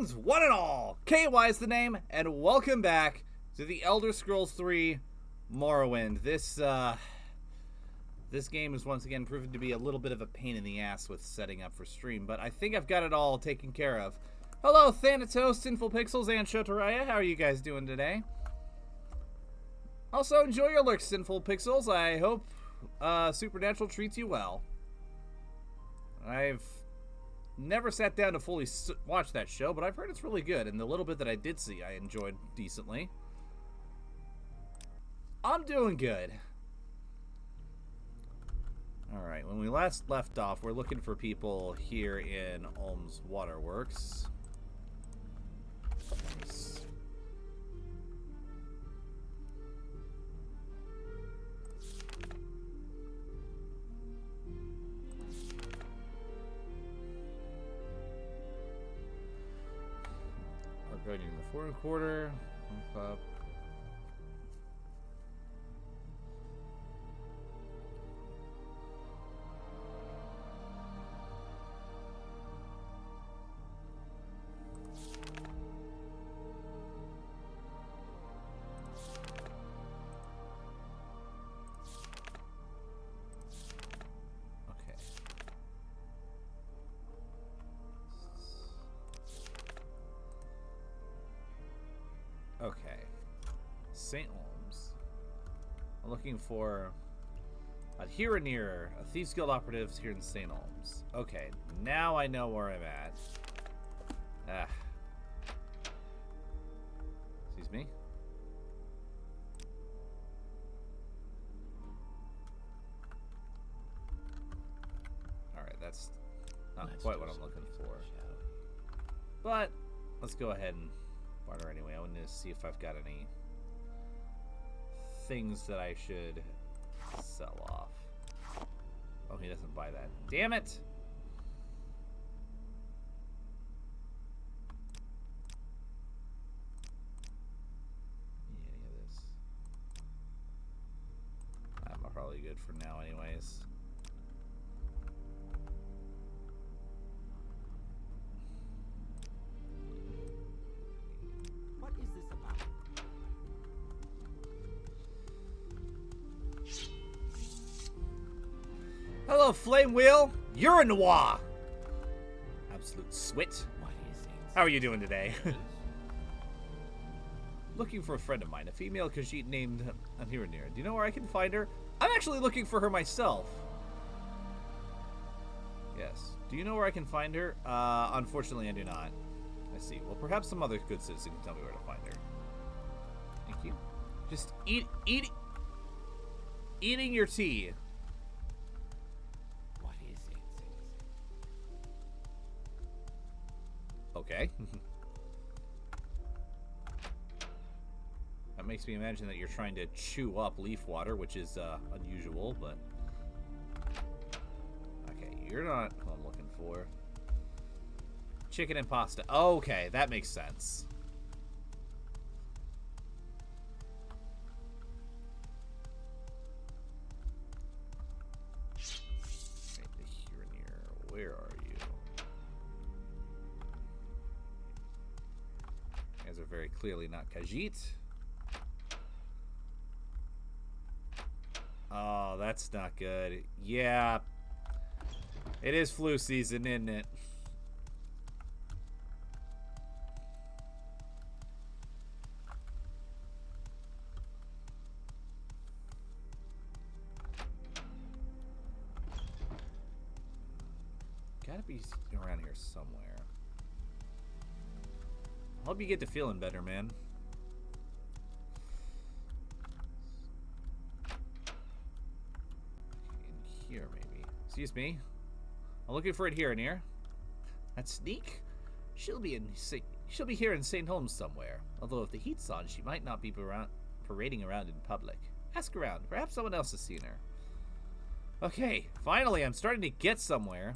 Greetings, one and all! KY is the name, and welcome back to the Elder Scrolls 3 Morrowind. This game is once again proven to be a little bit of a pain in the ass with setting up for stream, but I think I've got it all taken care of. Hello, Thanatos, Sinful Pixels, and Shotaraya. How are you guys doing today? Also, enjoy your lurks, Sinful Pixels. I hope Supernatural treats you well. I've never sat down to fully watch that show, but I've heard it's really good, and the little bit that I did see, I enjoyed decently. I'm doing good. Alright, when we last left off, we're looking for people here in Ulm's Waterworks. Going in the foreign quarter. Up. Okay, St. Ulm's. I'm looking for a here and near a Thieves Guild operatives here in St. Ulm's. Okay, now I know where I'm at. Ah. Excuse me. Alright, that's not quite what I'm looking for. But let's go ahead and barter anyway. I wanted to see if I've got any things that I should sell off. Oh, he doesn't buy that. Damn it! Need any of this? I'm probably good for now anyways. Hello, Flame Wheel. You're a noir. Absolute swit. How are you doing today? Looking for a friend of mine, a female Khajiit named Nerevarine. Do you know where I can find her? I'm actually looking for her myself. Yes. Do you know where I can find her? Unfortunately, I do not. I see. Well, perhaps some other good citizen can tell me where to find her. Thank you. Just eating your tea. Okay. That makes me imagine that you're trying to chew up leaf water, which is unusual, but... Okay, you're not who I'm looking for. Chicken and pasta. Okay, that makes sense. Where are you? Are very clearly not Khajiit. Oh, that's not good. Yeah. It is flu season, isn't it? Gotta be around here somewhere. Hope you get to feeling better, man. In here, maybe. Excuse me. I'm looking for it here and here. That Sneak? She'll be here in St. Holmes somewhere. Although if the heat's on, she might not be parading around in public. Ask around. Perhaps someone else has seen her. Okay, finally, I'm starting to get somewhere.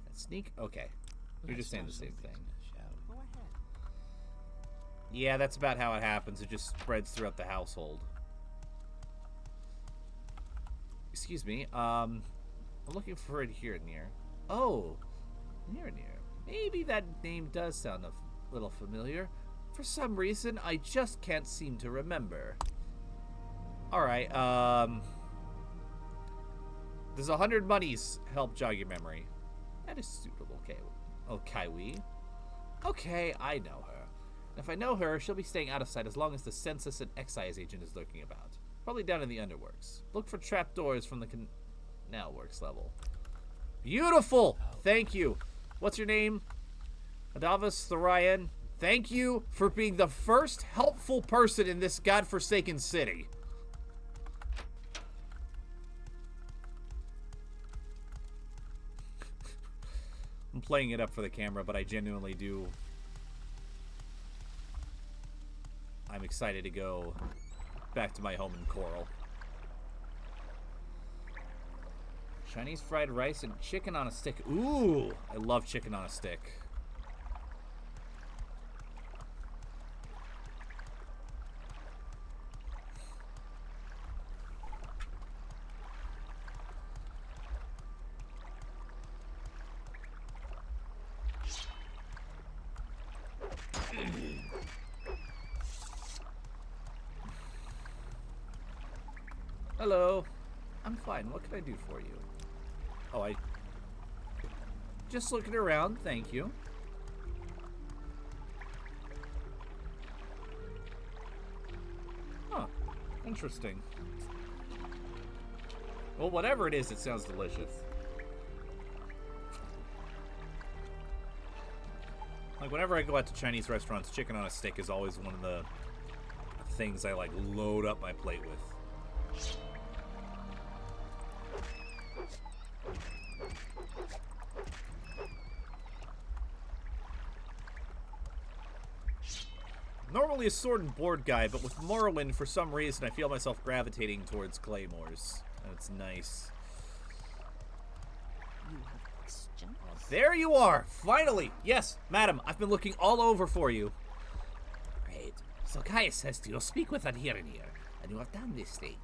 That Sneak? Okay. You're just saying the same thing. Yeah, that's about how it happens. It just spreads throughout the household. Excuse me. I'm looking for it here and near. Oh, near. Maybe that name does sound a little familiar. For some reason, I just can't seem to remember. Alright, does 100 monies help jog your memory? That is suitable, okay. Okay, I know her. And if I know her, she'll be staying out of sight as long as the census and excise agent is lurking about. Probably down in the underworks. Look for trapdoors from the canal works level. Beautiful! Thank you. What's your name? Adavas Thorian. Thank you for being the first helpful person in this godforsaken city. I'm playing it up for the camera, but I genuinely do. I'm excited to go back to my home in Coral. Chinese fried rice and chicken on a stick. Ooh, I love chicken on a stick. Hello. I'm fine. What can I do for you? Oh, I... Just looking around. Thank you. Huh. Interesting. Well, whatever it is, it sounds delicious. Like, whenever I go out to Chinese restaurants, chicken on a stick is always one of the things I, like, load up my plate with. Normally a sword and board guy, but with Morrowind, for some reason, I feel myself gravitating towards claymores. That's nice. You have questions? Oh, there you are! Finally! Yes, madam, I've been looking all over for you. Great. So Caius says to speak with Adherenir, and you have done this thing.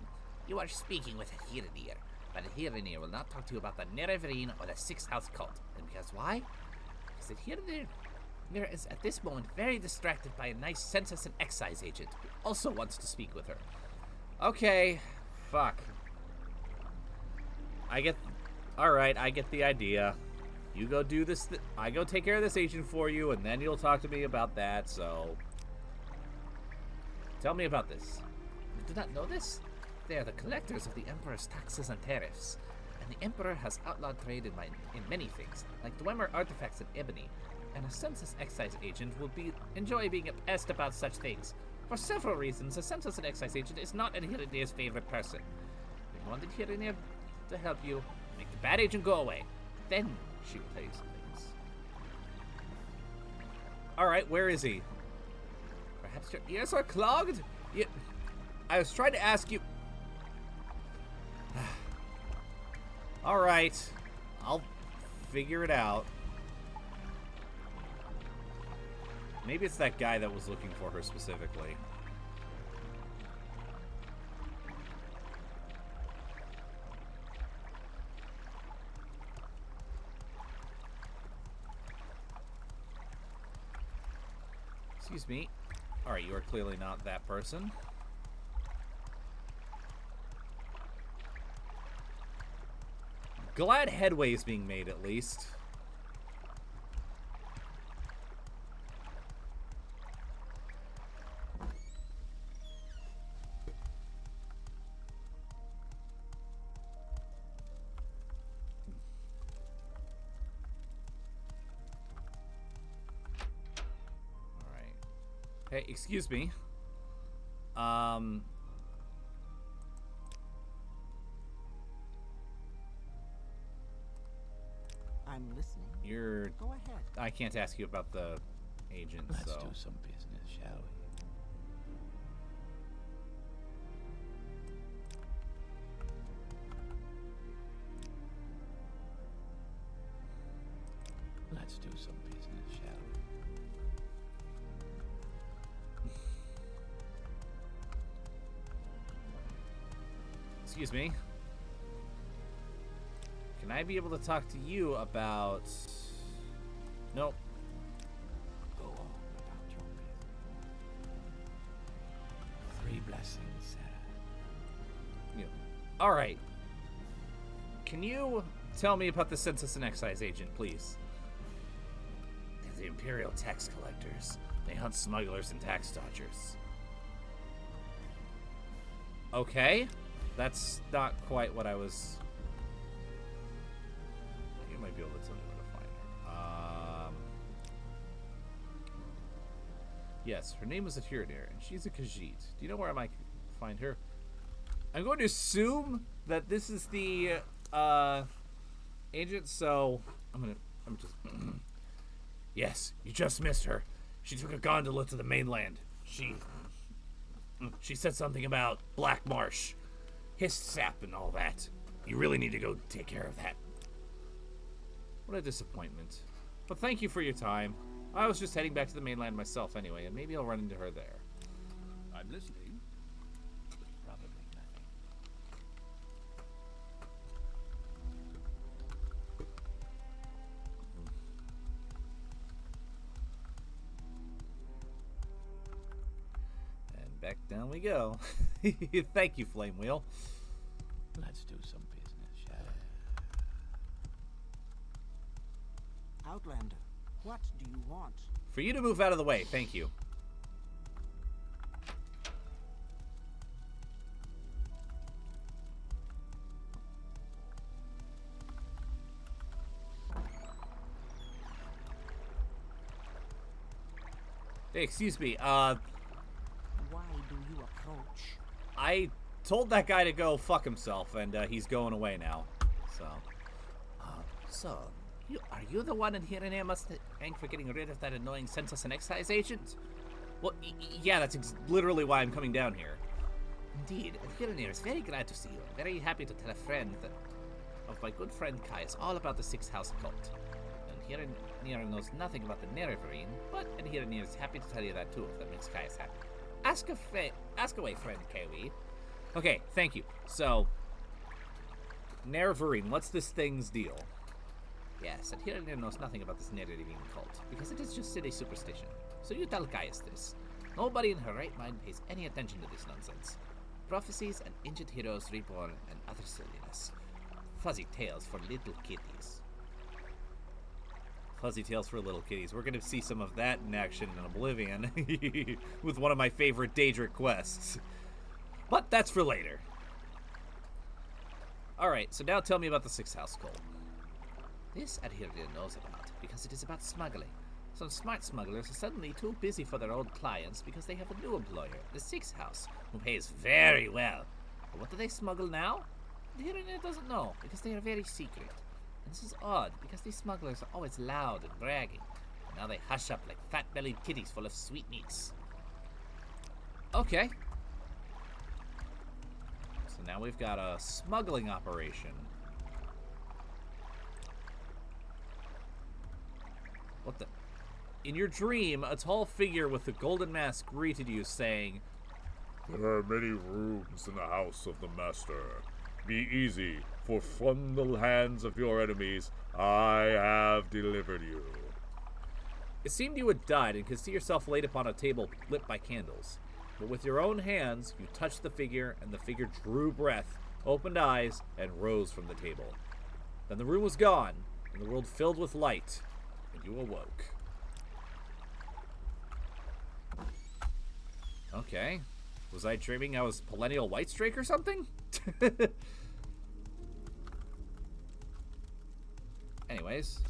You are speaking with Adherenir, but Adherenir will not talk to you about the Nerevarine or the Sixth House cult. And because why? Because Adherenir is at this moment very distracted by a nice census and excise agent who also wants to speak with her. Okay. Fuck. Alright, I get the idea. You go do this, I go take care of this agent for you, and then you'll talk to me about that, so... Tell me about this. You do not know this? They are the collectors of the Emperor's taxes and tariffs, and the Emperor has outlawed trade in many things, like Dwemer artifacts and ebony, and a census excise agent will enjoy being asked about such things. For several reasons, a census and excise agent is not Adherenir's favorite person. If you want Adherenir to help you, make the bad agent go away. Then she will tell you some things. Alright, where is he? Perhaps your ears are clogged? I was trying to ask you... Alright. I'll figure it out. Maybe it's that guy that was looking for her specifically. Excuse me. Alright, you are clearly not that person. Glad headway is being made, at least. Hey, excuse me. I'm listening. Go ahead. I can't ask you about the agent, Let's so... do some business, shall we? Let's do some business, shall we? Excuse me. Can I be able to talk to you about... Nope. blessings, Sarah. Yeah. All right. Can you tell me about the Census and Excise agent, please? They're the Imperial tax collectors. They hunt smugglers and tax dodgers. Okay. That's not quite what I was... You might be able to tell me where to find her. Yes, her name is Atiranir, and she's a Khajiit. Do you know where I might find her? I'm going to assume that this is the agent, so I'm just... Yes, you just missed her. She took a gondola to the mainland. She said something about Black Marsh, hissed sap and all that. You really need to go take care of that. What a disappointment. But thank you for your time. I was just heading back to the mainland myself anyway, and maybe I'll run into her there. I'm listening. Probably nothing. And back down we go. Thank you, Flame Wheel. Let's do some business, Shadow. Outlander, what do you want? For you to move out of the way, thank you. Hey, excuse me, Why do you approach? I told that guy to go fuck himself, and he's going away now. So, are you the one in here and must thank for getting rid of that annoying Census and Excise agent? Well, yeah, that's literally why I'm coming down here. Indeed, Hiranir is very glad to see you. I'm very happy to tell a friend of my good friend Caius all about the Sixth House cult. And Hiranir knows nothing about the Nerevarine, but Hiranir is happy to tell you that too, if that makes Caius happy. Ask away, friend Kiwi. Okay, thank you. So, Nerevarine, what's this thing's deal? Yes, and Hiranir knows nothing about this Nerevarine cult, because it is just silly superstition. So you tell Caius this. Nobody in her right mind pays any attention to this nonsense. Prophecies and ancient heroes reborn and other silliness. Fuzzy tales for little kitties. Fuzzy tales for little kitties. We're going to see some of that in action in Oblivion with one of my favorite Daedric quests. But that's for later. Alright, so now tell me about the Sixth House cult. This Adherdir knows about, because it is about smuggling. Some smart smugglers are suddenly too busy for their old clients because they have a new employer, the Sixth House, who pays very well. But what do they smuggle now? Adherdir doesn't know, because they are very secret. And this is odd, because these smugglers are always loud and bragging. And now they hush up like fat-bellied kitties full of sweetmeats. Okay. So now we've got a smuggling operation. What the? In your dream, a tall figure with a golden mask greeted you, saying, "There are many rooms in the house of the Master. Be easy, for from the hands of your enemies I have delivered you." It seemed you had died and could see yourself laid upon a table lit by candles. But with your own hands, you touched the figure, and the figure drew breath, opened eyes, and rose from the table. Then the room was gone, and the world filled with light, and you awoke. Okay. Was I dreaming I was Perennial Whitestrake or something? Anyways.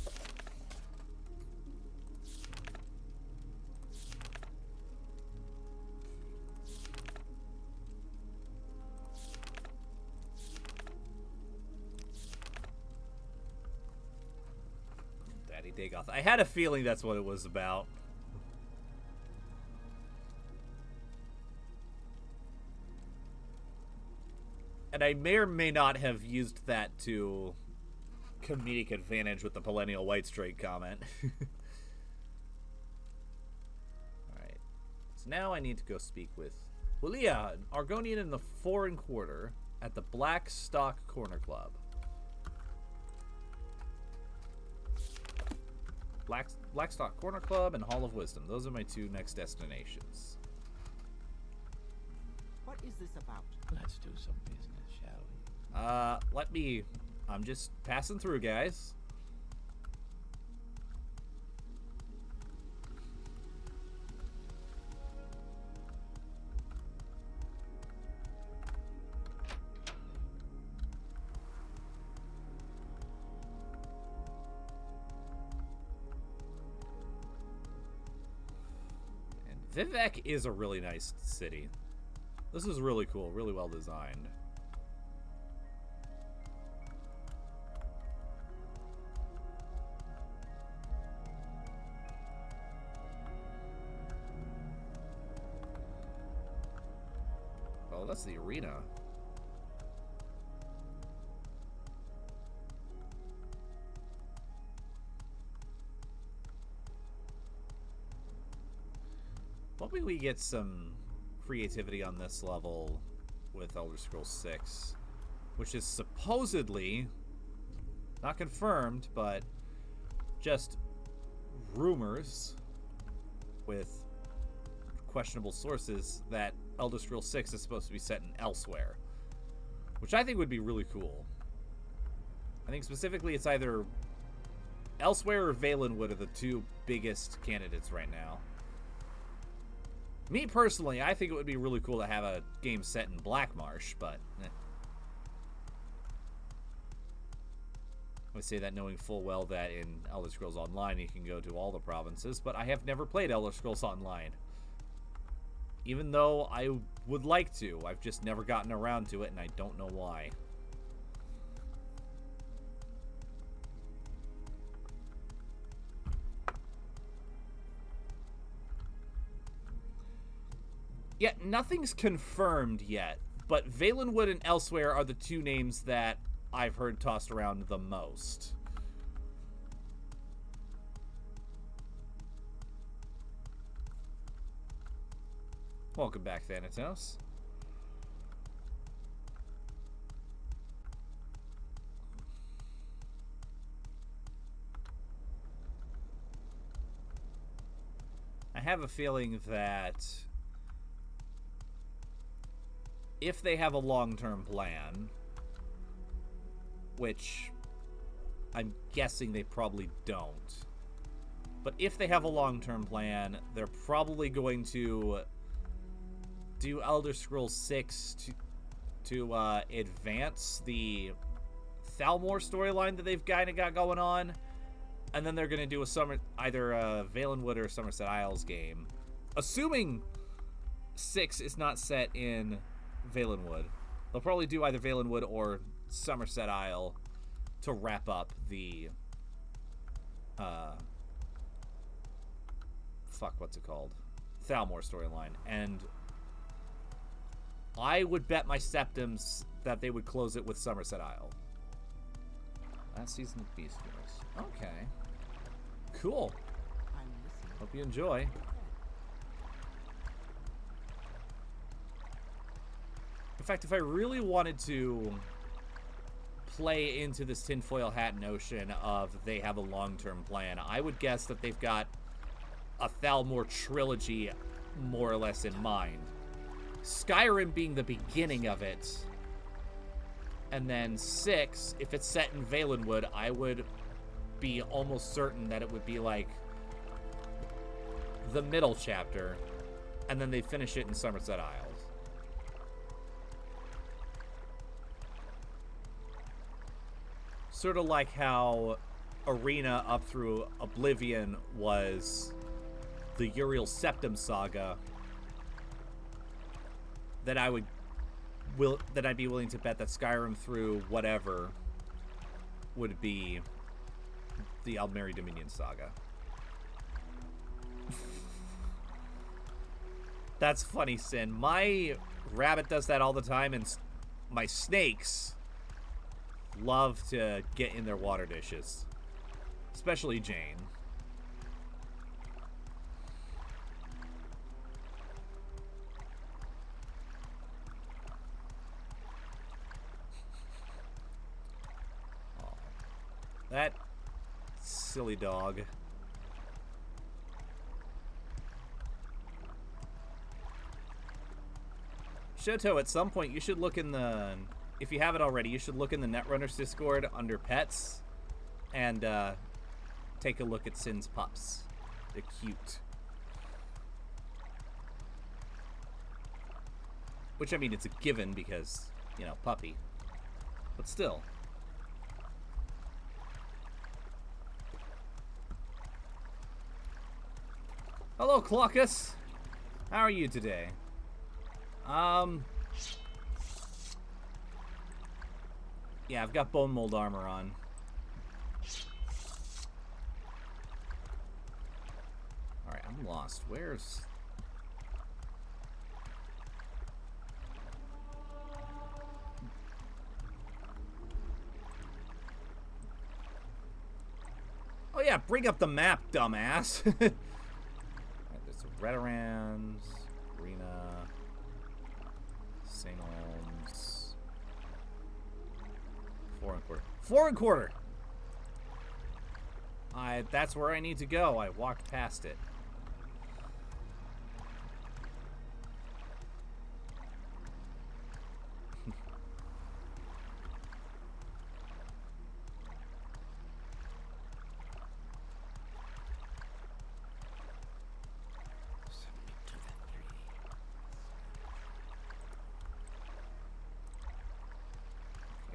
Daddy Dagoth. I had a feeling that's what it was about. And I may or may not have used that to comedic advantage with the Perennial Whitestrake comment. Alright. So now I need to go speak with Julia, an Argonian in the Foreign Quarter, at the Blackstock Corner Club. Blackstock Corner Club and Hall of Wisdom. Those are my two next destinations. What is this about? Let's do some business, shall we? I'm just passing through, guys. Vivek is a really nice city. This is really cool, really well designed. Oh, that's the arena. Hoping we get some creativity on this level with Elder Scrolls 6, which is supposedly, not confirmed, but just rumors with questionable sources that Elder Scrolls 6 is supposed to be set in Elsewhere, which I think would be really cool. I think specifically it's either Elsewhere or Valenwood are the two biggest candidates right now. Me personally, I think it would be really cool to have a game set in Blackmarsh, but I would say that knowing full well that in Elder Scrolls Online you can go to all the provinces, but I have never played Elder Scrolls Online. Even though I would like to, I've just never gotten around to it, and I don't know why. Yeah, nothing's confirmed yet, but Valenwood and Elsewhere are the two names that I've heard tossed around the most. Welcome back, Thanatos. I have a feeling that if they have a long-term plan, which I'm guessing they probably don't, but if they have a long-term plan, they're probably going to do Elder Scrolls 6 to advance the Thalmor storyline that they've kind of got going on, and then they're going to do either a Valenwood or Somerset Isles game. Assuming 6 is not set in Valenwood, they'll probably do either Valenwood or Somerset Isle to wrap up the what's it called? Thalmor storyline. And I would bet my septums that they would close it with Somerset Isle. Last season of Beast Wars. Okay. Cool. I'm listening. Hope you enjoy. In fact, if I really wanted to play into this tinfoil hat notion of they have a long-term plan, I would guess that they've got a Thalmor trilogy more or less in mind. Skyrim being the beginning of it, and then 6, if it's set in Valenwood, I would be almost certain that it would be like the middle chapter, and then they finish it in Somerset Isles. Sort of like how Arena up through Oblivion was the Uriel Septim saga, that I'd be willing to bet that Skyrim through whatever would be the Aldmeri Dominion saga. That's funny, Sin. My rabbit does that all the time, and my snakes love to get in their water dishes. Especially Jane. Oh, that silly dog. Shoto, at some point, you should look in the... If you haven't already, you should look in the Netrunners Discord under Pets and take a look at Sin's pups. They're cute. Which, I mean, it's a given because, you know, puppy. But still. Hello, Clockus. How are you today? Yeah, I've got bone mold armor on. Alright, I'm lost. Where's... Oh yeah, bring up the map, dumbass. Right, there's Retorans, Arena, St. Olms, 4 1/4. 4 1/4! That's where I need to go. I walked past it.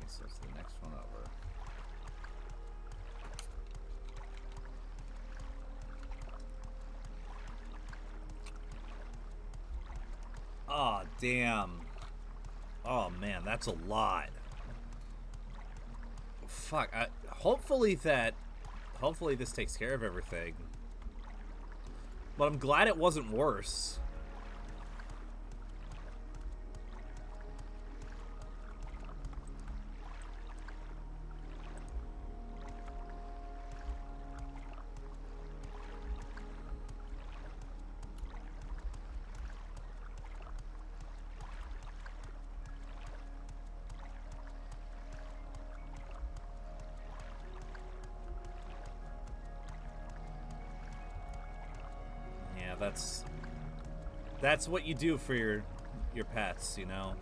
So it's the next one over. Oh, damn. Oh, man, that's a lot. Fuck. Hopefully this takes care of everything. But I'm glad it wasn't worse. That's what you do for your pets, you know?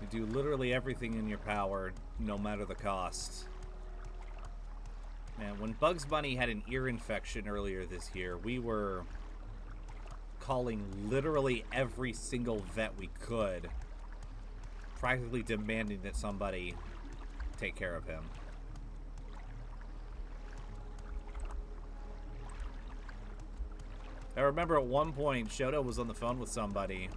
You do literally everything in your power, no matter the cost. Man, when Bugs Bunny had an ear infection earlier this year, we were calling literally every single vet we could, practically demanding that somebody take care of him. I remember at one point, Shoto was on the phone with somebody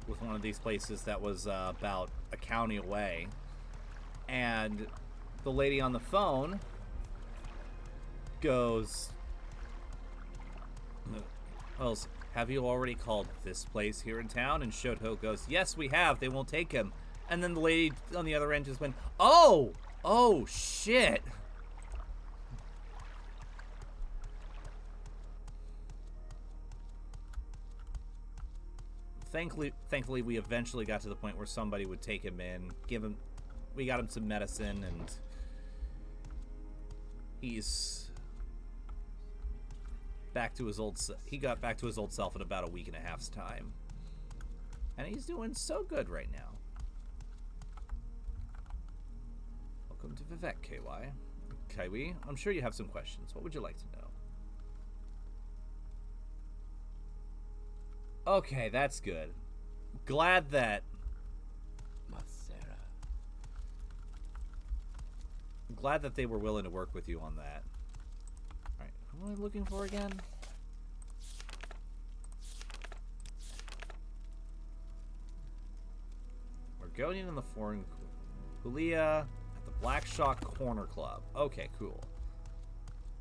with one of these places that was about a county away. And the lady on the phone goes, "Well, have you already called this place here in town?" And Shoto goes, "Yes, we have. They won't take him." And then the lady on the other end just went, "Oh! Oh, shit!" Thankfully, we eventually got to the point where somebody would take him in, we got him some medicine, and he's back to his old. He got back to his old self in about a week and a half's time, and he's doing so good right now. Welcome to Vivek, KY. Kiwi, I'm sure you have some questions. What would you like to know? Okay, that's good. Glad that... Glad that they were willing to work with you on that. Alright, who am I looking for again? We're going in the foreign... Julia at the Black Shot Corner Club. Okay, cool.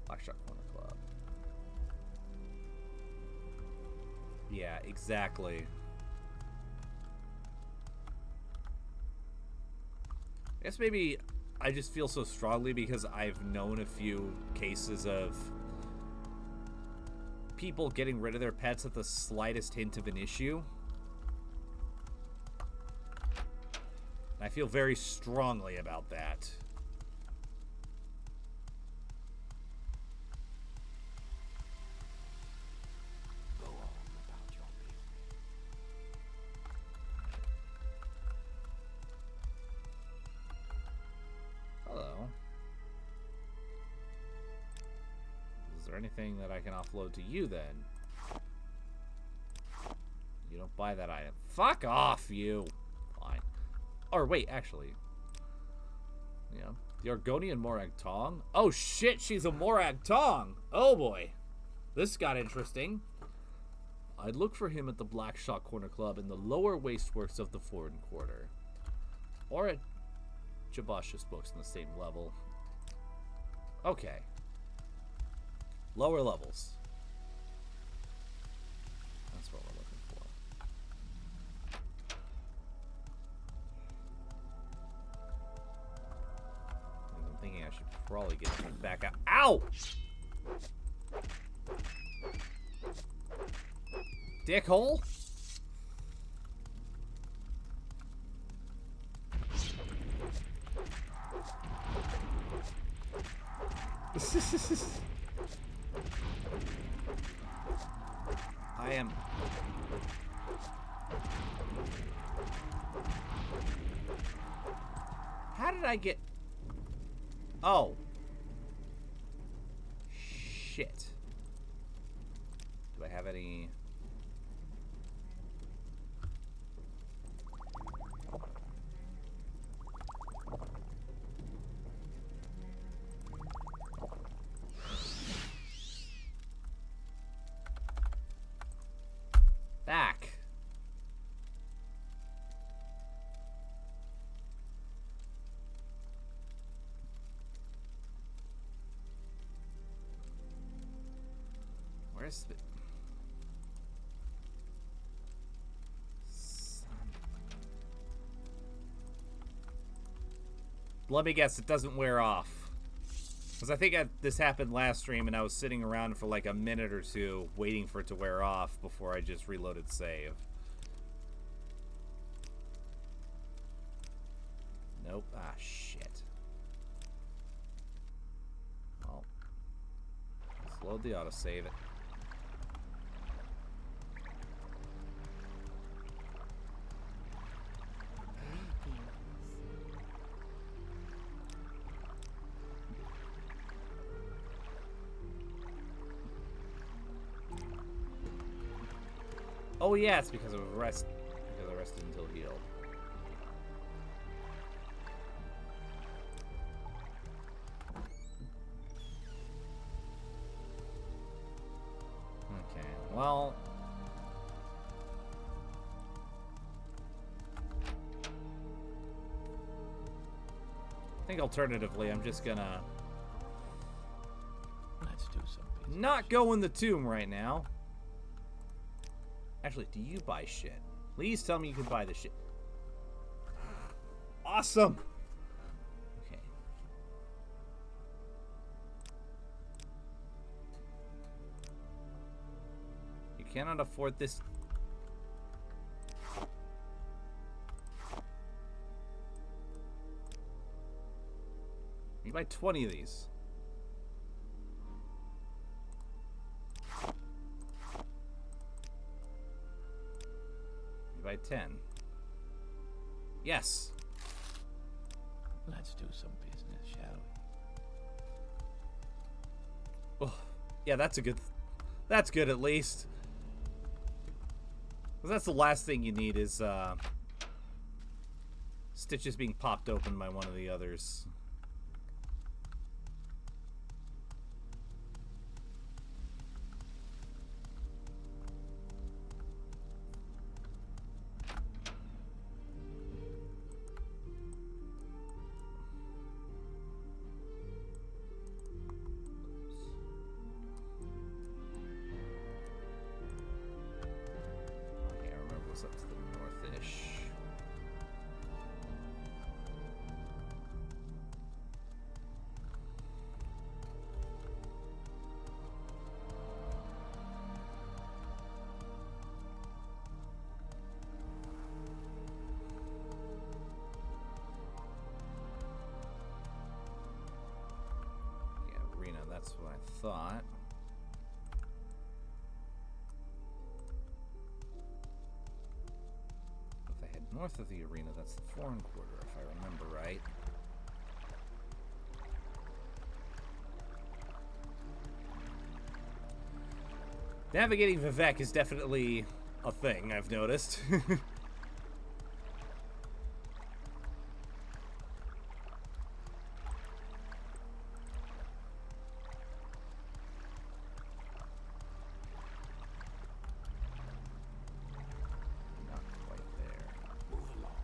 Black Shot Corner Club. Yeah, exactly. I guess maybe I just feel so strongly because I've known a few cases of people getting rid of their pets at the slightest hint of an issue. I feel very strongly about that. anything that I can offload to you then? You don't buy that item. Fuck off, you! Fine. Or wait, actually. You know, the Argonian Morag Tong? Oh shit, she's a Morag Tong! Oh boy. This got interesting. I'd look for him at the Black Shot Corner Club in the lower wasteworks of the Foreign Quarter. Or at Jabash's books in the same level. Okay. Lower levels. That's what we're looking for. I'm thinking I should probably get back out. Ow! Dickhole? I am... How did I get... Oh. Shit. Do I have any... Back. Where's the... Let me guess, it doesn't wear off. Because I think this happened last stream and I was sitting around for like a minute or two waiting for it to wear off before I just reloaded save. Nope. Ah, shit. Well, let's load the autosave it. Oh yeah, it's because of rest. Because I rested until healed. Okay, well. I think alternatively, I'm just gonna Let's do something. not go in the tomb right now. Actually, do you buy shit? Please tell me you can buy this shit. Awesome! Okay. You cannot afford this. You buy 20 of these. By 10. Yes. Let's do some business, shall we? Oh, yeah, that's a good. That's good at least. 'Cause that's the last thing you need is stitches being popped open by one of the others. Up to the north-ish. Yeah, arena, that's what I thought. North of the arena, that's the Foreign Quarter, if I remember right. Navigating Vivek is definitely a thing, I've noticed. Not quite there. Move along.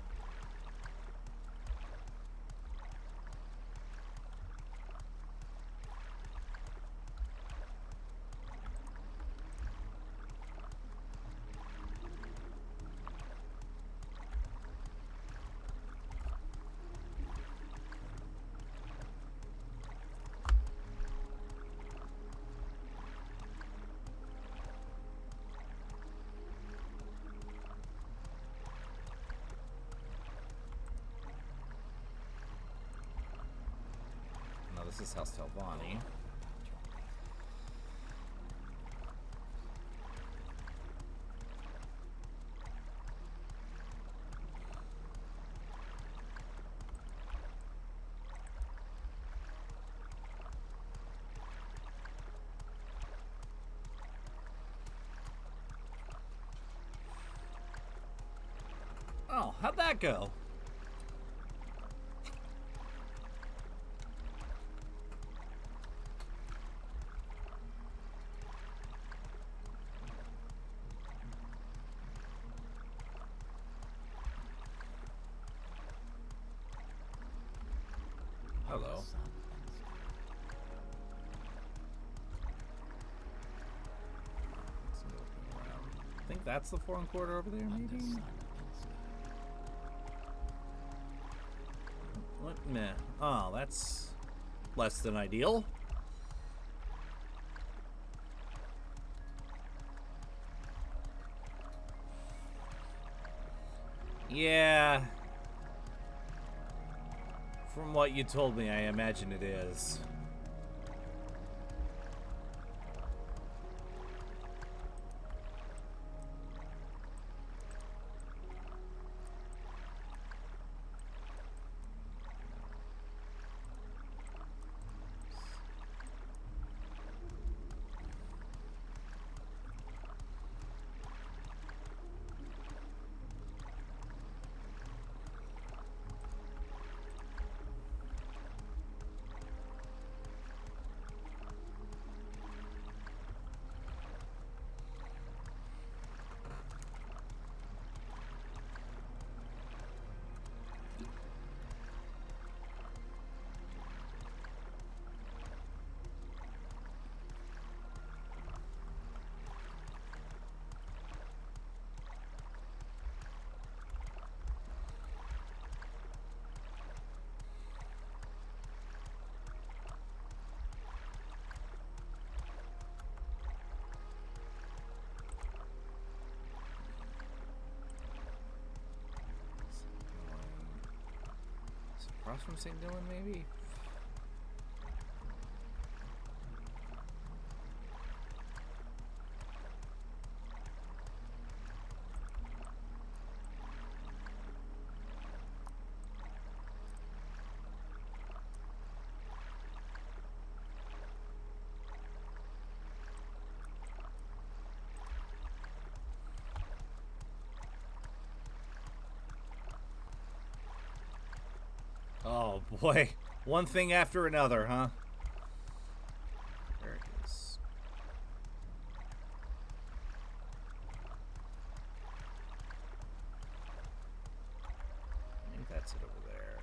No, this is House Telvanni. Oh, how'd that go? Hello. Let's see, looking around. I think that's the foreign quarter over there, maybe? What? Meh. Oh, that's less than ideal. Yeah. From what you told me, I imagine it is. Across from St. Dylan, maybe? Oh boy, one thing after another, huh? There it is. Maybe that's it over there.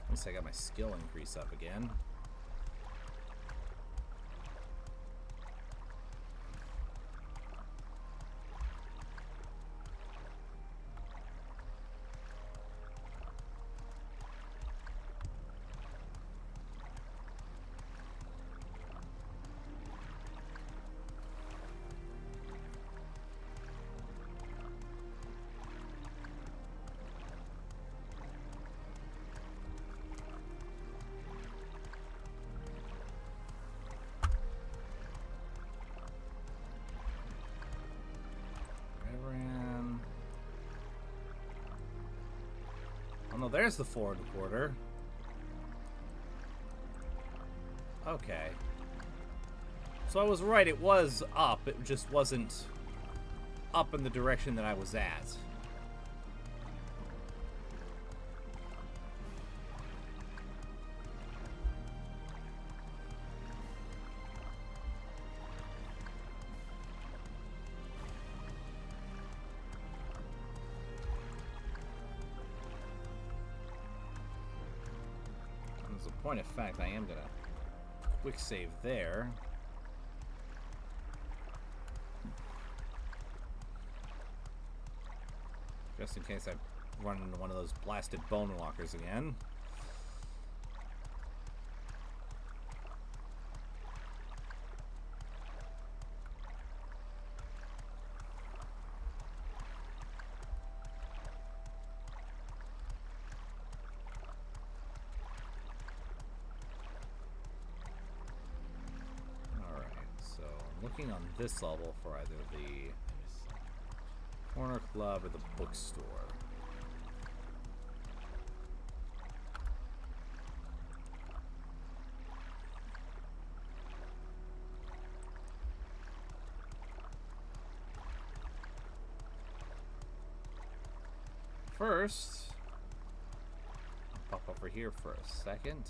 At least I got my skill increase up again. Oh, there's the forward quarter. Okay. So I was right, it was up. It just wasn't up in the direction that I was at. As a point of fact, I am gonna quick save there. Just in case I run into one of those blasted bone walkers again. Alright, so I'm looking on this level for either the corner club or the bookstore. First, I'll pop over here for a second.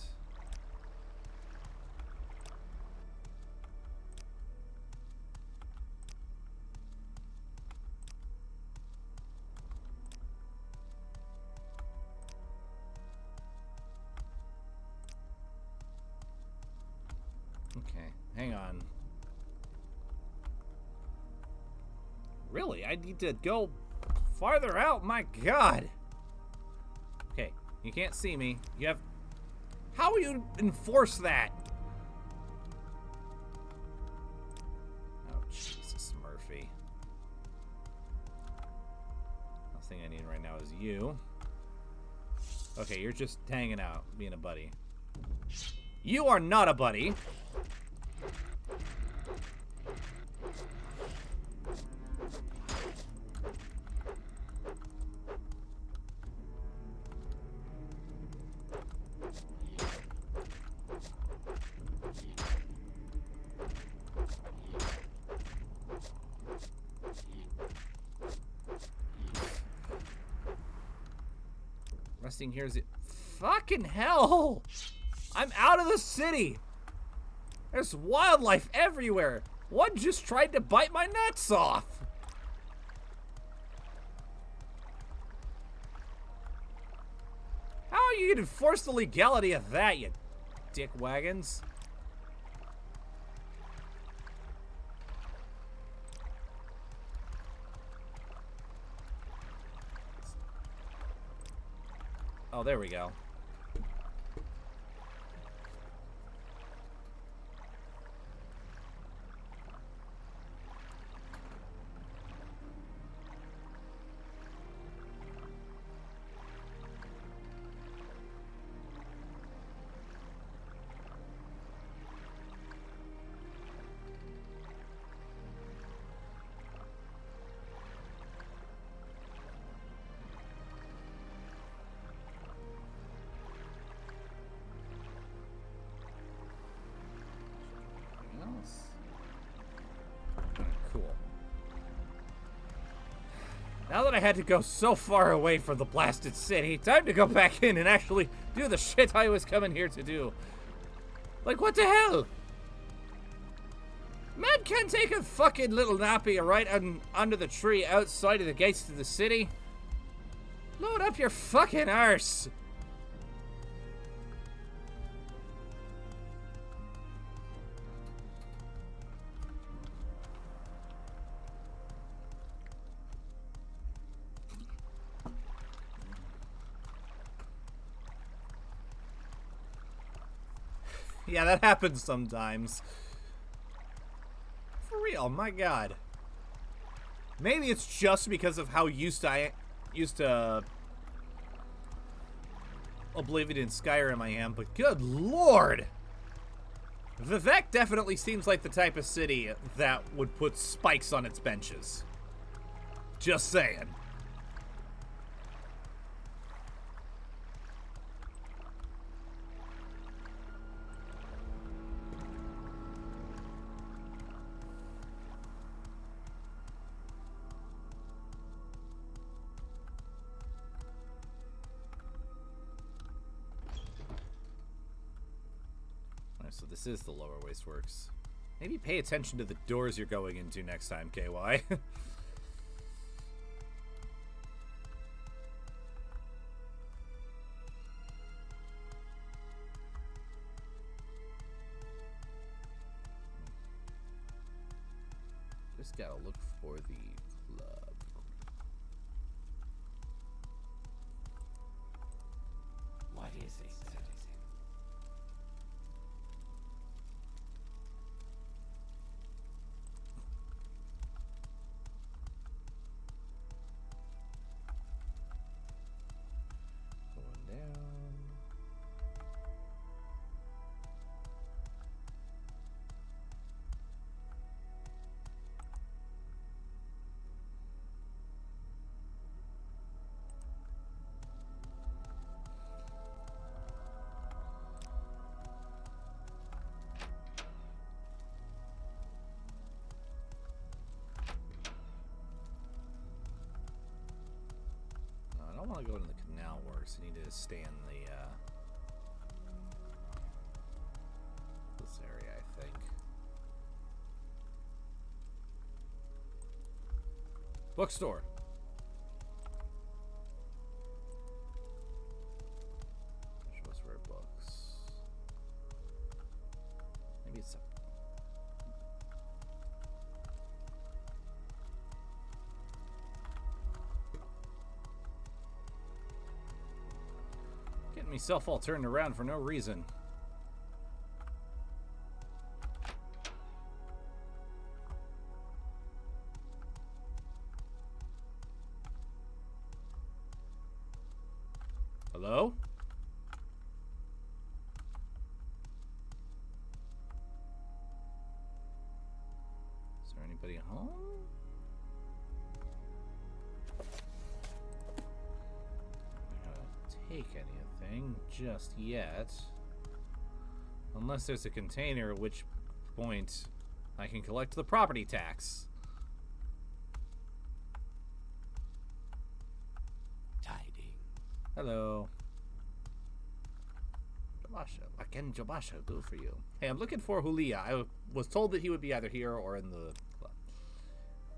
Okay, hang on. Really? I need to go farther out? My God. Okay, you can't see me. You have... How will you enforce that? Oh, Jesus, Murphy. Last thing I need right now is you. Okay, you're just hanging out, being a buddy. You are not a buddy. Resting here is it. Fucking hell! I'm out of the city! There's wildlife everywhere! One just tried to bite my nuts off! How are you gonna enforce the legality of that, you dick wagons? Oh, there we go. Cool. Now that I had to go so far away from the blasted city, time to go back in and actually do the shit I was coming here to do. Like, what the hell? Man can't take a fucking little nappy right under the tree outside of the gates to the city. Load up your fucking arse. Yeah, that happens sometimes. For real, my God. Maybe it's just because of how used to Oblivion and Skyrim I am, but good lord! Vivek definitely seems like the type of city that would put spikes on its benches. Just saying. So this is the lower wasteworks. Maybe pay attention to the doors you're going into next time, KY. Just gotta look for the club. What is it, citizen? Going down. No, I don't want to go into the canal works. I need to stay in the this area, I think. Bookstore. Show us where books. Maybe it's up. Getting myself all turned around for no reason. Hello? Is there anybody home? I'm not gonna take anything just yet. Unless there's a container, at which point I can collect the property tax. Tidings. Hello. Jabasha. What can Jabasha do for you? Hey, I'm looking for Hulia. I was told that he would be either here or in the club.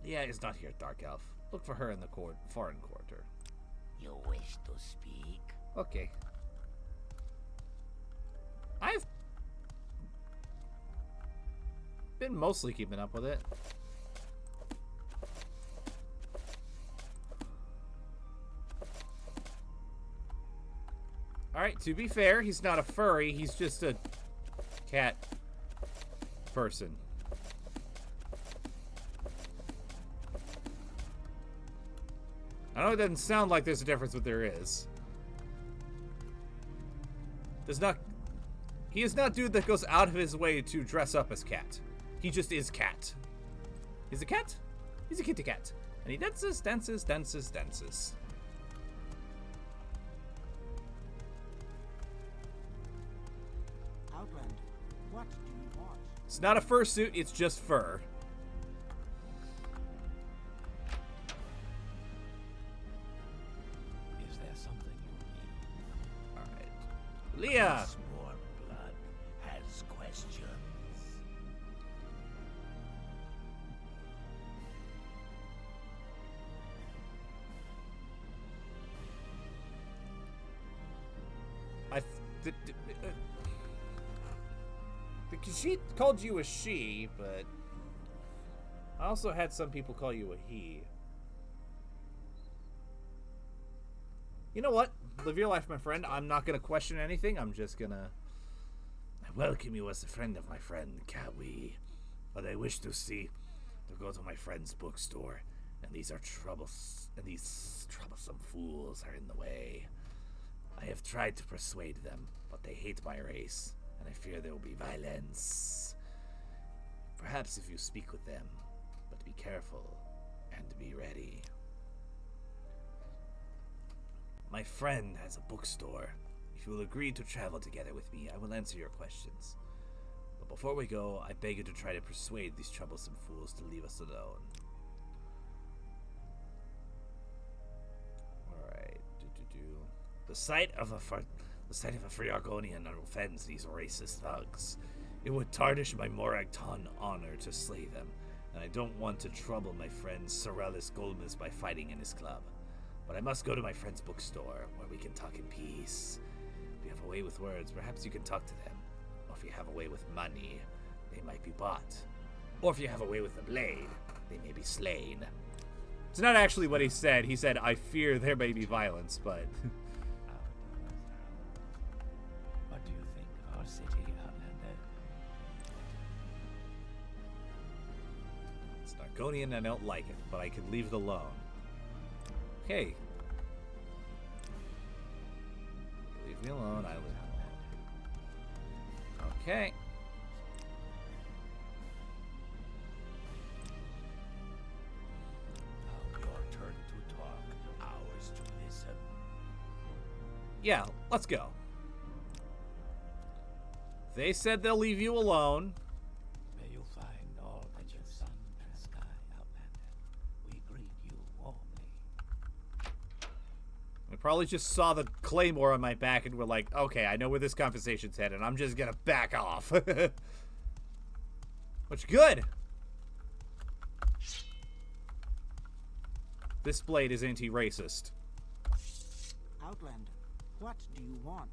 Leah is not here, Dark Elf. Look for her in the foreign quarter. You wish to speak? Okay. I've been mostly keeping up with it. Alright, to be fair, he's not a furry, he's just a cat person. I know it doesn't sound like there's a difference, but there is. He is not dude that goes out of his way to dress up as cat. He just is cat. He's a cat? He's a kitty cat. And he dances, dances, dances, dances. Outlander, what do you want? It's not a fursuit, it's just fur. Is there something you need? Alright. Leah! This warm blood has questions. She called you a she, but I also had some people call you a he. You know what? Live your life, my friend. I'm not going to question anything. I'm just going to... I welcome you as a friend of my friend, Kawi. But I wish to go to my friend's bookstore. And these troublesome fools are in the way. I have tried to persuade them, but they hate my race. And I fear there will be violence. Perhaps if you speak with them, but be careful and be ready. My friend has a bookstore. If you will agree to travel together with me, I will answer your questions. But before we go, I beg you to try to persuade these troublesome fools to leave us alone. Alright. The sight of a Friargonian offends these racist thugs. It would tarnish my Moragton honor to slay them, and I don't want to trouble my friend Sorellis Golmus by fighting in his club. But I must go to my friend's bookstore, where we can talk in peace. If you have a way with words, perhaps you can talk to them. Or if you have a way with money, they might be bought. Or if you have a way with the blade, they may be slain. It's not actually what he said. He said, I fear there may be violence, but... What do you think of our city, Outlander? It's Nargonian, I don't like it, but I could leave it alone. Okay. Leave me alone, I leave me alone. Okay. Now your turn to talk, ours to listen. Yeah, let's go. They said they'll leave you alone. May you find all that your sun and sky, Outlander. We greet you warmly. I probably just saw the claymore on my back and were like, okay, I know where this conversation's headed, and I'm just gonna back off. Which, good. This blade is anti-racist. Outlander, what do you want?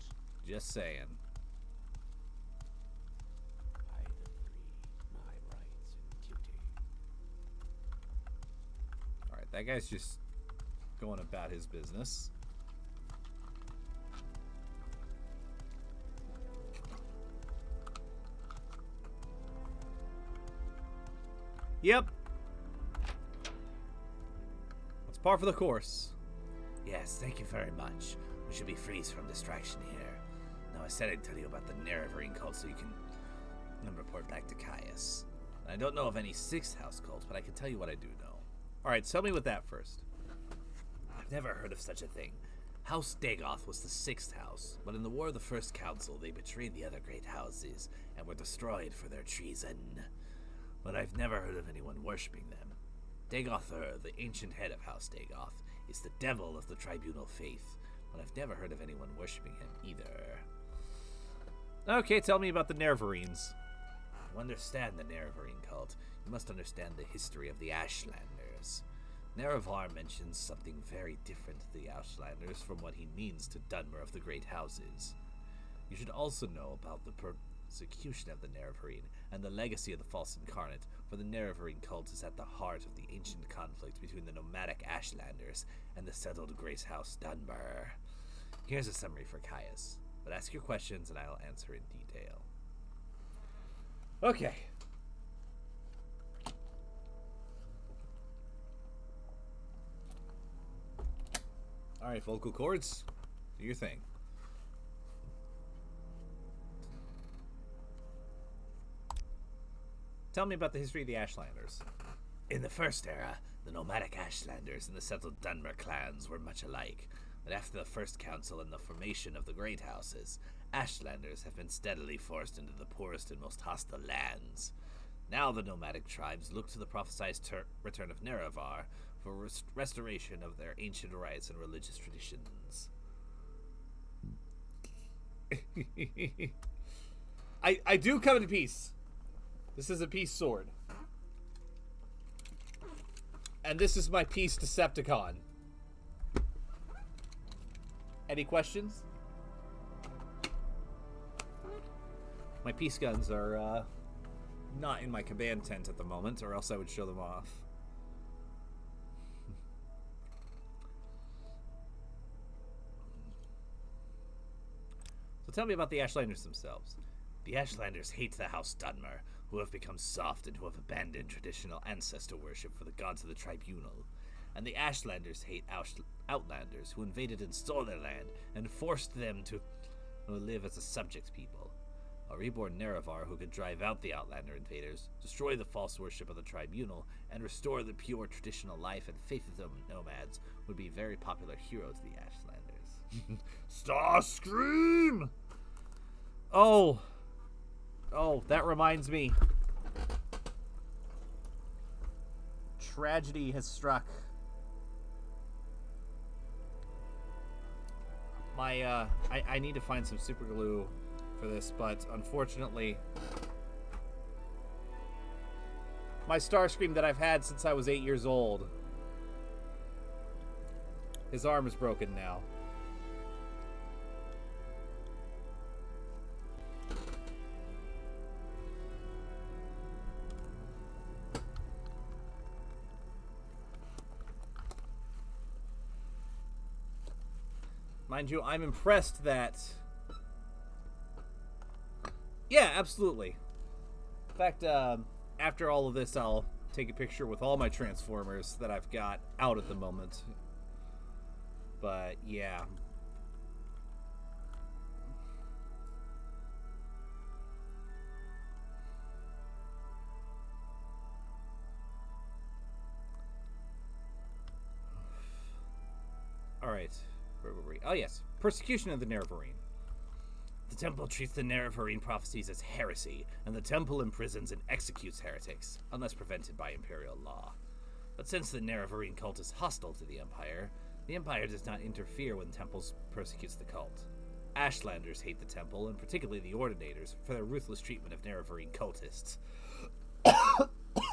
Just saying. By the free, my rights and duty. Alright, that guy's just going about his business. Yep. That's par for the course. Yes, thank you very much. We should be free from distraction here. Now, I said I'd tell you about the Nerevarine cult so you can report back to Caius. I don't know of any sixth house cults, but I can tell you what I do know. Alright, tell me with that first. I've never heard of such a thing. House Dagoth was the sixth house, but in the War of the First Council, they betrayed the other great houses and were destroyed for their treason. But I've never heard of anyone worshipping them. Dagoth, the ancient head of House Dagoth, is the devil of the tribunal faith, but I've never heard of anyone worshipping him either. Okay, tell me about the Nerevarines. To understand the Nerevarine cult, you must understand the history of the Ashlanders. Nerevar mentions something very different to the Ashlanders from what he means to Dunmer of the Great Houses. You should also know about the persecution of the Nerevarine and the legacy of the false incarnate, for the Nerevarine cult is at the heart of the ancient conflict between the nomadic Ashlanders and the settled Grace House Dunmer. Here's a summary for Caius, but ask your questions and I'll answer in detail. Okay. Alright, vocal cords, do your thing. Tell me about the history of the Ashlanders. In the First Era, the nomadic Ashlanders and the settled Dunmer clans were much alike, but after the First Council and the formation of the Great Houses, Ashlanders have been steadily forced into the poorest and most hostile lands. Now the nomadic tribes look to the prophesied return of Nerevar for restoration of their ancient rites and religious traditions. I do come in peace. This is a peace sword. And this is my peace Decepticon. Any questions? My peace guns are not in my command tent at the moment, or else I would show them off. So tell me about the Ashlanders themselves. The Ashlanders hate the House Dunmer, who have become soft and who have abandoned traditional ancestor worship for the gods of the tribunal. And the Ashlanders hate Outlanders, who invaded and stole their land and forced them to live as a subject people. A reborn Nerevar who could drive out the Outlander invaders, destroy the false worship of the tribunal, and restore the pure traditional life and faith of the nomads would be a very popular hero to the Ashlanders. Starscream! Oh, that reminds me. Tragedy has struck. I need to find some super glue for this, but unfortunately, My Starscream that I've had since I was 8 years old. His arm is broken now. Mind you, I'm impressed that... Yeah, absolutely. In fact, after all of this, I'll take a picture with all my Transformers that I've got out at the moment. But, yeah. Alright. Where were we? Oh, yes. Persecution of the Nerevarine. The Temple treats the Nerevarine prophecies as heresy, and the Temple imprisons and executes heretics, unless prevented by Imperial law. But since the Nerevarine cult is hostile to the Empire does not interfere when Temples persecutes the cult. Ashlanders hate the Temple, and particularly the Ordinators, for their ruthless treatment of Nerevarine cultists.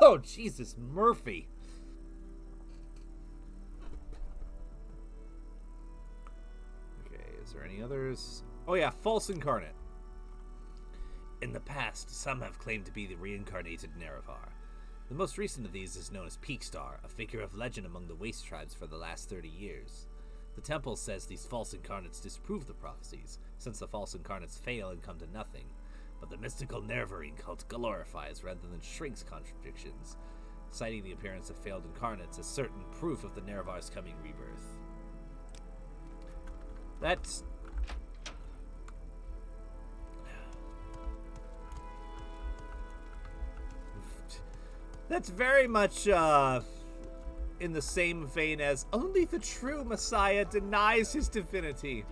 Oh, Jesus, Murphy! Is there any others? Oh yeah, False Incarnate. In the past, some have claimed to be the reincarnated Nerevar. The most recent of these is known as Peakstar, a figure of legend among the Waste Tribes for the last 30 years. The Temple says these false incarnates disprove the prophecies, since the false incarnates fail and come to nothing, but the mystical Nerevarine cult glorifies rather than shrinks contradictions, citing the appearance of failed incarnates as certain proof of the Nerevar's coming rebirth. That's very much in the same vein as only the true Messiah denies his divinity.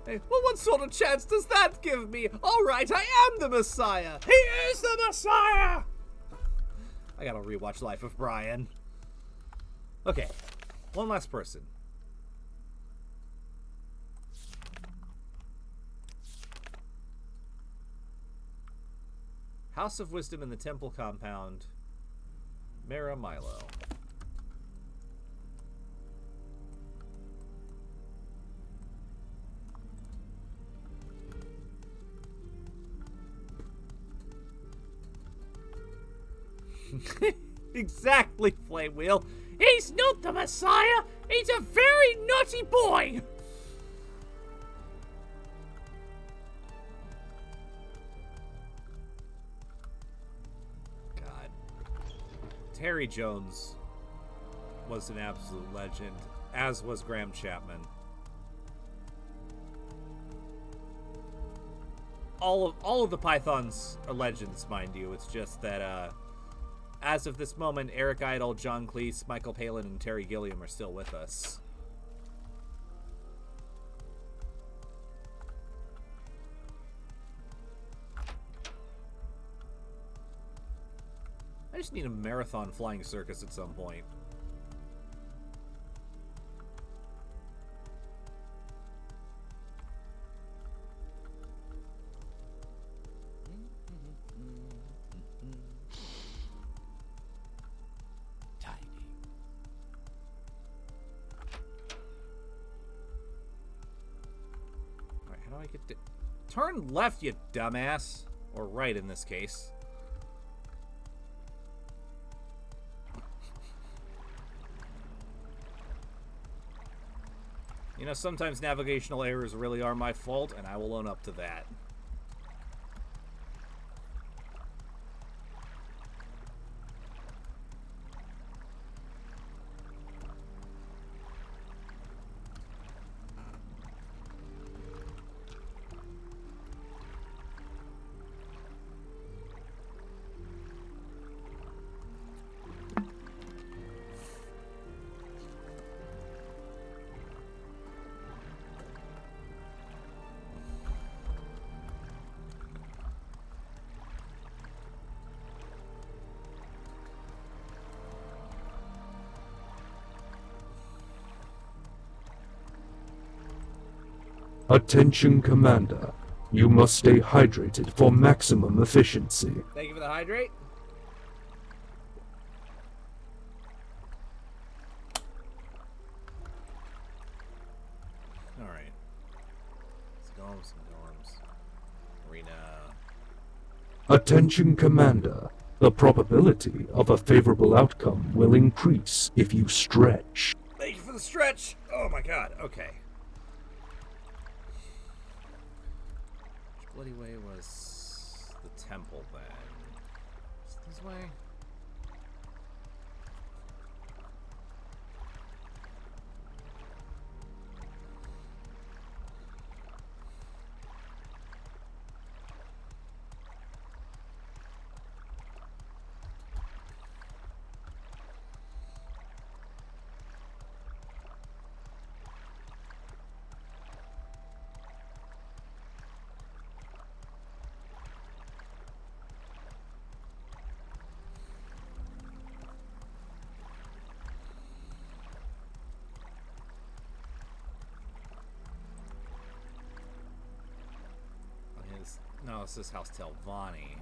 Hey, well, what sort of chance does that give me? All right, I am the Messiah. He is the Messiah. I gotta rewatch Life of Brian. Okay, one last person. House of Wisdom in the Temple Compound. Mara Milo. Exactly, Flame Wheel. He's not the Messiah. He's a very naughty boy. God. Terry Jones was an absolute legend, as was Graham Chapman. All of the Pythons are legends, mind you. It's just that, as of this moment, Eric Idle, John Cleese, Michael Palin, and Terry Gilliam are still with us. I just need a marathon flying circus at some point. Turn left, you dumbass. Or right in this case. You know, sometimes navigational errors really are my fault, and I will own up to that. Attention, Commander. You must stay hydrated for maximum efficiency. Thank you for the hydrate. some dorms. Arena. Attention, Commander. The probability of a favorable outcome will increase if you stretch. Thank you for the stretch! Oh my god, okay. Which bloody way was the temple then? Is it this way? No, this is House Telvanni.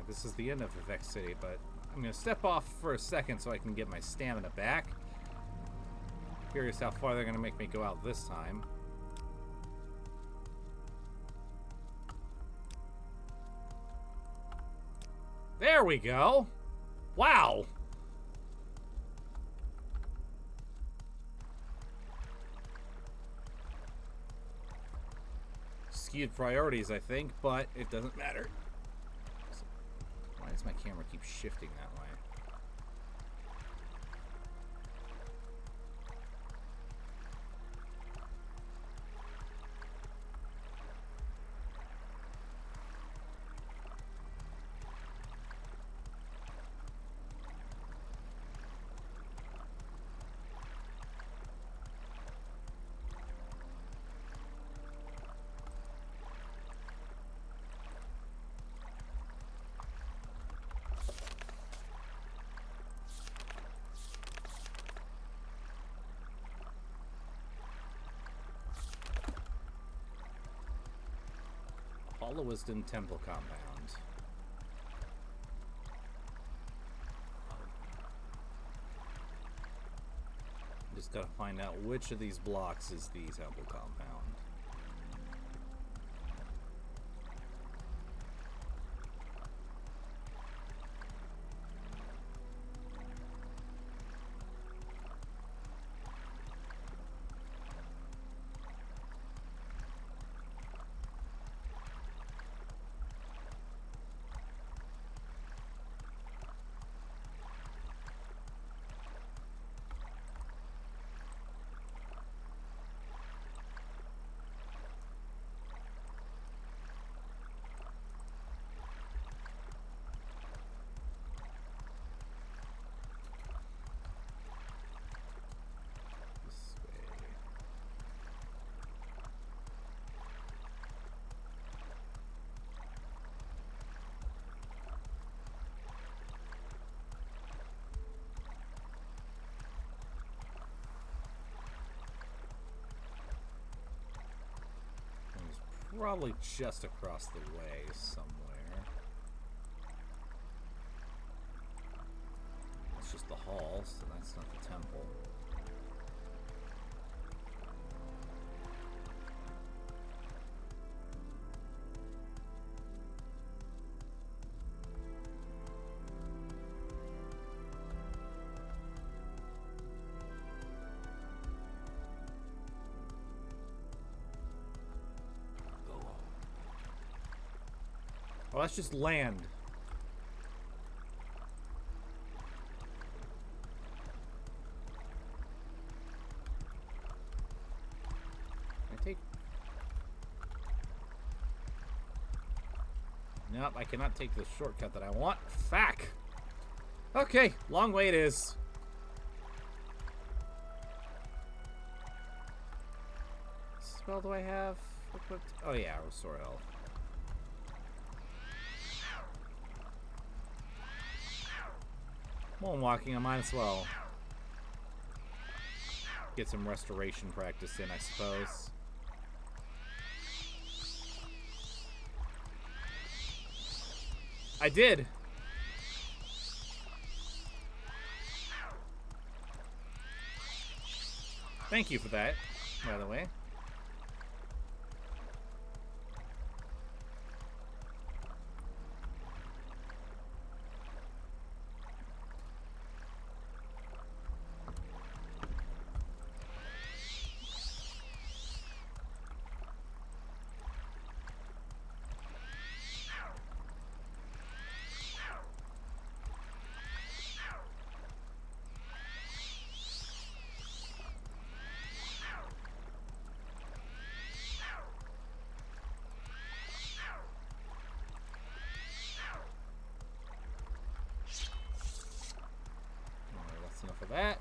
This is the end of Vivek City, but I'm going to step off for a second so I can get my stamina back. Curious how far they're going to make me go out this time. There we go! Wow! Skewed priorities, I think, but it doesn't matter. Why does my camera keep shifting that way? Hall of Wisdom Temple Compound. Just gotta find out which of these blocks is the temple compound. Probably just across the way somewhere. That's just the hall, so that's not the temple. Well, that's just land. Can I take... Nope, I cannot take the shortcut that I want. Fuck! Okay, long way it is. Spell do I have equipped? Oh yeah, restore health. While I'm walking, I might as well get some restoration practice in, I suppose. I did. Thank you for that, by the way. That's enough of that.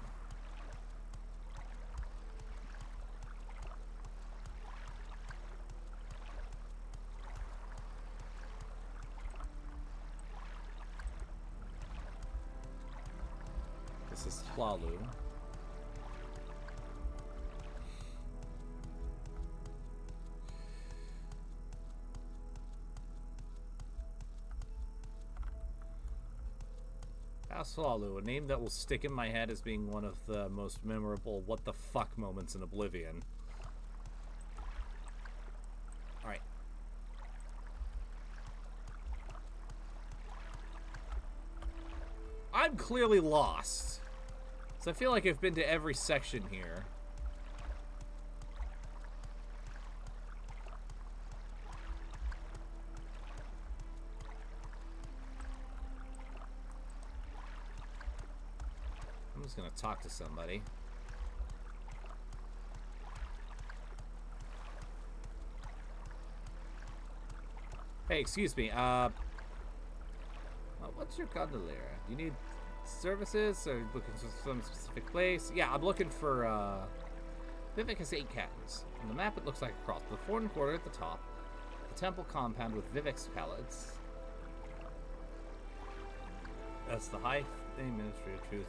This is Hlalu. Hlalu, a name that will stick in my head as being one of the most memorable what the fuck moments in Oblivion. Alright. I'm clearly lost. So I feel like I've been to every section here. I'm just gonna talk to somebody. Hey, excuse me, what's your gondolier? Do you need services, or looking for some specific place? Yeah, I'm looking for, Vivek has 8 cannons. On the map, it looks like a cross. The foreign quarter at the top, the temple compound with Vivek's palace. That's the high thing, Ministry of Truth.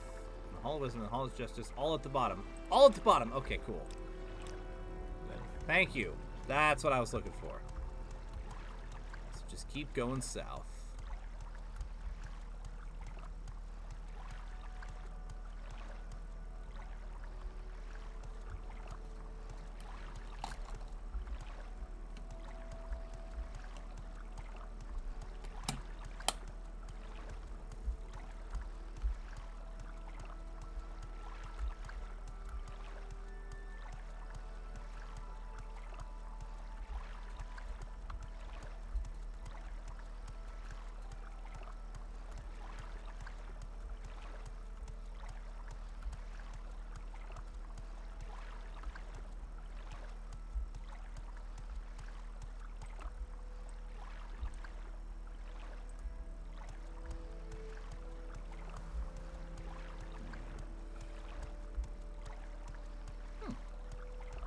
The Hall of Wisdom and the Hall of Justice, all at the bottom. All at the bottom! Okay, cool. Thank you. That's what I was looking for. So just keep going south.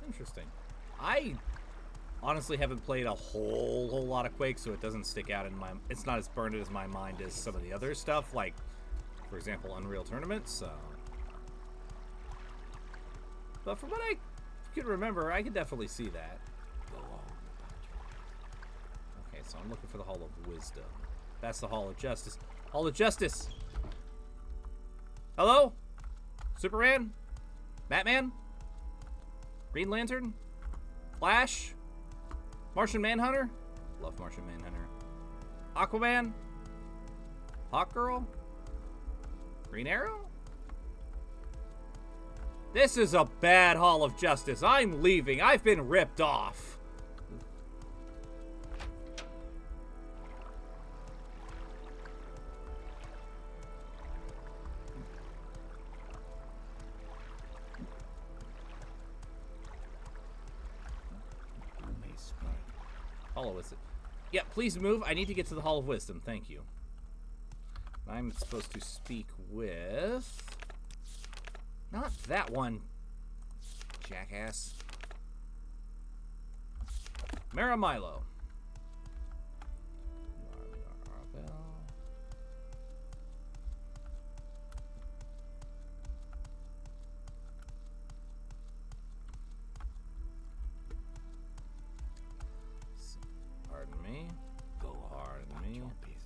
Interesting. I honestly haven't played a whole lot of Quake, so it doesn't stick out in my... It's not as burned as my mind as some of the other stuff, like, for example, Unreal Tournament, so... But from what I can remember, I can definitely see that. Okay, so I'm looking for the Hall of Wisdom. That's the Hall of Justice. Hall of Justice! Hello? Superman? Batman? Green Lantern? Flash? Martian Manhunter? Love Martian Manhunter. Aquaman? Hawkgirl? Green Arrow? This is a bad Hall of Justice. I'm leaving. I've been ripped off. Hall of Wisdom. Yeah, please move. I need to get to the Hall of Wisdom. Thank you. I'm supposed to speak with... Not that one, jackass. Maramilo. Pardon me. Go on Pardon about me. your business.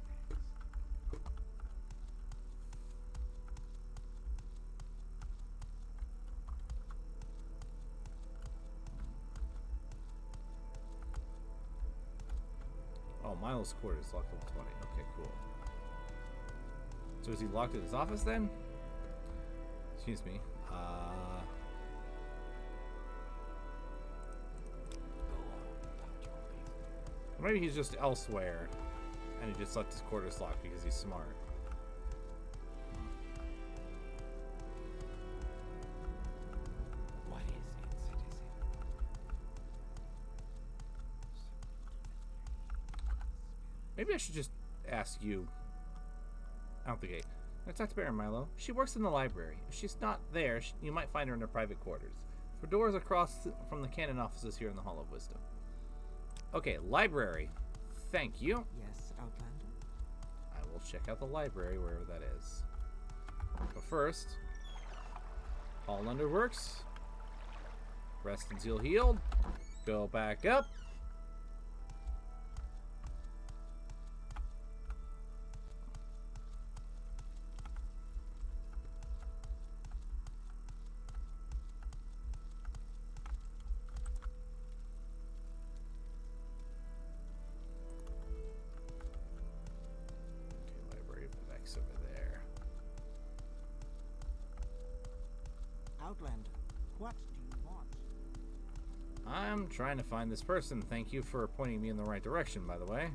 Oh, Milo's quarters locked level 20. Okay, cool. So is he locked in his office then? Excuse me. Go on about your business. Maybe he's just elsewhere, and he just left his quarters locked because he's smart. What is it, citizen? Maybe I should just ask you out the gate. I talked to Baron Milo. She works in the library. If she's not there, you might find her in her private quarters. For doors across from the canon offices here in the Hall of Wisdom. Okay, library. Thank you. Yes, Outlander? I will check out the library, wherever that is. But first, Hall Underworks. Rest and seal healed. Go back up. Okay, library of Vex over there. Outlander, what do you want? I'm trying to find this person. Thank you for pointing me in the right direction, by the way.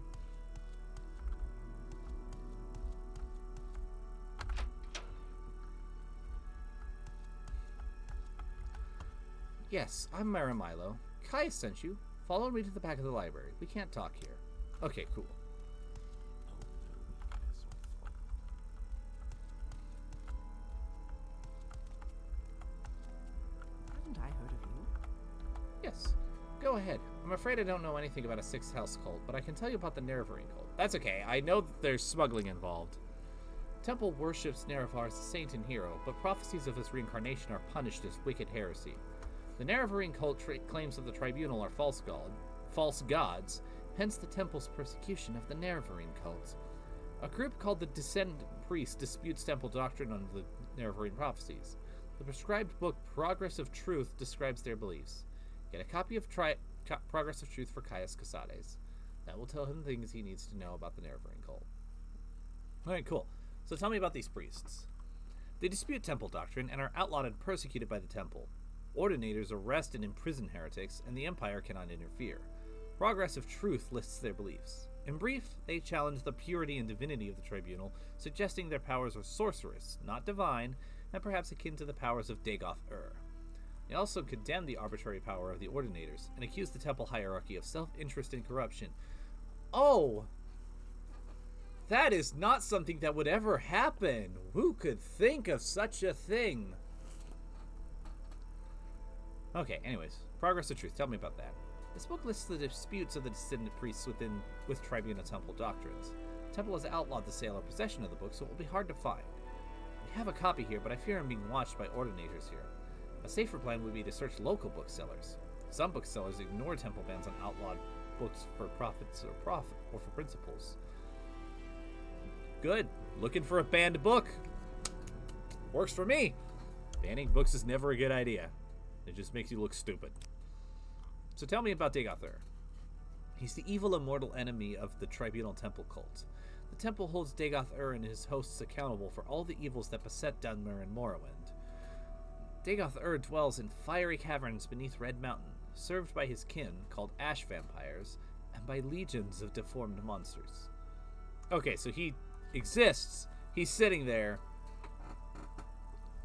Yes, I'm Maramilo. Kai sent you. Follow me to the back of the library. We can't talk here. Okay, cool. Haven't I heard of you? Yes. Go ahead. I'm afraid I don't know anything about a Sixth House cult, but I can tell you about the Nerevarine cult. That's okay. I know that there's smuggling involved. Temple worships Nerevar as a saint and hero, but prophecies of his reincarnation are punished as wicked heresy. The Nerevarine cult claims that the tribunal are false gods, hence the temple's persecution of the Nerevarine cult. A group called the Descendant Priests disputes temple doctrine on the Nerevarine prophecies. The prescribed book Progress of Truth describes their beliefs. Get a copy of Progress of Truth for Caius Casades. That will tell him things he needs to know about the Nerevarine cult. Alright, cool. So tell me about these priests. They dispute temple doctrine and are outlawed and persecuted by the temple. Ordinators arrest and imprison heretics, and the Empire cannot interfere. Progress of Truth lists their beliefs. In brief, they challenge the purity and divinity of the tribunal, suggesting their powers are sorcerous, not divine, and perhaps akin to the powers of Dagoth-Ur. They also condemn the arbitrary power of the Ordinators, and accuse the temple hierarchy of self-interest and corruption. Oh! That is not something that would ever happen! Who could think of such a thing? Okay, anyways. Progress of Truth. Tell me about that. This book lists the disputes of the descendant priests with Tribunal Temple doctrines. The temple has outlawed the sale or possession of the book, so it will be hard to find. We have a copy here, but I fear I'm being watched by ordinators here. A safer plan would be to search local booksellers. Some booksellers ignore temple bans on outlawed books for profits or for principles. Good. Looking for a banned book. Works for me. Banning books is never a good idea. It just makes you look stupid. So tell me about Dagoth-Ur. He's the evil immortal enemy of the Tribunal Temple cult. The temple holds Dagoth-Ur and his hosts accountable for all the evils that beset Dunmer and Morrowind. Dagoth-Ur dwells in fiery caverns beneath Red Mountain, served by his kin, called ash vampires, and by legions of deformed monsters. Okay, so he exists. He's sitting there.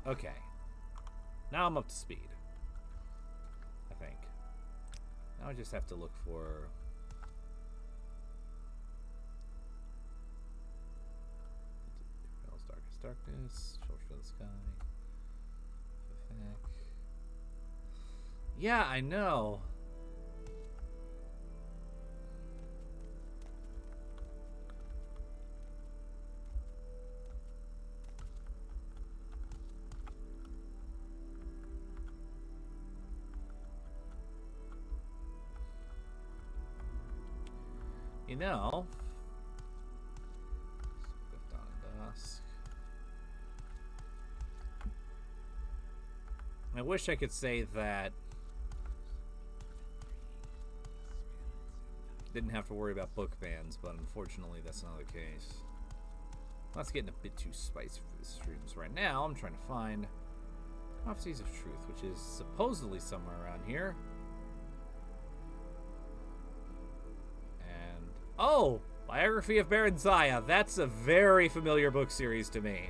Okay. Now I'm up to speed. I think. Now I just have to look for... Darkest darkness. Shelter for the sky. Yeah, I know. You know, dawn and dusk. I wish I could say that didn't have to worry about book bans, but unfortunately that's not the case. That's getting a bit too spicy for the streams right now. I'm trying to find Prophecies of Truth, which is supposedly somewhere around here. And oh, Biography of Baron Zaya. That's a very familiar book series to me.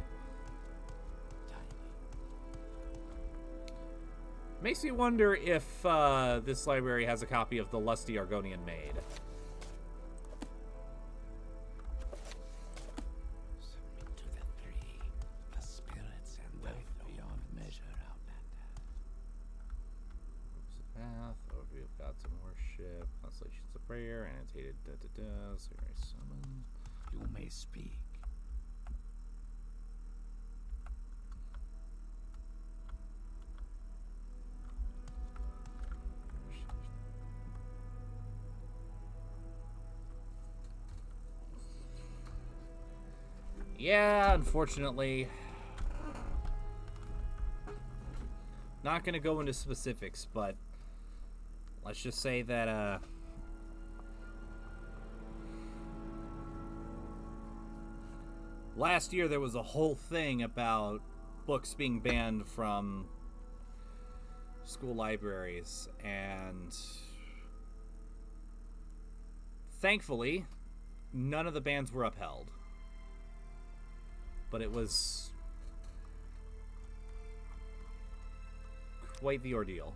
Makes me wonder if this library has a copy of The Lusty Argonian Maid. Submit to the three, the spirits and wealth beyond measure, Outlander. Path, overview of gods and worship, constellations of prayer, annotated Sanctuary summon. You may speak. Yeah, unfortunately. Not gonna go into specifics, but let's just say that last year there was a whole thing about books being banned from school libraries, and thankfully none of the bans were upheld. But it was quite the ordeal.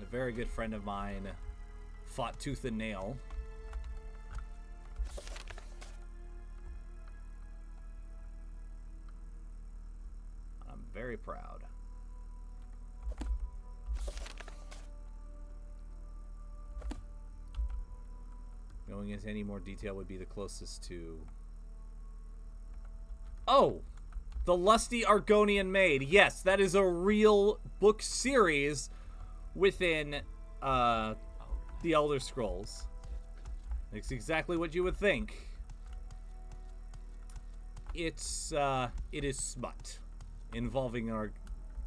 A very good friend of mine fought tooth and nail. I'm very proud. Going into any more detail would be the closest to... Oh! The Lusty Argonian Maid. Yes, that is a real book series within the Elder Scrolls. It's exactly what you would think. It is smut involving Argonians.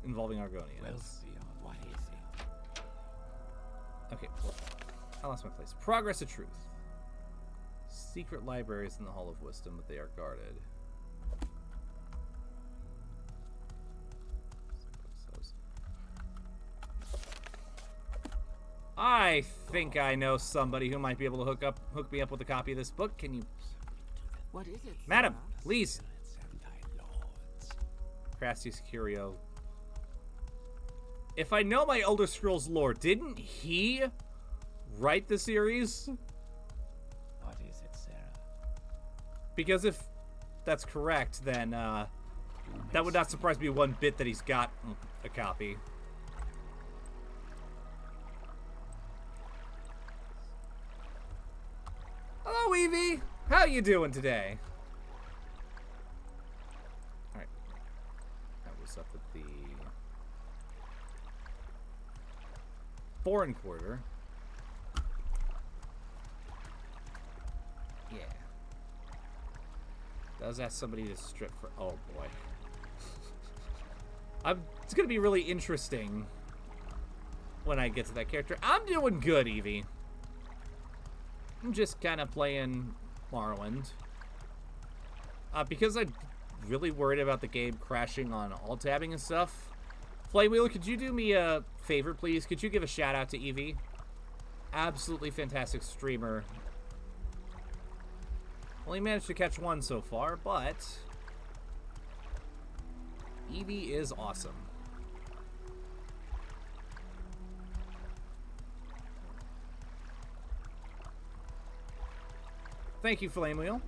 Wealth beyond what is it? Okay, well, I lost my place. Progress of Truth. Secret libraries in the Hall of Wisdom, but they are guarded. I think I know somebody who might be able to hook me up with a copy of this book. Can you... What is it, Madam, sir? please. And thy lords. Crassius Curio. If I know my Elder Scrolls lore, didn't he write the series? What is it, Sarah? Because if that's correct, then that would not surprise me one bit that he's got a copy. Hello, Evie. How you doing today? All right. That was up at the foreign quarter. Yeah. Does ask somebody to strip for... Oh, boy. It's going to be really interesting when I get to that character. I'm doing good, Evie. I'm just kind of playing Morrowind. Because I'm really worried about the game crashing on alt-tabbing and stuff. Flywheel, could you do me a favor, please? Could you give a shout-out to Evie? Absolutely fantastic streamer. Only managed to catch one so far, but Evie is awesome. Thank you, Flame Wheel.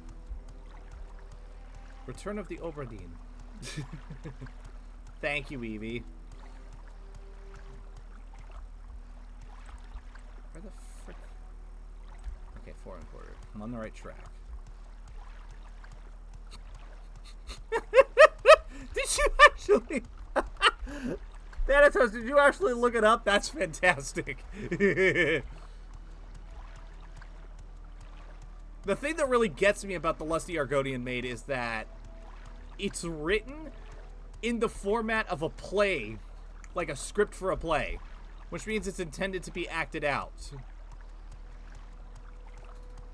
Return of the Oberdeen. Thank you, Evie. Where the frick? Okay, 4 1/4. I'm on the right track. Did you actually? Thanatos, did you actually look it up? That's fantastic. The thing that really gets me about the Lusty Argonian Maid is that it's written in the format of a play, like a script for a play, which means it's intended to be acted out.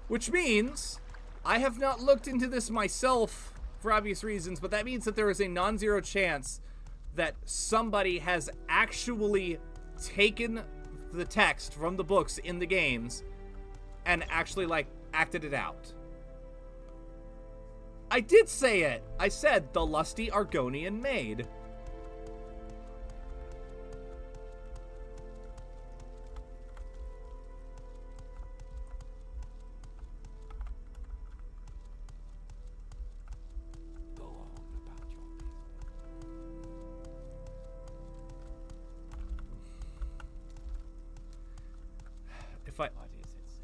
Which means I have not looked into this myself for obvious reasons, but that means that there is a non-zero chance that somebody has actually taken the text from the books in the games and actually, like, acted it out. I did say it. I said the Lusty Argonian Maid. Go on about your business. If I... What is it, sir?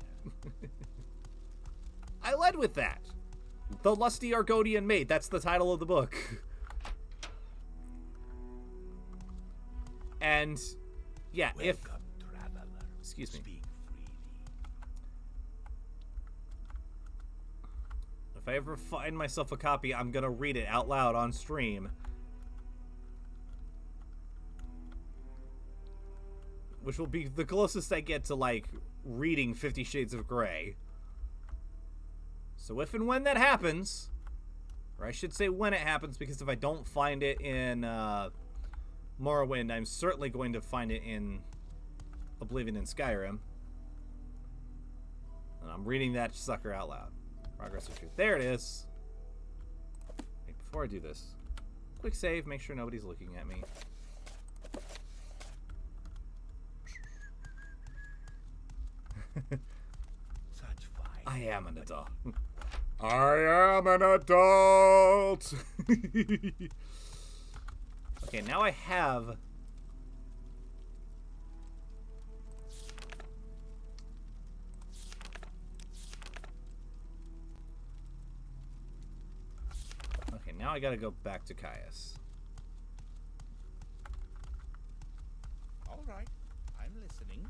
I led with that. The Lusty Argonian Maid. That's the title of the book. And, yeah, if... Welcome, traveler. Excuse me. Speak freely. If I ever find myself a copy, I'm gonna read it out loud on stream. Which will be the closest I get to, like, reading 50 Shades of Grey. So if and when that happens, or I should say when it happens, because if I don't find it in Morrowind, I'm certainly going to find it in Oblivion and Skyrim. And I'm reading that sucker out loud. Progress of Truth. There it is. Wait, before I do this, quick save, make sure nobody's looking at me. Such fine. I am an adult. I am an adult! Okay, now I have... Okay, now I gotta go back to Caius. All right. I'm listening.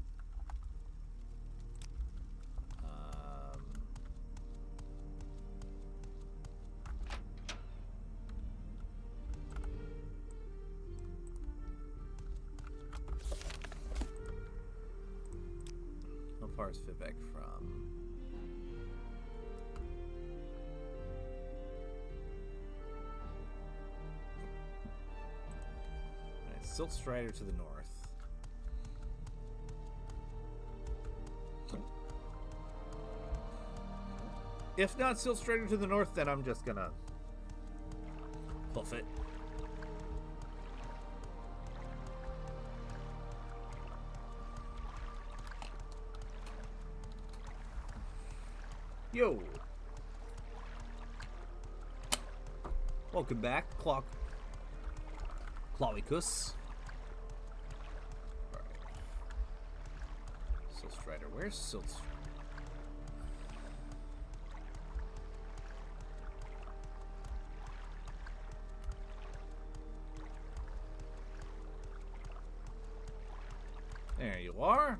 How far is Vivek from... Alright, Silt Strider to the north. If not Silt Strider to the north, then I'm just gonna hoof it. Yo! Welcome back, Clawicus. Alright. Silt Strider. Where's Silt Strider? There you are.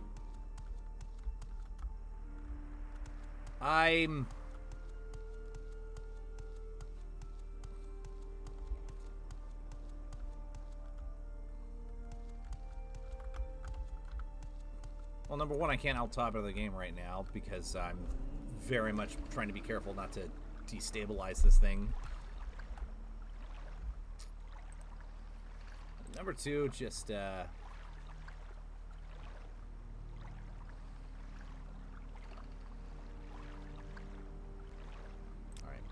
I'm... Well, number one, I can't out-top of the game right now because I'm very much trying to be careful not to destabilize this thing. Number two, just, Alright,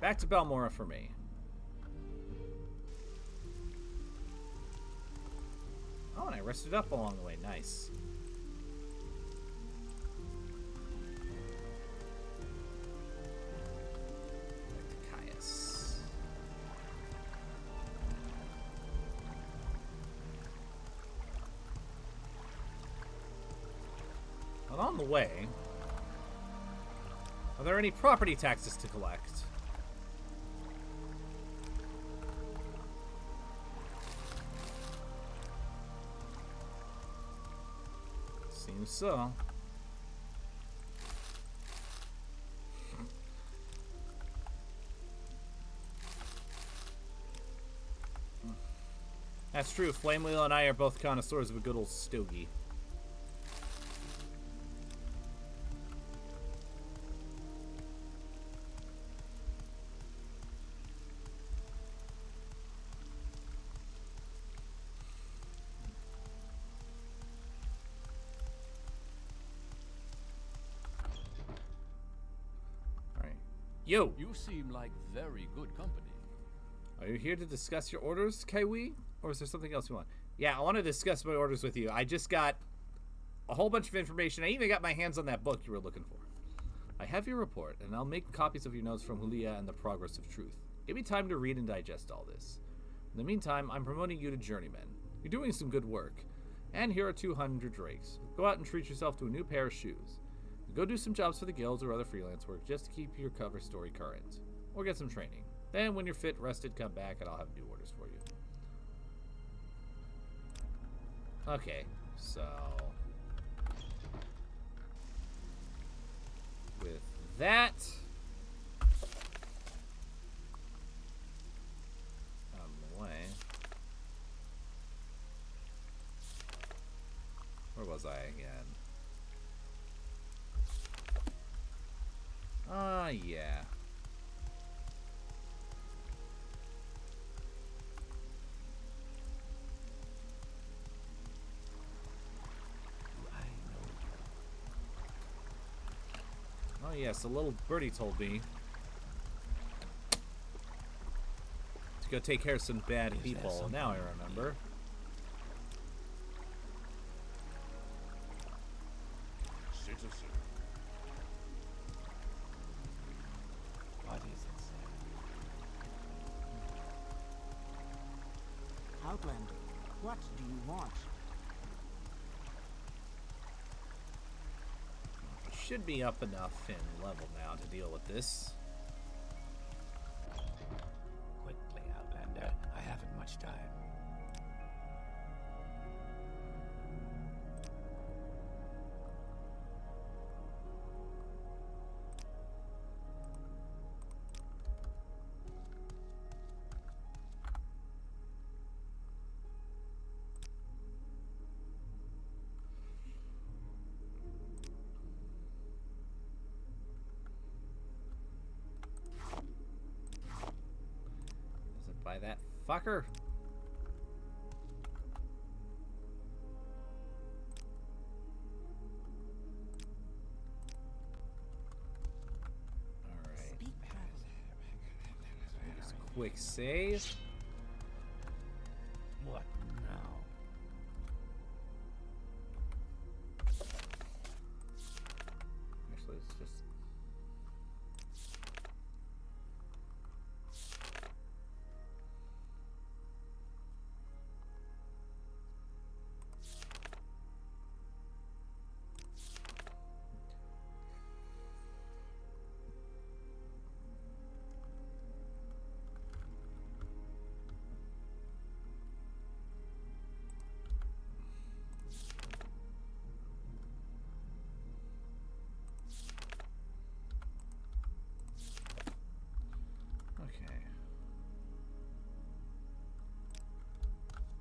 back to Balmora for me. Oh, and I rested up along the way. Nice. Back to Caius. the way. Are there any property taxes to collect? Seems so. That's true. Flame Wheel and I are both connoisseurs of a good old stogie. Alright. Yo! You seem like very good company. Are you here to discuss your orders, Kaiwi? Or is there something else you want? Yeah, I want to discuss my orders with you. I just got a whole bunch of information. I even got my hands on that book you were looking for. I have your report, and I'll make copies of your notes from Hulia and the Progress of Truth. Give me time to read and digest all this. In the meantime, I'm promoting you to Journeyman. You're doing some good work. And here are 200 drakes. Go out and treat yourself to a new pair of shoes. Go do some jobs for the guilds or other freelance work just to keep your cover story current. Or get some training. Then when you're fit, rested, come back, and I'll have new orders for you. Okay, so with that, out of the way. Where was I again? Yeah. Oh yes, a little birdie told me to go take care of some bad people. Now I remember. Citizen. What is it, sir? Outlander, what do you want? Should be up enough in level now to deal with this. Quickly, Outlander. I haven't much time. By that fucker. Alright. Speak fast. Just quick save. What now? Actually, it's just.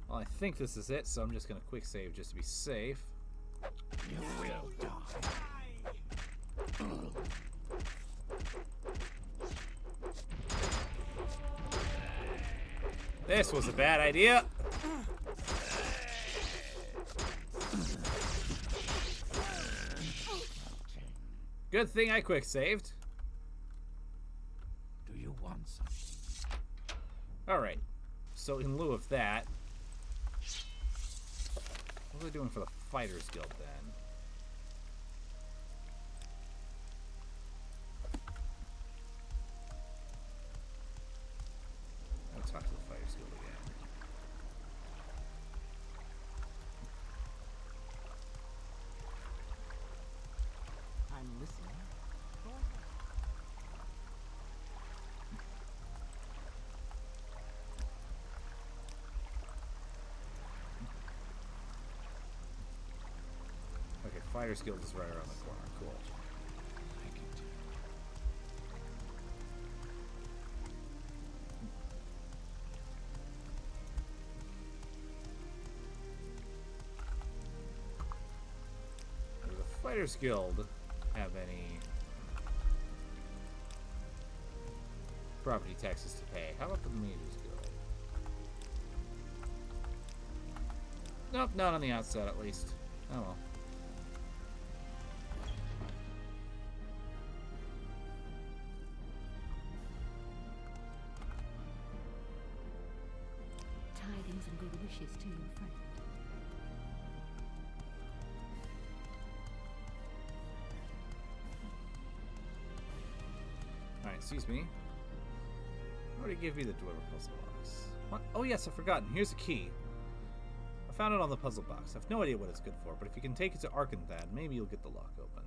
Well, I think this is it, so I'm just gonna quick save just to be safe. You will die. This was a bad idea. Good thing I quick saved. Do you want something? Alright. So in lieu of that, what are they doing for the Fighters Guild then? I'll talk to the Fighters Guild again. Fighter's Guild is right around the corner. Cool. Does the Fighters Guild have any property taxes to pay? How about the Mages Guild? Nope, not on the outset at least. Oh well. Tidings and good wishes to your friend. Alright, excuse me. What did he give me the dweller puzzle box? What? Oh yes, I've forgotten. Here's a key. I found it on the puzzle box. I have no idea what it's good for, but if you can take it to Arkanthan, maybe you'll get the lock open.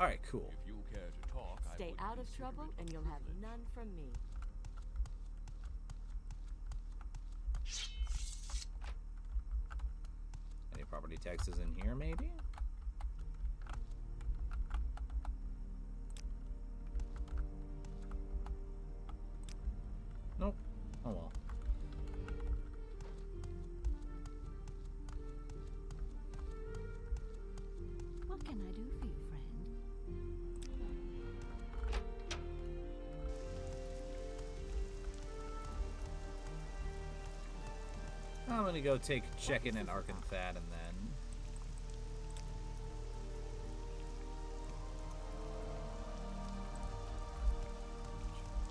Alright, cool. If you care to talk, I Stay would out of consider trouble it a and you'll have privilege. none from me. Any property taxes in here, maybe? Nope. Oh well. What can I do for you, friend? I'm gonna go check in at Arkanthan and then.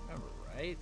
Remember, right?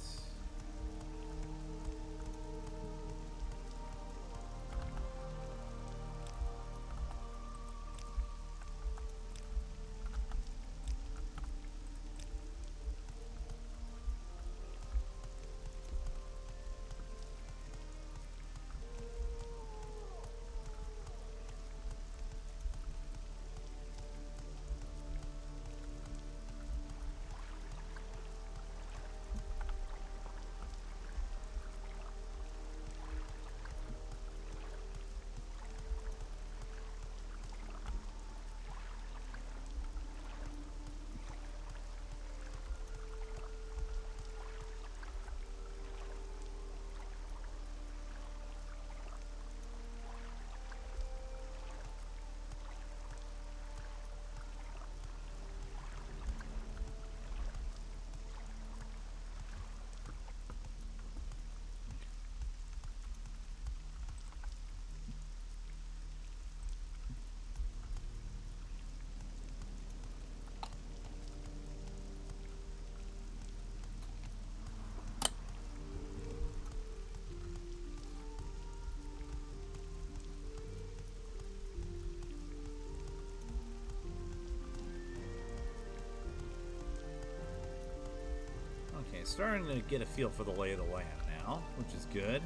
Okay, starting to get a feel for the lay of the land now, which is good.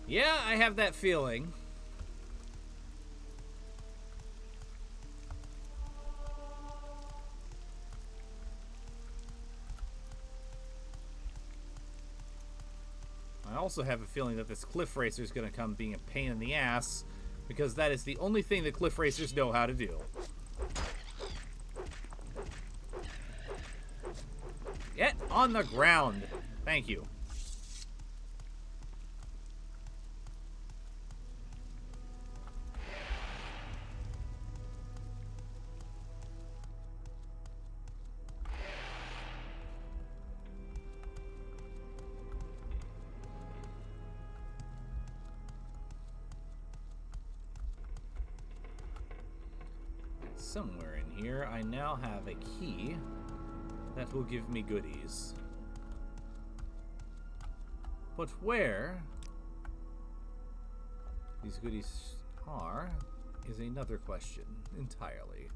Yeah, I have that feeling. I also have a feeling that this cliff racer is going to come being a pain in the ass, because that is the only thing that cliff racers know how to do. Get on the ground. Thank you. Somewhere in here, I now have a key that will give me goodies. But where these goodies are is another question entirely.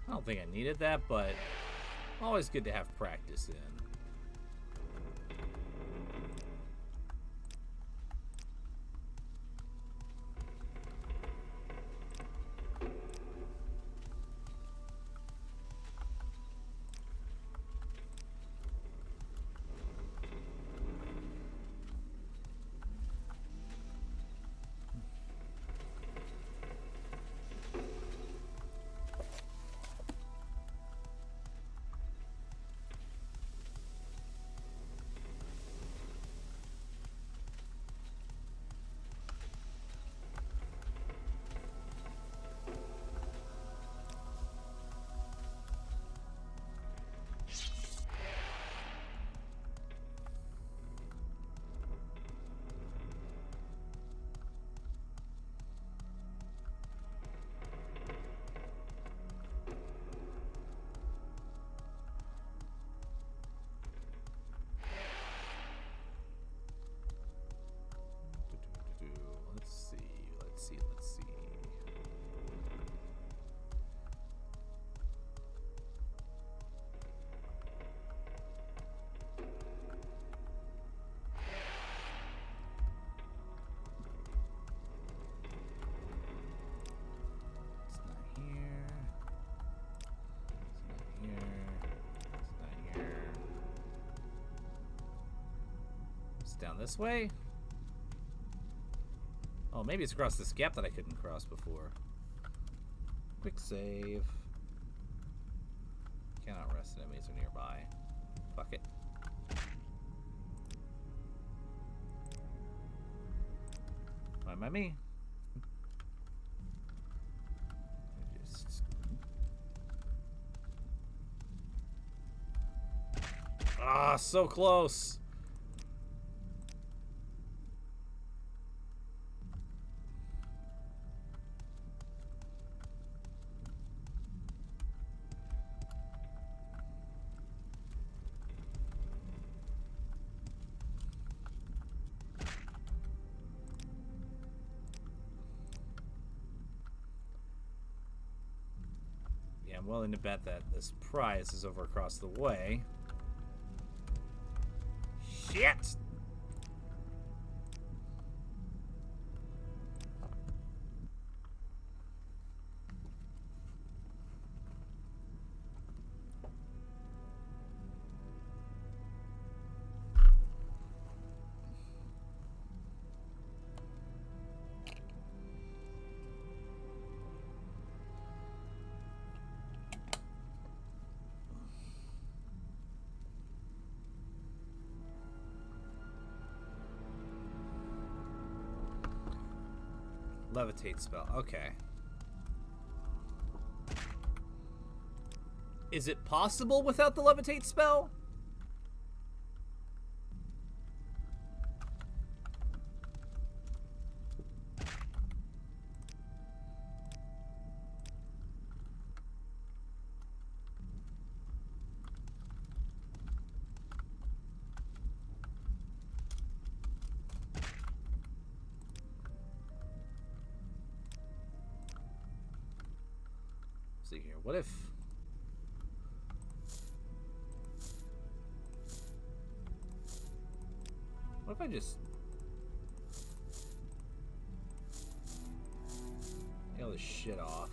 I don't think I needed that, but always good to have practice in. Let's see. It's not here. It's not here. It's not here. It's down this way. Oh, maybe it's across this gap that I couldn't cross before. Quick save. Cannot rest enemies are nearby. Fuck it. Fine by me. Ah, so close. I'm willing to bet that this prize is over across the way. Shit! Levitate spell. Okay. Is it possible without the levitate spell? See here. What if I just nail this shit off?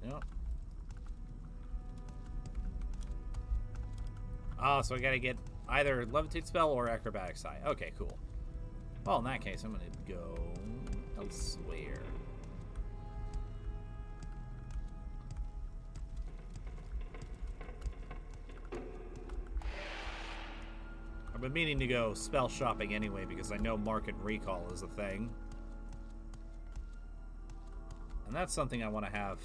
Yep. Oh, so I gotta get either levitate spell or acrobatics eye. Okay, cool. Well, in that case, I'm gonna go elsewhere. been meaning to go spell shopping anyway because I know market recall is a thing. And that's something I want to have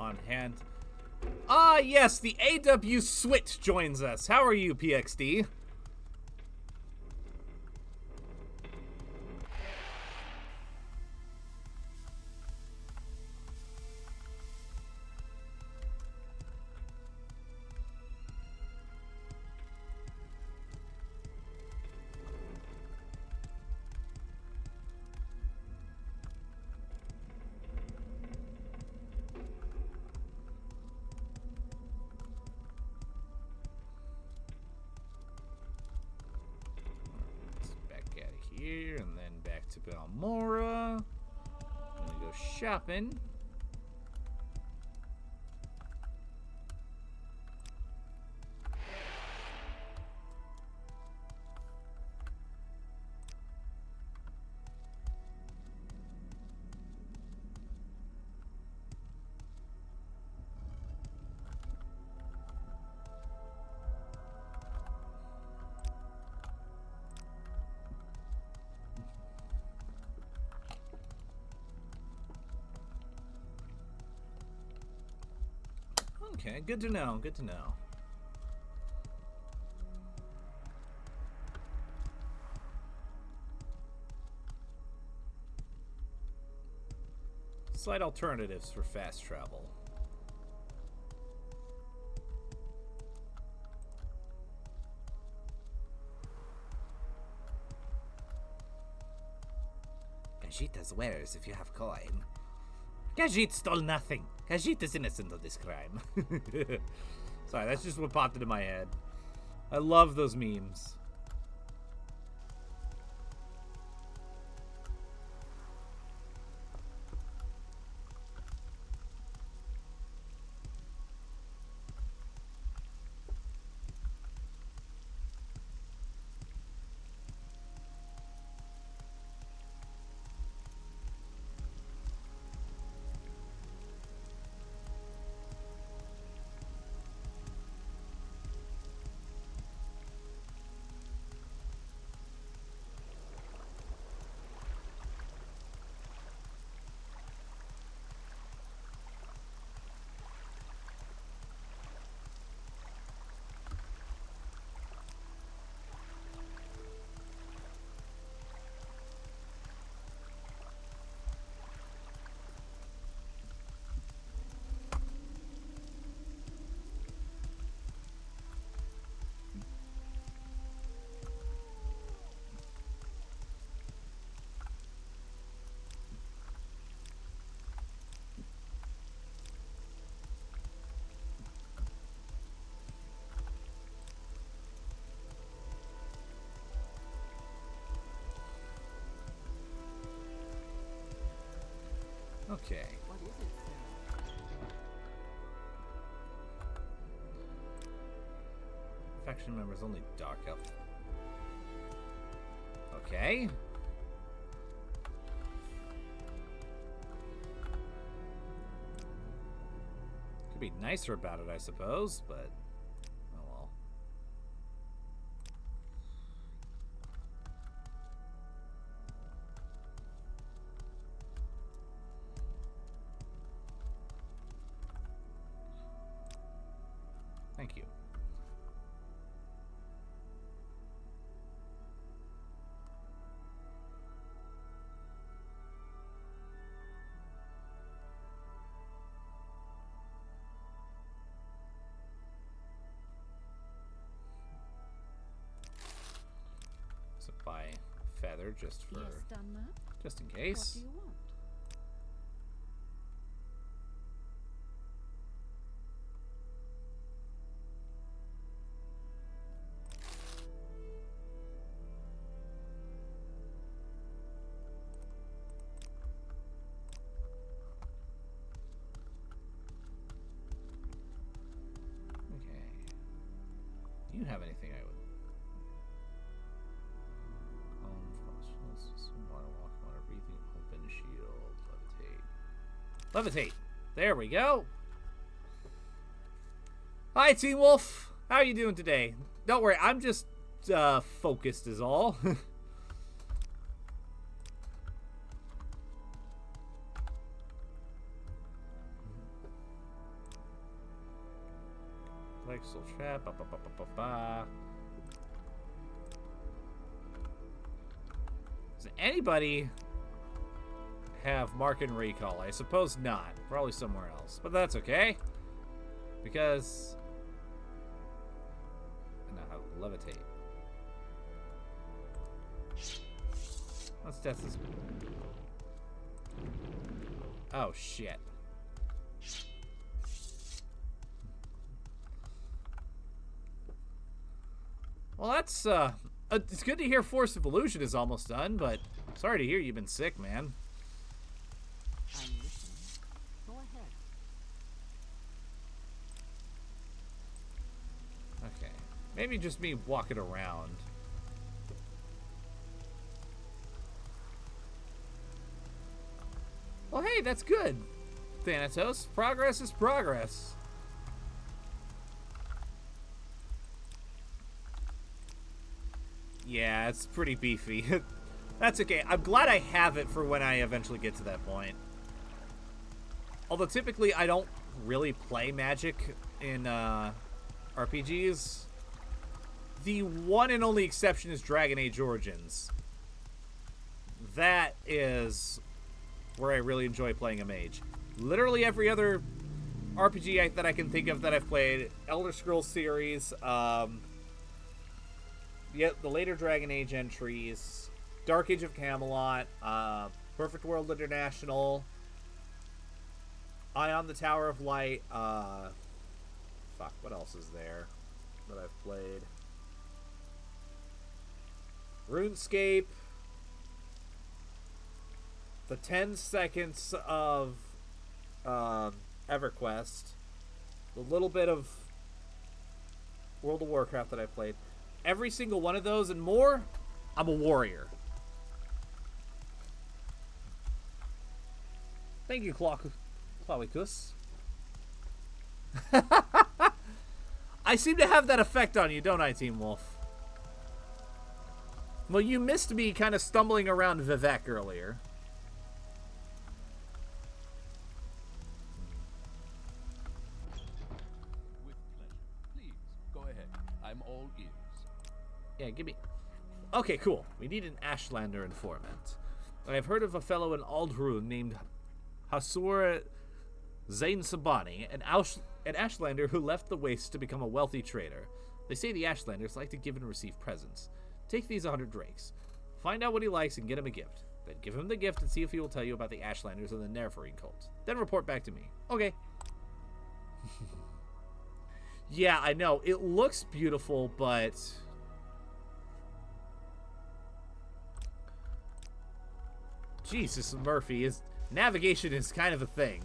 on hand. Ah, yes, the AW Swit joins us. How are you, PXD? Here and then back to Balmora. Gonna go shopping. Okay, good to know, good to know. Slight alternatives for fast travel. Khajiit has wares if you have coin. Khajiit stole nothing. Khajiit is innocent of this crime. Sorry, that's just what popped into my head. I love those memes. Okay. What is it, sir? Faction members only dark elf. Okay. Could be nicer about it, I suppose, but oh well. Thank you. So buy feather just for Yes, Dunmer. just in What case. do you want? Okay. Do you have anything I would? Water walk, water breathing, open shield, levitate. Levitate. There we go. Hi, Teen Wolf. How are you doing today? Don't worry, I'm just focused is all. Pixel trap. Ba, ba, ba, ba, ba, ba. Does anybody have mark and recall? I suppose not. Probably somewhere else. But that's okay. Because I know how to levitate. Let's test this. Oh shit. Well, that's it's good to hear Force of Illusion is almost done, but sorry to hear you've been sick, man. I'm listening. Go ahead. Okay. Maybe just me walking around. Well, hey, that's good, Thanatos. Progress is progress. Yeah, it's pretty beefy. That's okay. I'm glad I have it for when I eventually get to that point. Although typically I don't really play Magic in RPGs. The one and only exception is Dragon Age Origins. That is where I really enjoy playing a mage. Literally every other RPG that I can think of that I've played, Elder Scrolls series, the later Dragon Age entries, Dark Age of Camelot, Perfect World International, Eye on the Tower of Light, fuck, what else is there that I've played? RuneScape, the 10 seconds of EverQuest, the little bit of World of Warcraft that I played. Every single one of those and more, I'm a warrior. Thank you, Clowicus. I seem to have that effect on you, don't I, Team Wolf? Well, you missed me kind of stumbling around Vivek earlier. With pleasure. Please, go ahead. I'm all ears. Yeah, give me... Okay, cool. We need an Ashlander informant. I've heard of a fellow in Aldrune named Hasur Zain Sabani, an Ashlander who left the Wastes to become a wealthy trader. They say the Ashlanders like to give and receive presents. Take these 100 drakes. Find out what he likes and get him a gift. Then give him the gift and see if he will tell you about the Ashlanders and the Nerevarine cult. Then report back to me. Okay. Yeah, I know. It looks beautiful, but... Jesus, Murphy, his navigation is kind of a thing.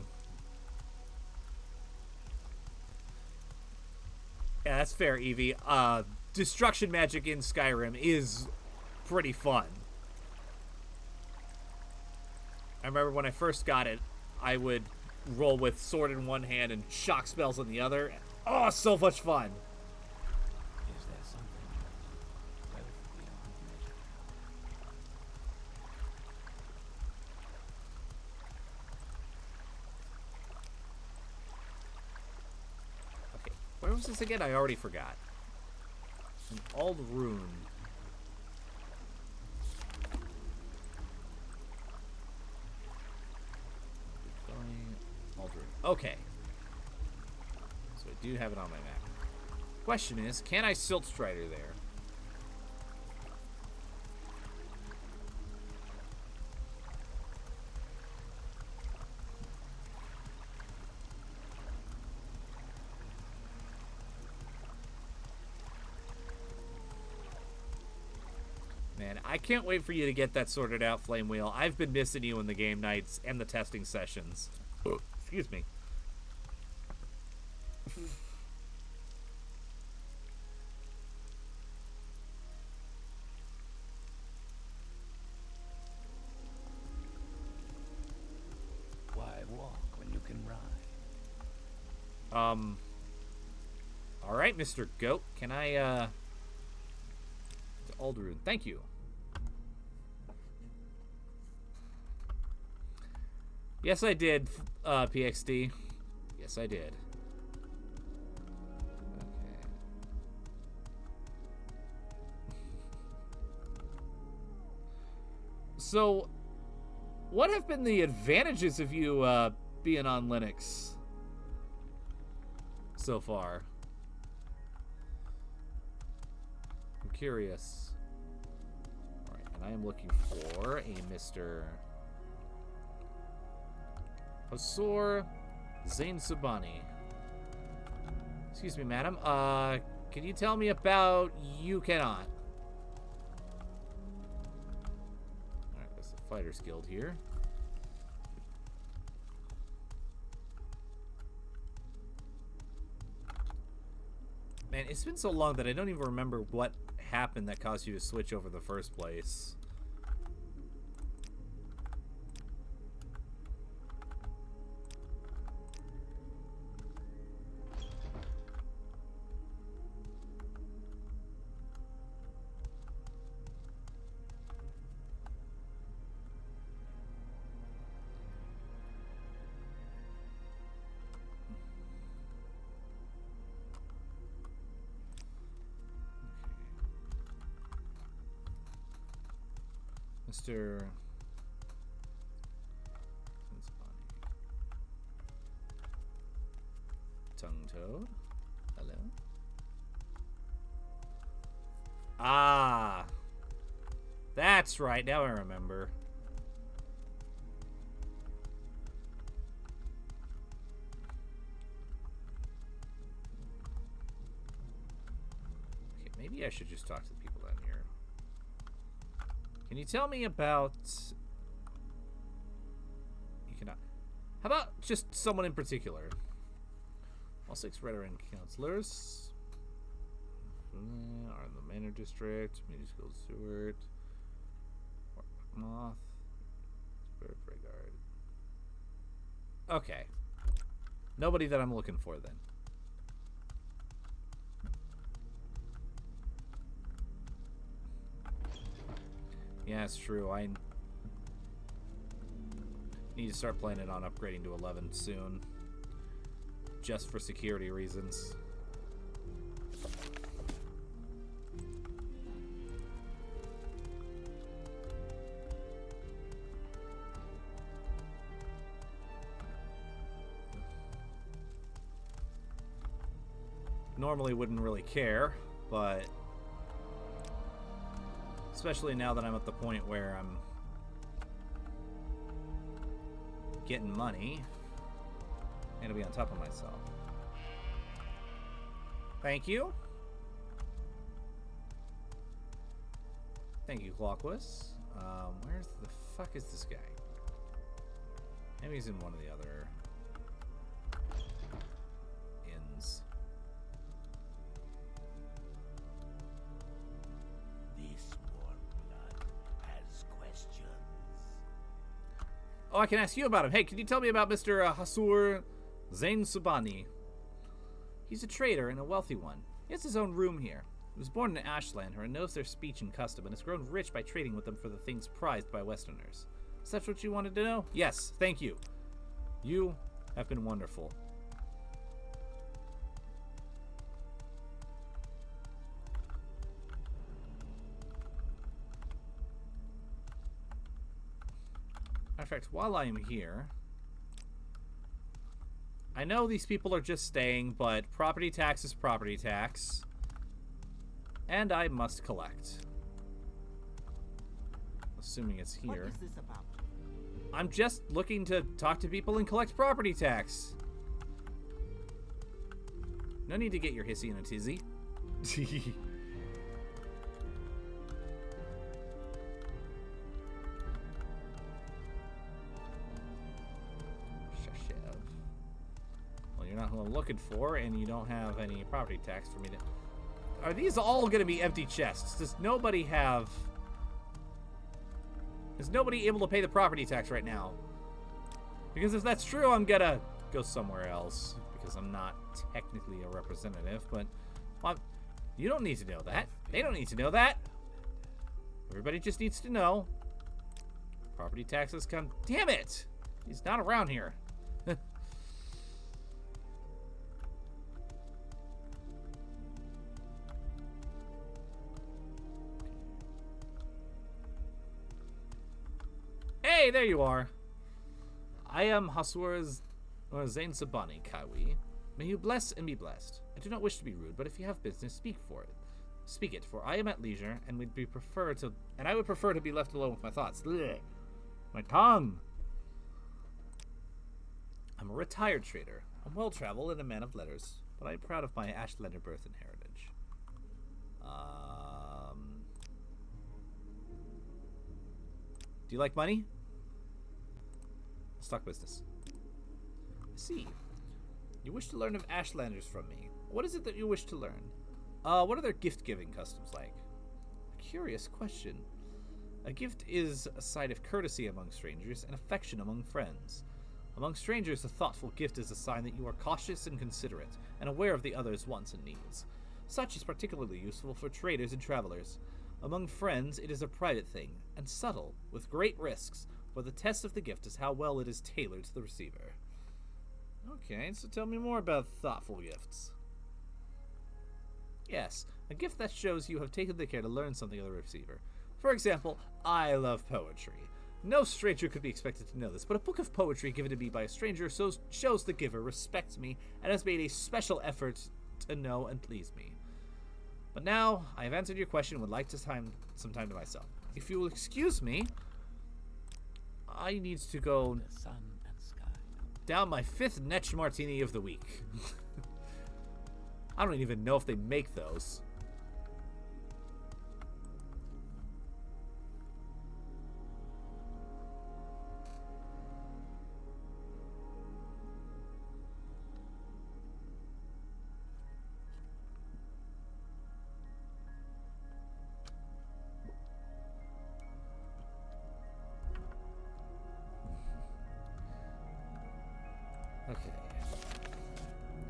Yeah, that's fair, Evie. Destruction magic in Skyrim is pretty fun. I remember when I first got it, I would roll with sword in one hand and shock spells in the other. Oh, so much fun. Is there something beyond measure? Okay, where was this again? I already forgot. An old rune. Okay. So I do have it on my map. Question is, can I Silt Strider there? Man, I can't wait for you to get that sorted out, Flame Wheel. I've been missing you in the game nights and the testing sessions. Excuse me. Why walk when you can ride? Alright, Mr. Goat. Can I, Aldrune. Thank you. Yes, I did, PXD. Yes, I did. Okay. So, what have been the advantages of you being on Linux so far? I'm curious. Alright, and I am looking for a Mr. Hasur Zain Subani. Excuse me, madam. Can you tell me about You Cannot? Alright, there's the Fighters Guild here. Man, it's been so long that I don't even remember what happened that caused you to switch over the first place. Mr. Tongue Toad. Hello. Ah. That's right. Now I remember. Okay, maybe I should just talk to the people down here. Can you tell me about... You cannot... How about just someone in particular? All 6 Redoran counselors are in the Manor District. Musical Stewart. Moth. Spirit Frigard. Okay. Nobody that I'm looking for then. Yeah, it's true. I need to start planning on upgrading to 11 soon. Just for security reasons. Normally wouldn't really care, but... Especially now that I'm at the point where I'm getting money. I'm gonna be on top of myself. Thank you. Thank you, Clockwis. Where's the fuck is this guy? Maybe he's in one of the other inns. This warm blood has questions. Oh, I can ask you about him. Hey, can you tell me about Mr. Hasur Zain Subani? He's a trader and a wealthy one. He has his own room here. He was born in Ashlander and knows their speech and custom and has grown rich by trading with them for the things prized by Westerners. Is that what you wanted to know? Yes, thank you. You have been wonderful. Matter of fact, while I am here... I know these people are just staying, but property tax is property tax. And I must collect. Assuming it's here. What is this about? I'm just looking to talk to people and collect property tax. No need to get your hissy in a tizzy. You're not who I'm looking for, and you don't have any property tax for me to... Are these all going to be empty chests? Does nobody have... Is nobody able to pay the property tax right now? Because if that's true, I'm gonna go somewhere else. Because I'm not technically a representative, but... Well, you don't need to know that. They don't need to know that. Everybody just needs to know. Property taxes come... Damn it! He's not around here. Hey, there you are. I am Hasur Zain Sabani, Kawi. May you bless and be blessed. I do not wish to be rude, but if you have business, speak it, for I am at leisure, and I would prefer to be left alone with my thoughts. Blech. My tongue. I'm a retired trader. I'm well-traveled and a man of letters, but I'm proud of my Ashlander birth and heritage. Do you like money? Let's talk business. I see. You wish to learn of Ashlanders from me. What is it that you wish to learn? What are their gift-giving customs like? A curious question. A gift is a sign of courtesy among strangers and affection among friends. Among strangers, a thoughtful gift is a sign that you are cautious and considerate, and aware of the other's wants and needs. Such is particularly useful for traders and travelers. Among friends, it is a private thing, and subtle, with great risks, where the test of the gift is how well it is tailored to the receiver. Okay, so tell me more about thoughtful gifts. Yes, a gift that shows you have taken the care to learn something of the receiver. For example, I love poetry. No stranger could be expected to know this, but a book of poetry given to me by a stranger shows the giver respects me and has made a special effort to know and please me. But now, I have answered your question and would like some time to myself. If you will excuse me, I need to go The sun and sky. down my 5th Netch Martini of the week. I don't even know if they make those. Okay.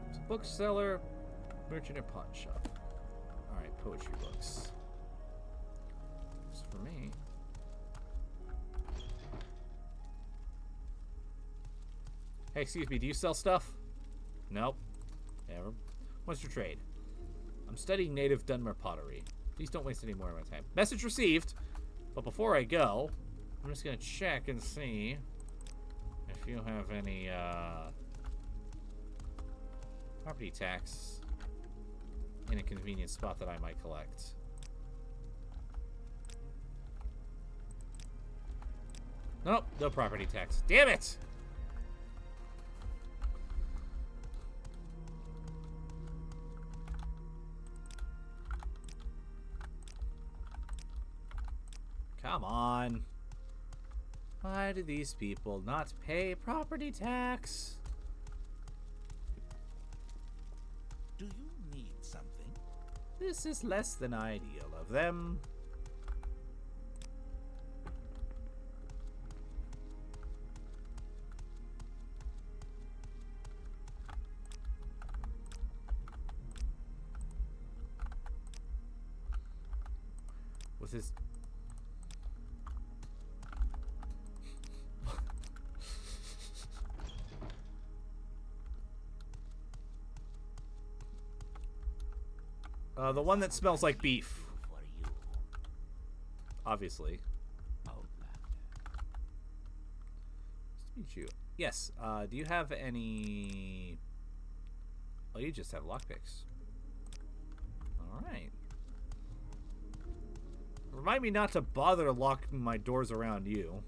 It's a bookseller, merchant, or pawn shop. Alright, poetry books. It's for me. Hey, excuse me, do you sell stuff? Nope. Never. What's your trade? I'm studying native Dunmer pottery. Please don't waste any more of my time. Message received! But before I go, I'm just gonna check and see if you have any, property tax in a convenient spot that I might collect. Nope, no property tax. Damn it! Come on. Why do these people not pay property tax? Do you need something? This is less than ideal of them. With his... the one that smells like beef. For you, Obviously. Outlander. Nice to meet you. Yes, do you have any... Oh, you just have lockpicks. Alright. Remind me not to bother locking my doors around you.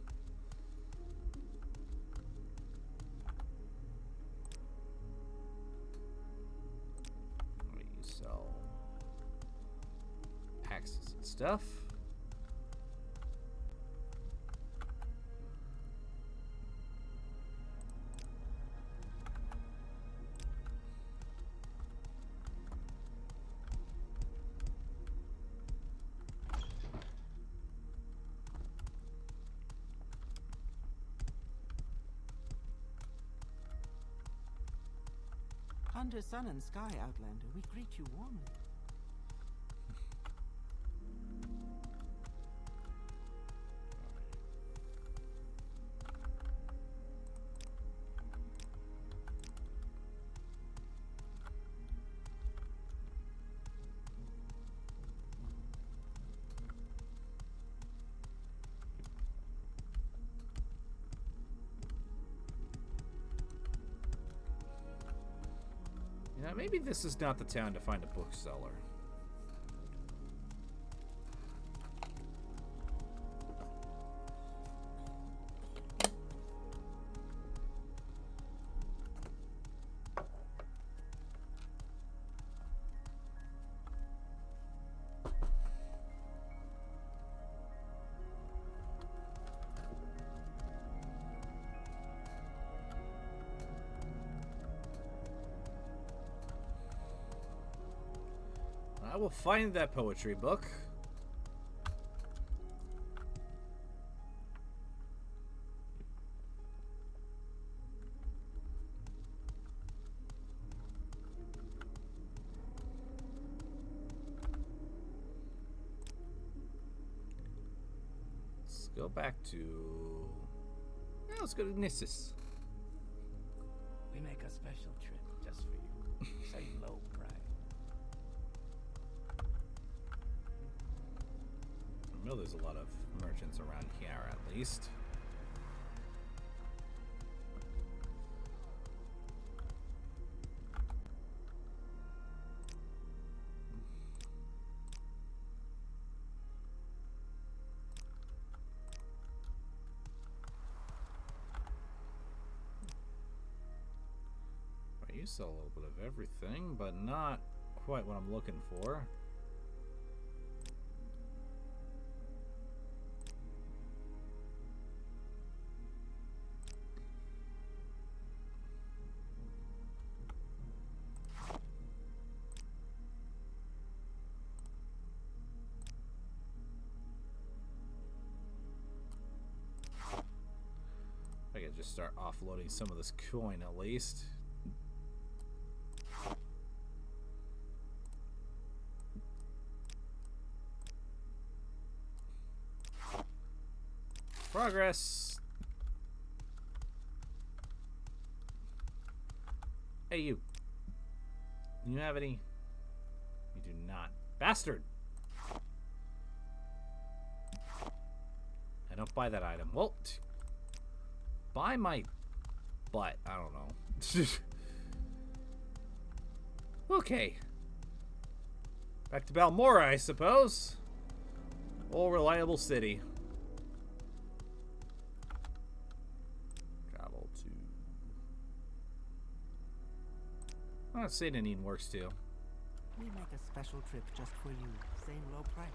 Alright, you sell axes and stuff. Under sun and sky, Outlander, we greet you warmly. Yeah, maybe this is not the town to find a bookseller. I will find that poetry book. Let's go back to... Yeah, let's go to Nissus. We make a special trip just for you. Say low price. I know there's a lot of merchants around here, at least. Right, you sell a little bit of everything, but not quite what I'm looking for. I could just start offloading some of this coin at least. Progress. Hey, you. You have any? You do not. Bastard! I don't buy that item. Well, buy my butt. I don't know. Okay. Back to Balmora, I suppose. Old reliable city. Travel to... Oh, Satanine works too. We make a special trip just for you. Same low price.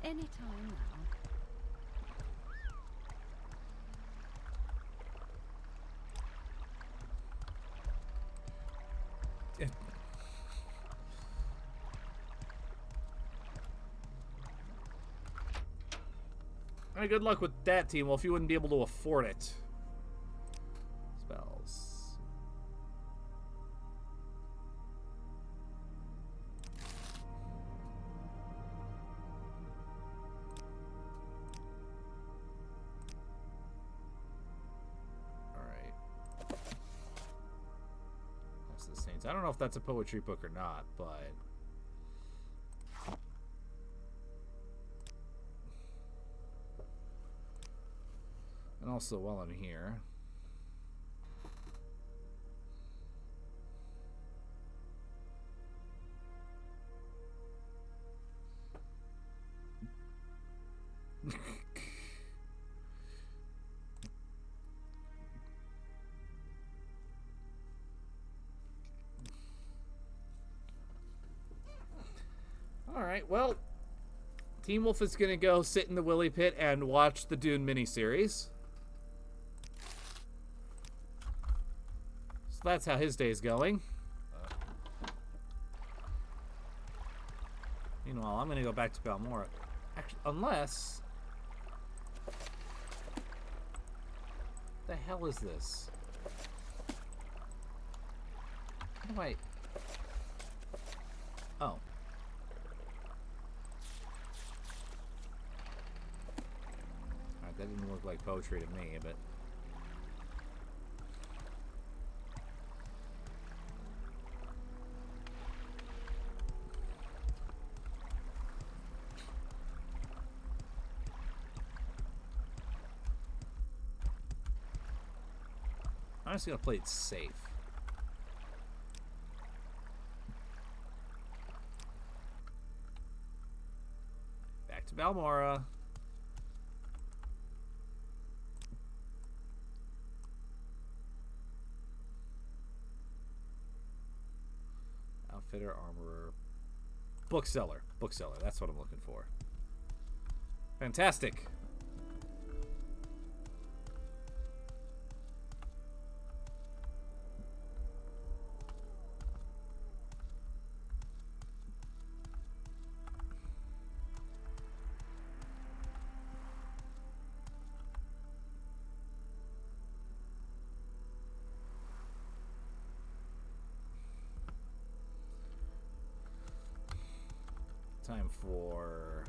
Anytime now. Alright, good luck with that, Team Wolf. You wouldn't be able to afford it. Spells. Alright. That's the Saints. I don't know if that's a poetry book or not, but... And also, while I'm here... Alright, well... Team Wolf is going to go sit in the Willy Pit and watch the Dune miniseries. So that's how his day's going. Meanwhile, I'm going to go back to Balmora. Actually, unless... The hell is this? How do I... Oh. Alright, that didn't look like poetry to me, but... I'm just gonna play it safe. Back to Balmora. Outfitter, armorer, bookseller. Bookseller, that's what I'm looking for. Fantastic. Time for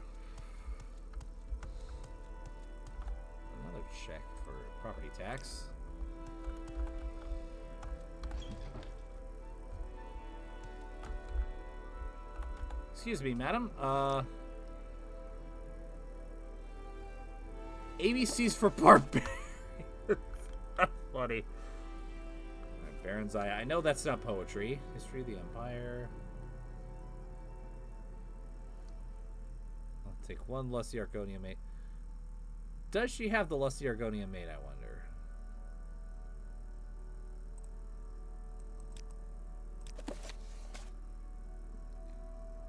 another check for property tax. Excuse me, madam. ABC's for barbarian. That's funny. Alright, Baron's Eye. I know that's not poetry. History of the Empire. Take one Lusty Argonian mate. Does she have the Lusty Argonian mate, I wonder?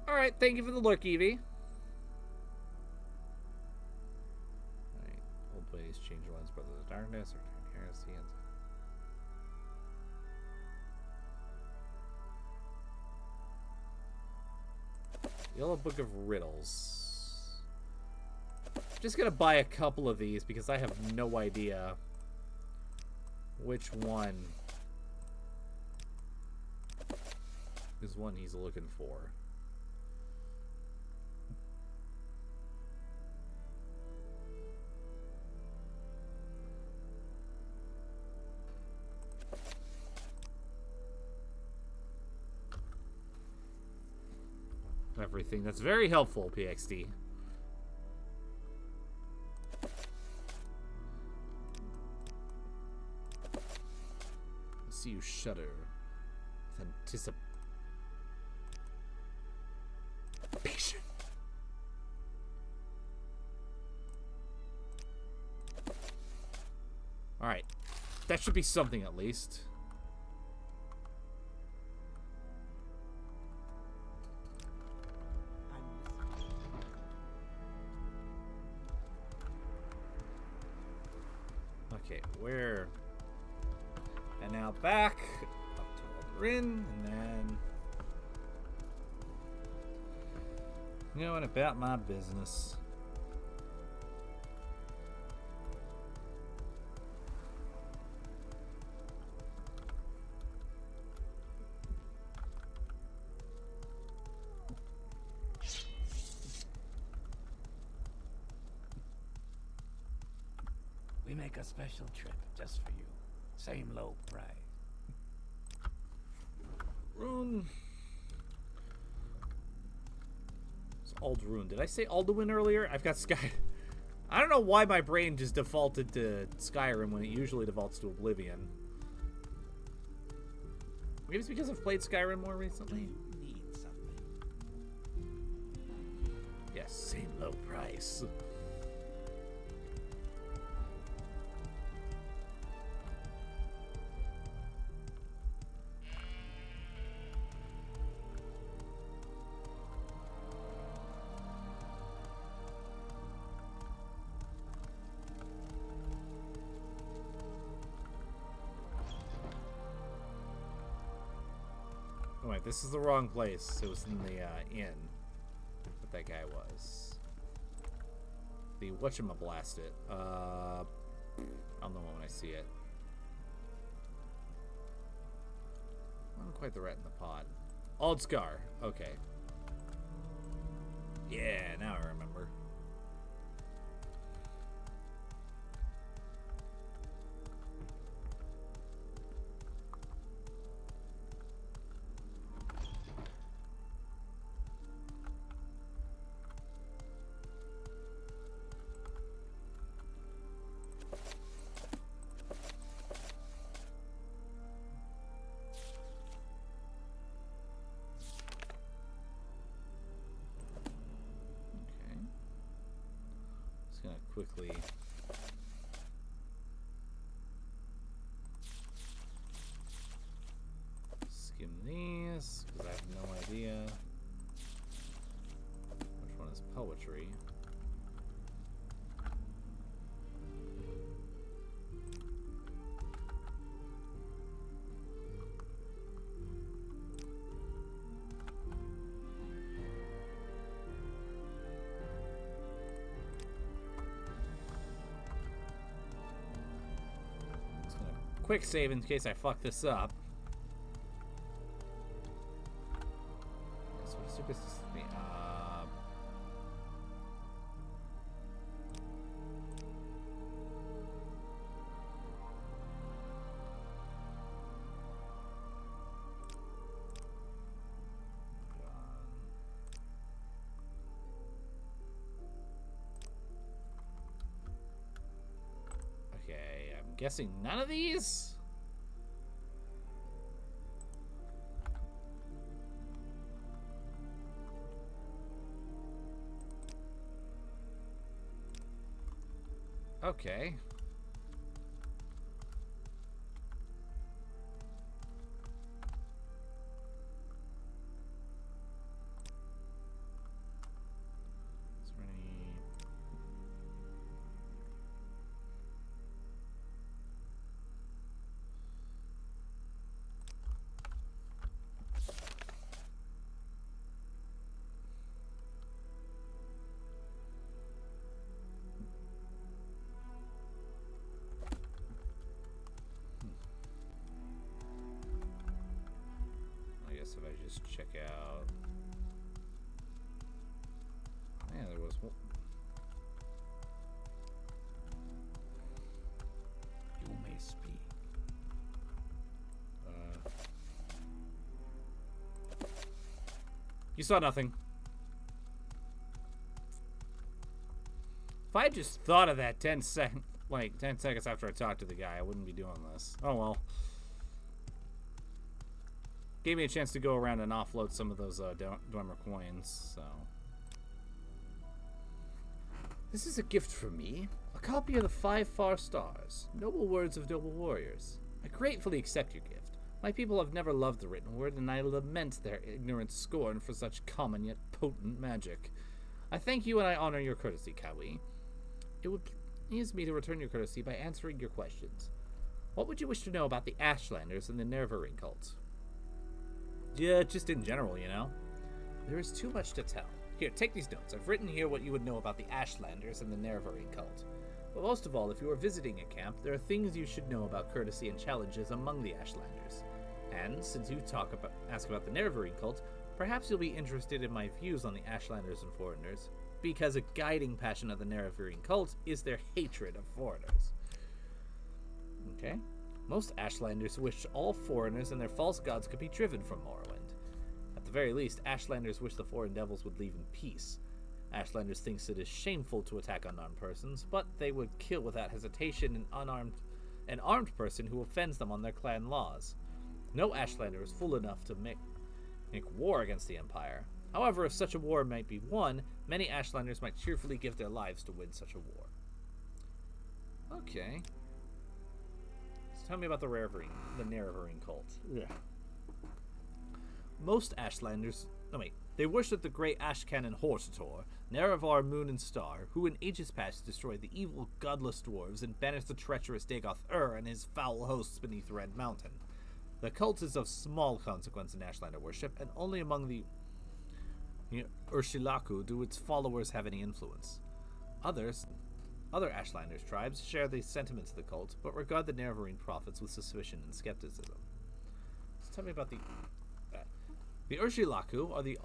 Alright, thank you for the look, Evie. Alright, old ways, change ones, Brothers of Darkness, Return Heresy, and Yellow Book of Riddles. Just gonna buy a couple of these because I have no idea which one is one he's looking for. Everything. That's very helpful, PXD. See you shudder with anticipation. Alright. That should be something at least. Okay, where? And now back up to Rin, and then going about my business. We make a special trip just for you. Same low price. Rune. It's Alderune. Did I say Alduin earlier? I've got Sky. I don't know why my brain just defaulted to Skyrim when it usually defaults to Oblivion. Maybe it's because I've played Skyrim more recently. Need something. Yes, same low price. Oh wait, this is the wrong place. It was in the inn that that guy was. The whatchamablasted. I'll know when I see it. Not quite the rat in the pot. Aldscar. Okay. Yeah, now I remember. quickly skim these, because I have no idea which one is poetry. Quick save in case I fuck this up. That's what superstitious me. Okay, I'm guessing none of these? Okay. Is there any... I guess if I just check out... Yeah, there was one. You may speak. You saw nothing. If I just thought of that 10 seconds after I talked to the guy, I wouldn't be doing this. Oh well. Gave me a chance to go around and offload some of those Dwemer coins, so. This is a gift from me. A copy of the 5 Far Stars. Noble words of noble warriors. I gratefully accept your gift. My people have never loved the written word, and I lament their ignorant scorn for such common yet potent magic. I thank you and I honor your courtesy, Kawi. It would please me to return your courtesy by answering your questions. What would you wish to know about the Ashlanders and the Nerevarine cult? Yeah, just in general, you know. There is too much to tell. Here, take these notes. I've written here what you would know about the Ashlanders and the Nerevarine cult. But most of all, if you are visiting a camp, there are things you should know about courtesy and challenges among the Ashlanders. And since you ask about the Nerevarine cult, perhaps you'll be interested in my views on the Ashlanders and foreigners, because a guiding passion of the Nerevarine cult is their hatred of foreigners. Okay. Most Ashlanders wish all foreigners and their false gods could be driven from Morrowind. At the very least, Ashlanders wish the foreign devils would leave in peace. Ashlanders thinks it is shameful to attack unarmed persons, but they would kill without hesitation an armed person who offends them on their clan laws. No Ashlander is fool enough to make war against the Empire. However, if such a war might be won, many Ashlanders might cheerfully give their lives to win such a war. Okay. So tell me about the Nerevarine cult. Yeah. Most Ashlanders... they worship the great Ashcan Horsator, Nerevar Moon and Star, who in ages past destroyed the evil, godless dwarves and banished the treacherous Dagoth and his foul hosts beneath Red Mountain. The cult is of small consequence in Ashlander worship, and only among the Urshilaku do its followers have any influence. Other Ashlanders tribes share the sentiments of the cult, but regard the Nerevarine prophets with suspicion and skepticism. So tell me about the Urshilaku are the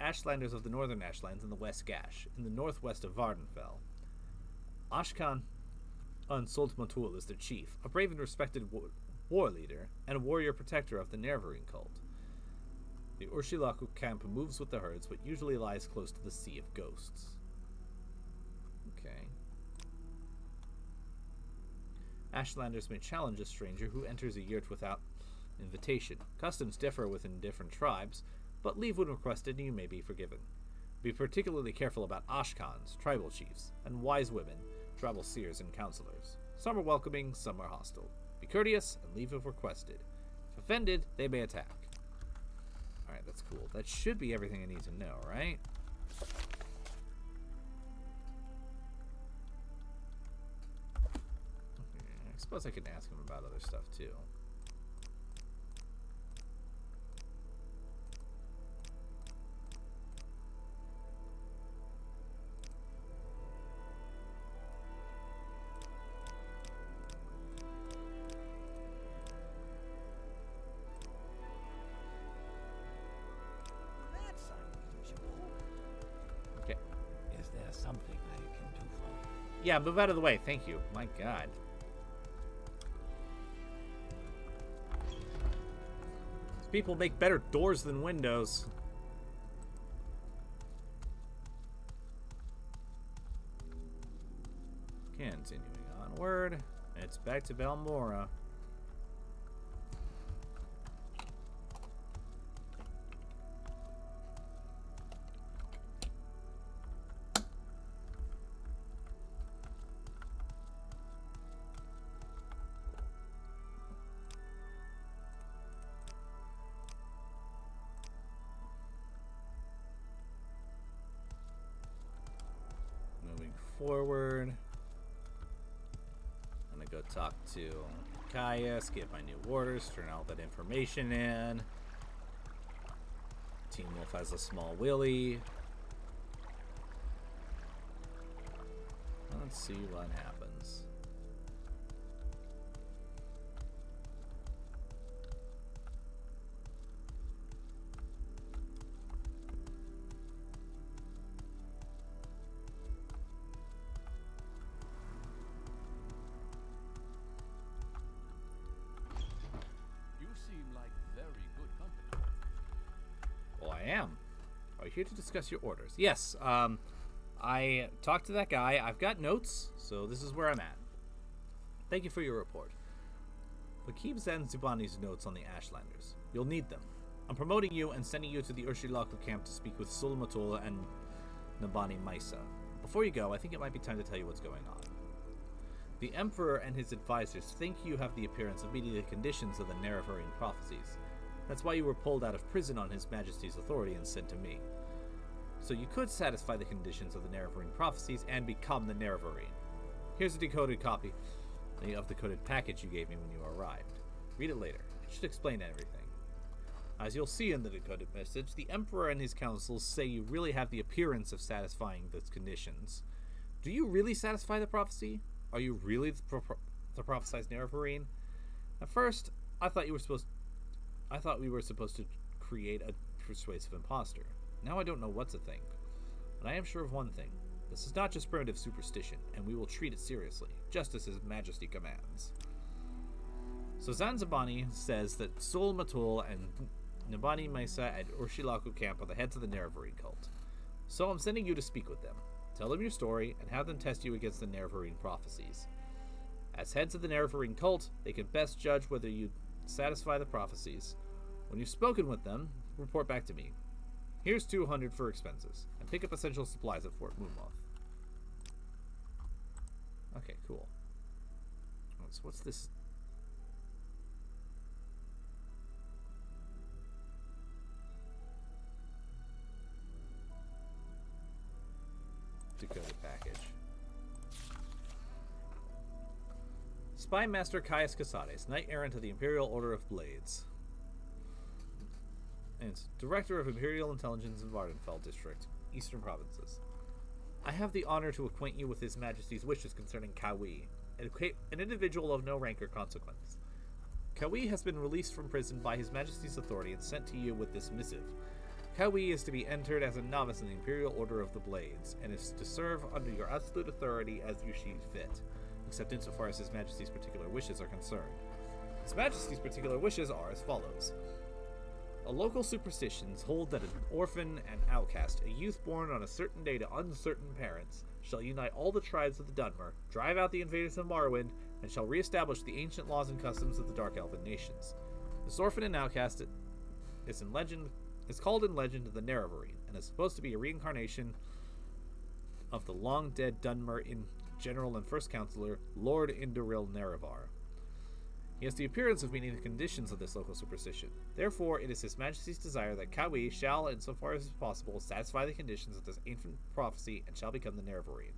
Ashlanders of the northern Ashlands in the West Gash, in the northwest of Vardenfell. Ashkan Soltmatul is their chief, a brave and respected war leader, and a warrior protector of the Nerevarine cult. The Urshilaku camp moves with the herds, but usually lies close to the Sea of Ghosts. Okay. Ashlanders may challenge a stranger who enters a yurt without invitation. Customs differ within different tribes, but leave when requested and you may be forgiven. Be particularly careful about Ashkans, tribal chiefs, and wise women, tribal seers and counselors. Some are welcoming, some are hostile. Be courteous and leave if requested. If offended, they may attack. Alright, that's cool. That should be everything I need to know, right? I suppose I can ask him about other stuff too. That's unusual. Okay. Is there something I can do for you? Yeah, move out of the way. Thank you. My god. These people make better doors than windows. Continuing onward. It's back to Balmora. Moving forward. I'm gonna go talk to Caius, get my new orders, turn all that information in. Team Wolf has a small willy. Let's see what happens. You seem like very good company. Well, I am. Are you here to discuss your orders? Yes. I talked to that guy. I've got notes, so this is where I'm at. Thank you for your report. But keep Zanzibani's notes on the Ashlanders. You'll need them. I'm promoting you and sending you to the Urshilaku camp to speak with Sulmatola and Nabani Maisa. Before you go, I think it might be time to tell you what's going on. The Emperor and his advisors think you have the appearance of meeting the conditions of the Nerevarine prophecies. That's why you were pulled out of prison on His Majesty's authority and sent to me. So you could satisfy the conditions of the Nerevarine prophecies and become the Nerevarine. Here's a decoded copy of the coded package you gave me when you arrived. Read it later. It should explain everything. As you'll see in the decoded message, the Emperor and his councils say you really have the appearance of satisfying those conditions. Do you really satisfy the prophecy? Are you really the prophesized Nerevarine? At first, I thought we were supposed to create a persuasive imposter. Now I don't know what to think. But I am sure of one thing. This is not just primitive superstition, and we will treat it seriously, just as His Majesty commands. So Zanzibani says that Sul Matul and Nabani Maisa at Urshilaku camp are the heads of the Nerevarine cult. So I'm sending you to speak with them. Tell them your story, and have them test you against the Nerevarine prophecies. As heads of the Nerevarine cult, they can best judge whether you satisfy the prophecies. When you've spoken with them, report back to me. Here's 200 for expenses, and pick up essential supplies at Fort Moonmoth. Okay, cool. So what's this? Decoded package. Spy Master Caius Casades, Knight Errant of the Imperial Order of Blades. And Director of Imperial Intelligence in Vardenfell District, Eastern Provinces. I have the honor to acquaint you with His Majesty's wishes concerning Kawi, an individual of no rank or consequence. Kawi has been released from prison by His Majesty's authority and sent to you with this missive. Kawi is to be entered as a novice in the Imperial Order of the Blades, and is to serve under your absolute authority as you see fit, except insofar as His Majesty's particular wishes are concerned. His Majesty's particular wishes are as follows. A local superstitions hold that an orphan and outcast, a youth born on a certain day to uncertain parents, shall unite all the tribes of the Dunmer, drive out the invaders of Morrowind, and shall reestablish the ancient laws and customs of the Dark Elven nations. This orphan and outcast is called in legend the Nerevarine, and is supposed to be a reincarnation of the long-dead Dunmer General and First Counselor, Lord Indoril Nerevar. He has the appearance of meeting the conditions of this local superstition. Therefore, it is His Majesty's desire that Kawi shall, insofar as is possible, satisfy the conditions of this ancient prophecy and shall become the Nerevarine.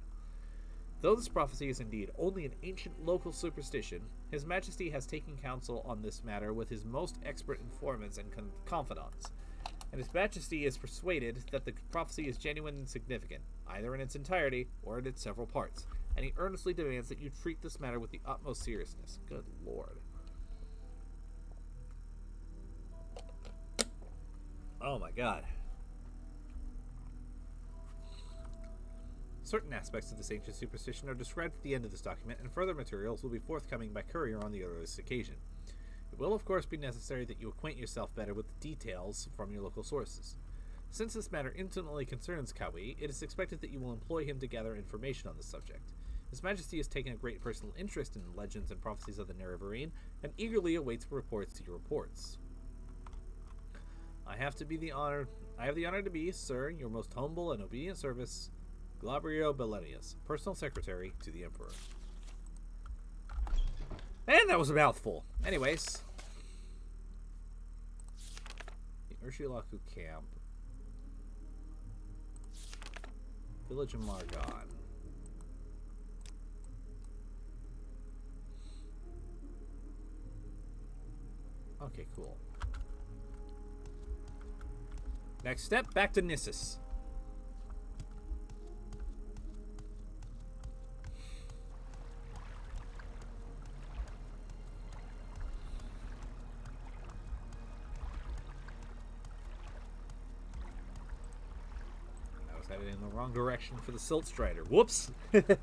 Though this prophecy is indeed only an ancient local superstition, His Majesty has taken counsel on this matter with his most expert informants and confidants, and His Majesty is persuaded that the prophecy is genuine and significant, either in its entirety or in its several parts, and he earnestly demands that you treat this matter with the utmost seriousness. Good Lord. Oh my God. Certain aspects of this ancient superstition are described at the end of this document, and further materials will be forthcoming by courier on the earliest occasion. It will, of course, be necessary that you acquaint yourself better with the details from your local sources. Since this matter intimately concerns Kawi, it is expected that you will employ him to gather information on the subject. His Majesty has taken a great personal interest in the legends and prophecies of the Nerevarine, and eagerly awaits reports to your reports. I have the honor to be, sir, your most humble and obedient service, Glabrio Belenius, personal secretary to the Emperor. And that was a mouthful. Anyways. The Ursulaku camp. Village of Margon. Okay, cool. Next step, back to Nissus. I was headed in the wrong direction for the Silt Strider. Whoops! What's there?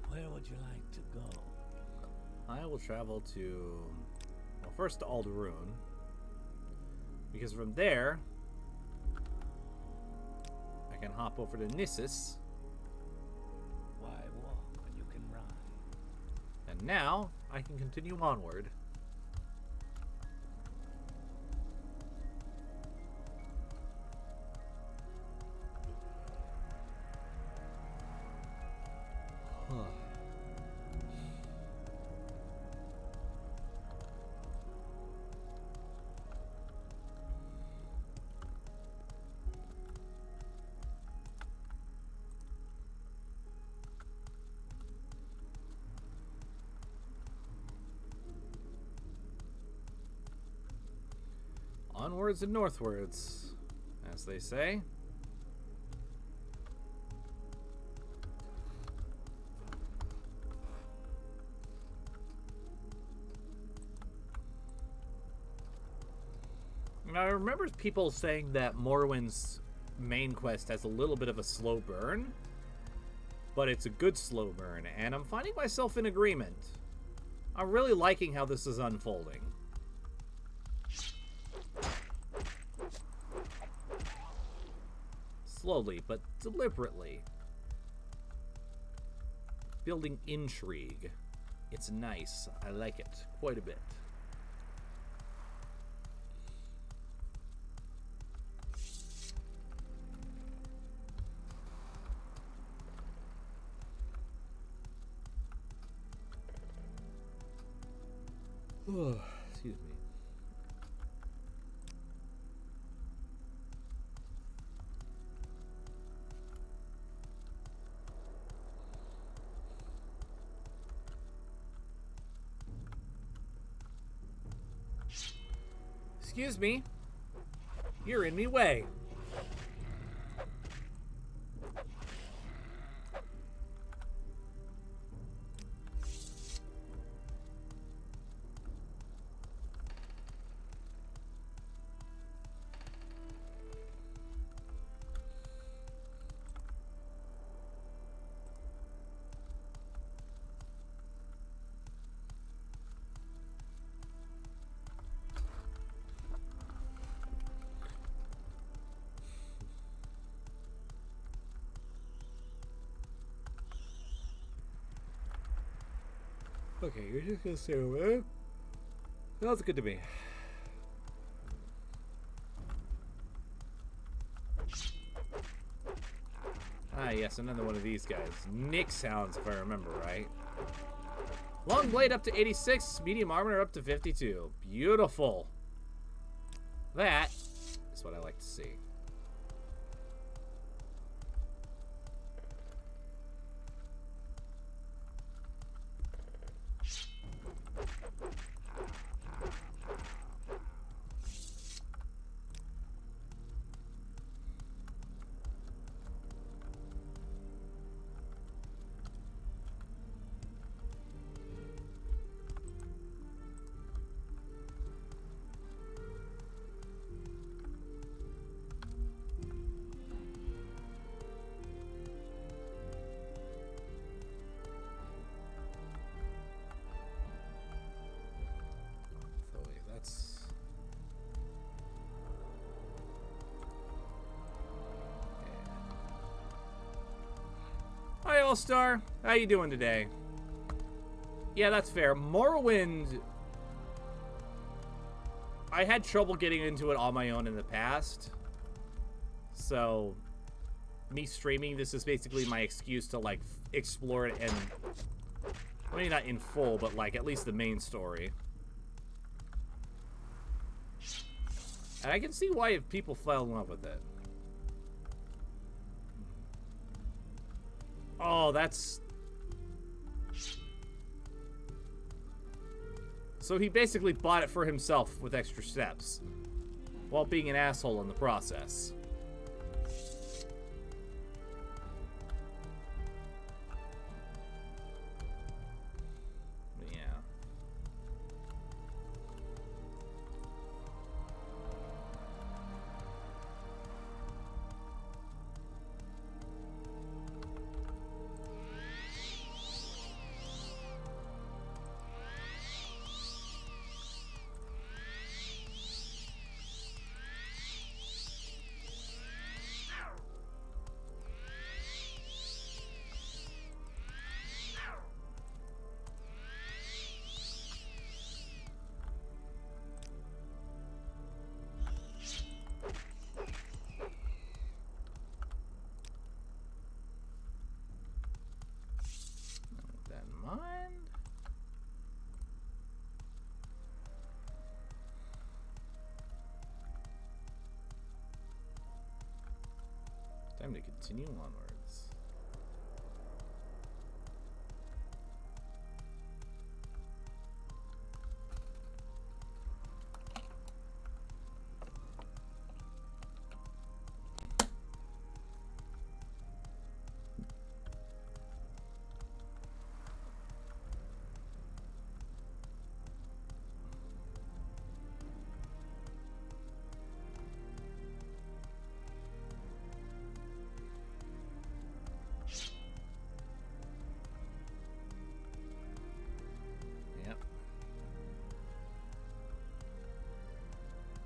Where would you like to go? I will travel to, well, first to Alderune, because from there I can hop over to Nissus, Why walk when you can ride? and now I can continue onward. Onwards and northwards, as they say. Now, I remember people saying that Morrowind's main quest has a little bit of a slow burn, but it's a good slow burn, and I'm finding myself in agreement. I'm really liking how this is unfolding. Slowly, but deliberately. Building intrigue. It's nice. I like it quite a bit. Excuse me. Excuse me. You're in me way. Okay, you're just gonna stay over there. Sounds good to me. Ah, yes, another one of these guys. Nick sounds, if I remember right. Long blade up to 86, medium armor up to 52. Beautiful. That is what I like to see. Hi, All-Star. How you doing today? Yeah, that's fair. Morrowind, I had trouble getting into it on my own in the past. So, me streaming this is basically my excuse to, like, explore it and... maybe not in full, but, like, at least the main story. And I can see why people fell in love with it. Oh, that's... So he basically bought it for himself with extra steps, while being an asshole in the process. Yeah. With that in mind. Time to continue onwards. Yep.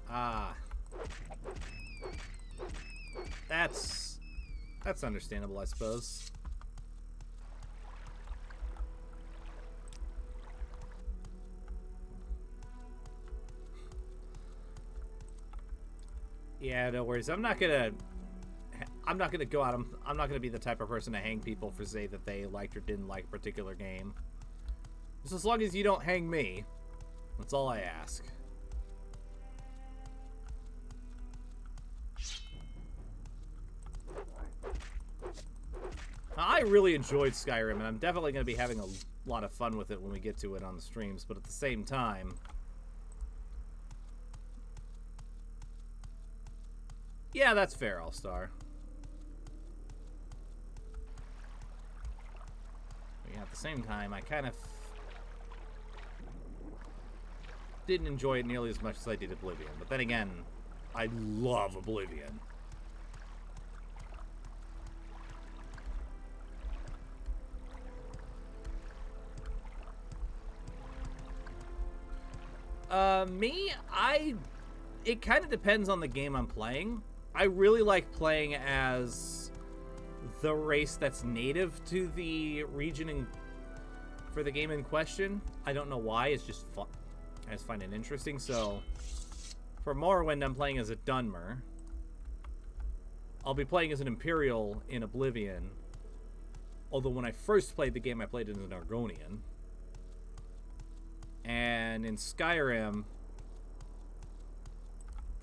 Ah. That's understandable, I suppose. Yeah, no worries. I'm not gonna go out. I'm not gonna be the type of person to hang people for say that they liked or didn't like a particular game. Just as long as you don't hang me, that's all I ask. I really enjoyed Skyrim, and I'm definitely going to be having a lot of fun with it when we get to it on the streams, but at the same time... Yeah, that's fair, All-Star. But yeah, at the same time, I kind of... didn't enjoy it nearly as much as I did Oblivion. But then again, I love Oblivion. It kind of depends on the game I'm playing. I really like playing as the race that's native to the region in for the game in question. I don't know why. It's just fun. I just find it interesting. So, for Morrowind, I'm playing as a Dunmer. I'll be playing as an Imperial in Oblivion. Although when I first played the game, I played as an Argonian. And in Skyrim,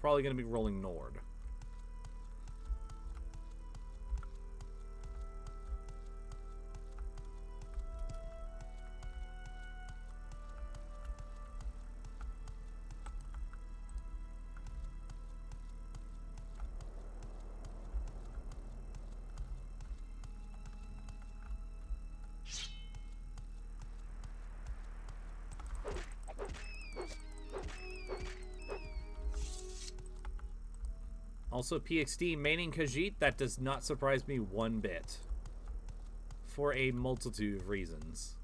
probably going to be rolling Nord. Also, PXD maining Khajiit, that does not surprise me one bit. For a multitude of reasons.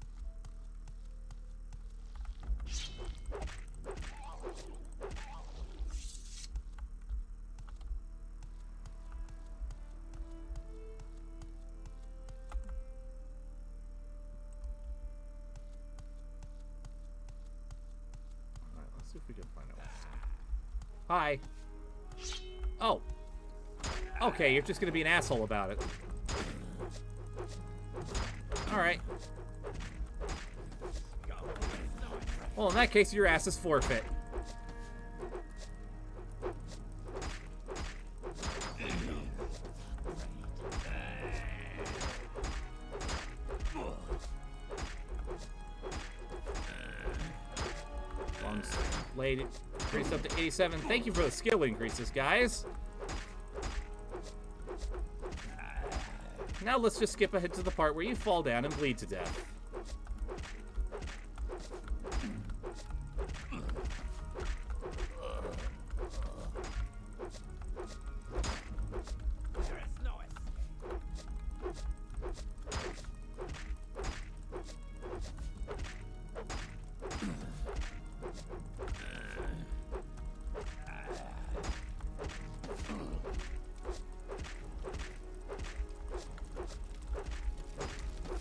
Alright, let's see if we can find out. Hi. Oh. Okay, you're just gonna be an asshole about it. Alright. Well, in that case, your ass is forfeit. Long lady. Increased up to 87. Thank you for the skill increases, guys. Now let's just skip ahead to the part where you fall down and bleed to death.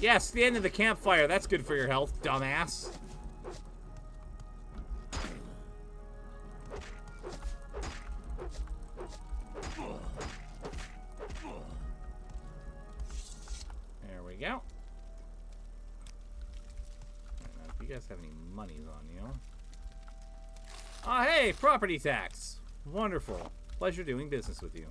Yes, the end of the campfire. That's good for your health, dumbass. There we go. If you guys have any monies on you. Ah, hey, property tax. Wonderful. Pleasure doing business with you.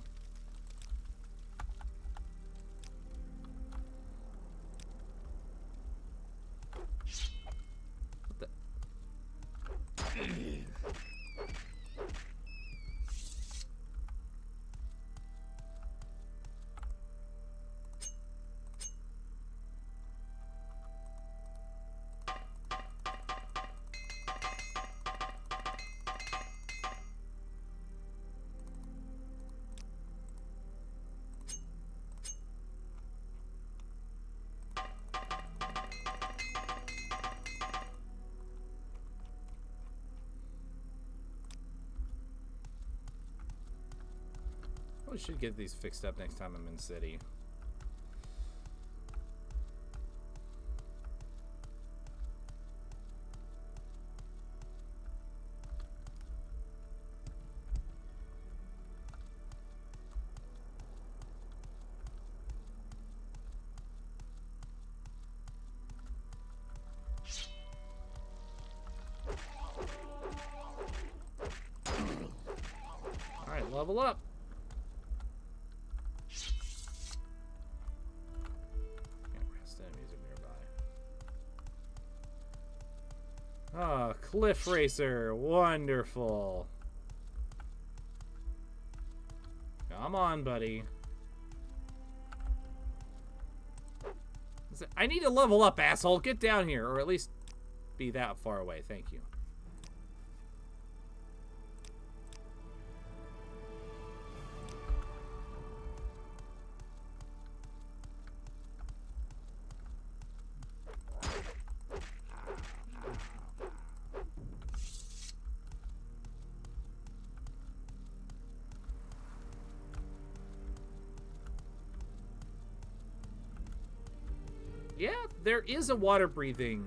Probably should get these fixed up next time I'm in city. All right, level up. Ah, Cliff Racer. Wonderful. Come on, buddy. I need to level up, asshole. Get down here, or at least be that far away. Thank you. Yeah, there is a water-breathing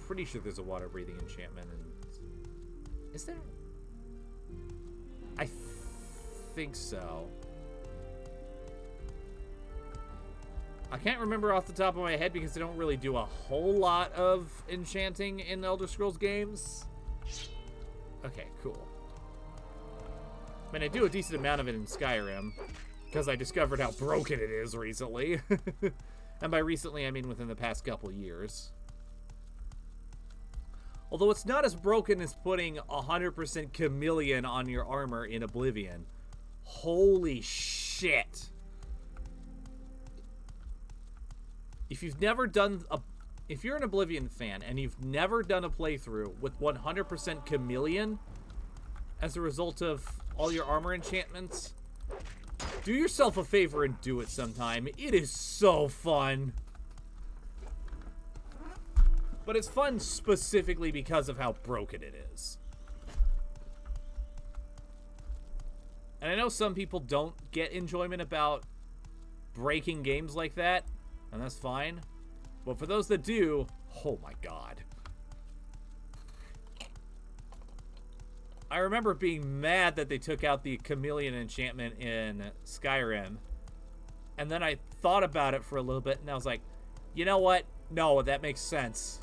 pretty sure there's a water breathing enchantment. Is there? I think so. I can't remember off the top of my head because they don't really do a whole lot of enchanting in Elder Scrolls games. Okay, cool. I mean, I do a decent amount of it in Skyrim because I discovered how broken it is recently. And by recently, I mean within the past couple years. Although it's not as broken as putting 100% chameleon on your armor in Oblivion. Holy shit. If you've never done a... If you're an Oblivion fan and you've never done a playthrough with 100% chameleon as a result of all your armor enchantments, do yourself a favor and do it sometime. It is so fun. But it's fun specifically because of how broken it is. And I know some people don't get enjoyment about breaking games like that, and that's fine. But for those that do, oh my god. I remember being mad that they took out the chameleon enchantment in Skyrim. And then I thought about it for a little bit, and I was like, you know what? No, that makes sense.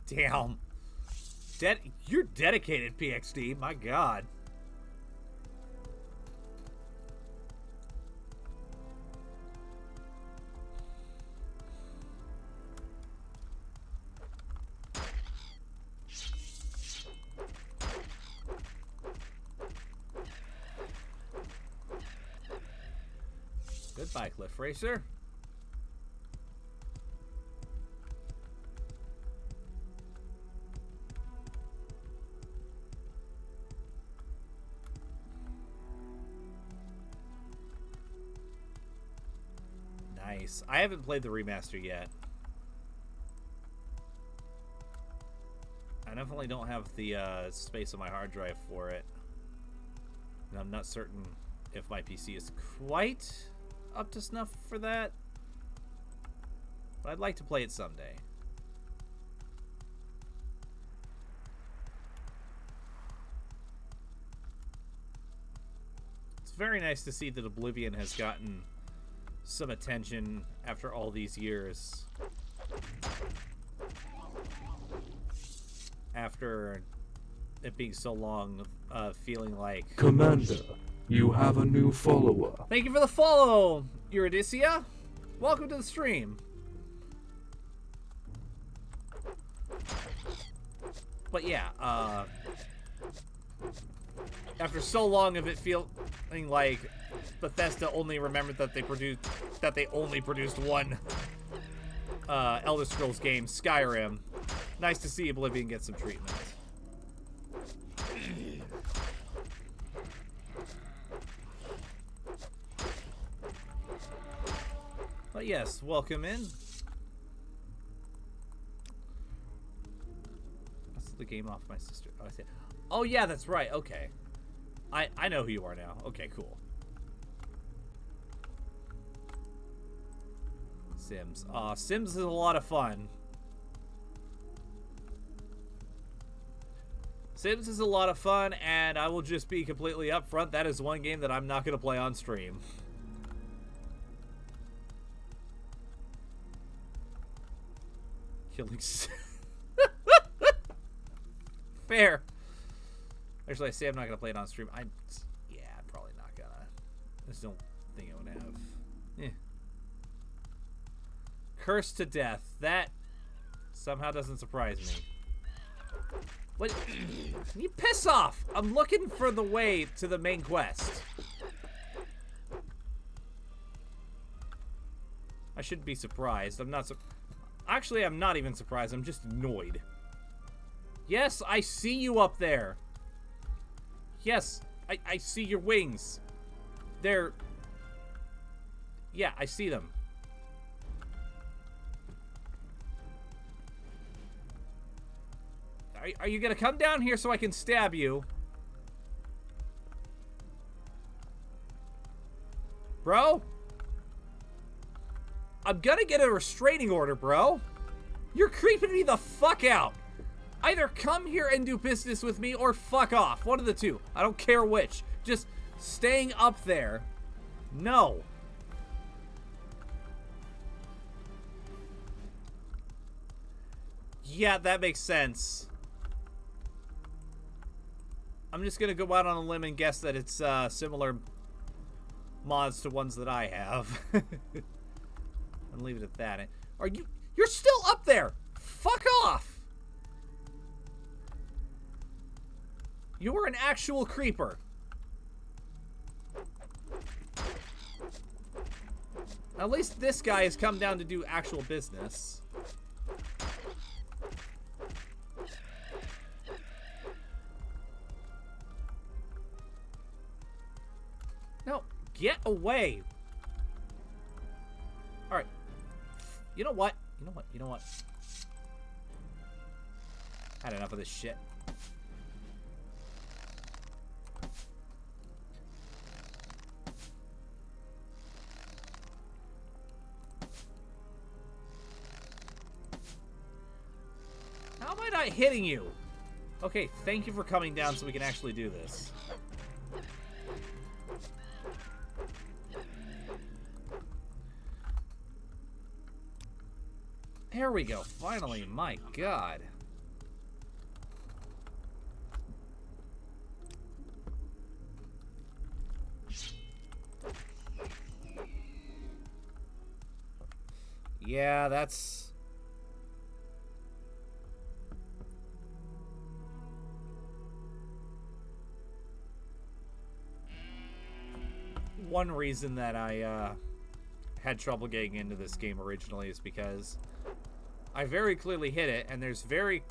Damn. You're dedicated, PXD. My god. Goodbye, Cliff Racer. Nice. I haven't played the remaster yet. I definitely don't have the space on my hard drive for it. And I'm not certain if my PC is quite up to snuff for that. But I'd like to play it someday. It's very nice to see that Oblivion has gotten some attention after all these years. After it being so long, feeling like... Commander, you have a new follower. Thank you for the follow, Eurydicia. Welcome to the stream. But yeah, after so long of it feeling like Bethesda only remembered that they only produced one Elder Scrolls game, Skyrim. Nice to see Oblivion get some treatment. But yes, welcome in. That's the game off my sister. Oh, I see. Oh yeah, that's right. Okay. I know who you are now. Okay, cool. Sims. Sims is a lot of fun. Sims is a lot of fun, and I will just be completely upfront. That is one game that I'm not going to play on stream. Killing Fair. Actually, I say I'm not going to play it on stream. Yeah, I'm probably not going to. I just don't think I would have. Eh. Cursed to death. That somehow doesn't surprise me. What? You piss off! I'm looking for the way to the main quest. I shouldn't be surprised. I'm not Actually, I'm not even surprised. I'm just annoyed. Yes, I see you up there. Yes, I see your wings. They're... Yeah, I see them. Are you gonna come down here so I can stab you? Bro? I'm gonna get a restraining order, bro. You're creeping me the fuck out. Either come here and do business with me or fuck off. One of the two. I don't care which. Just staying up there. No. Yeah, that makes sense. I'm just gonna go out on a limb and guess that it's similar mods to ones that I have. And leave it at that. You're still up there! Fuck off! You're an actual creeper. At least this guy has come down to do actual business. No, get away. Alright. You know what? You know what? You know what? Had enough of this shit. How am I not hitting you? Okay, thank you for coming down so we can actually do this. There we go. Finally, my God. Yeah, that's... one reason that I had trouble getting into this game originally is because I very clearly hit it, and there's very...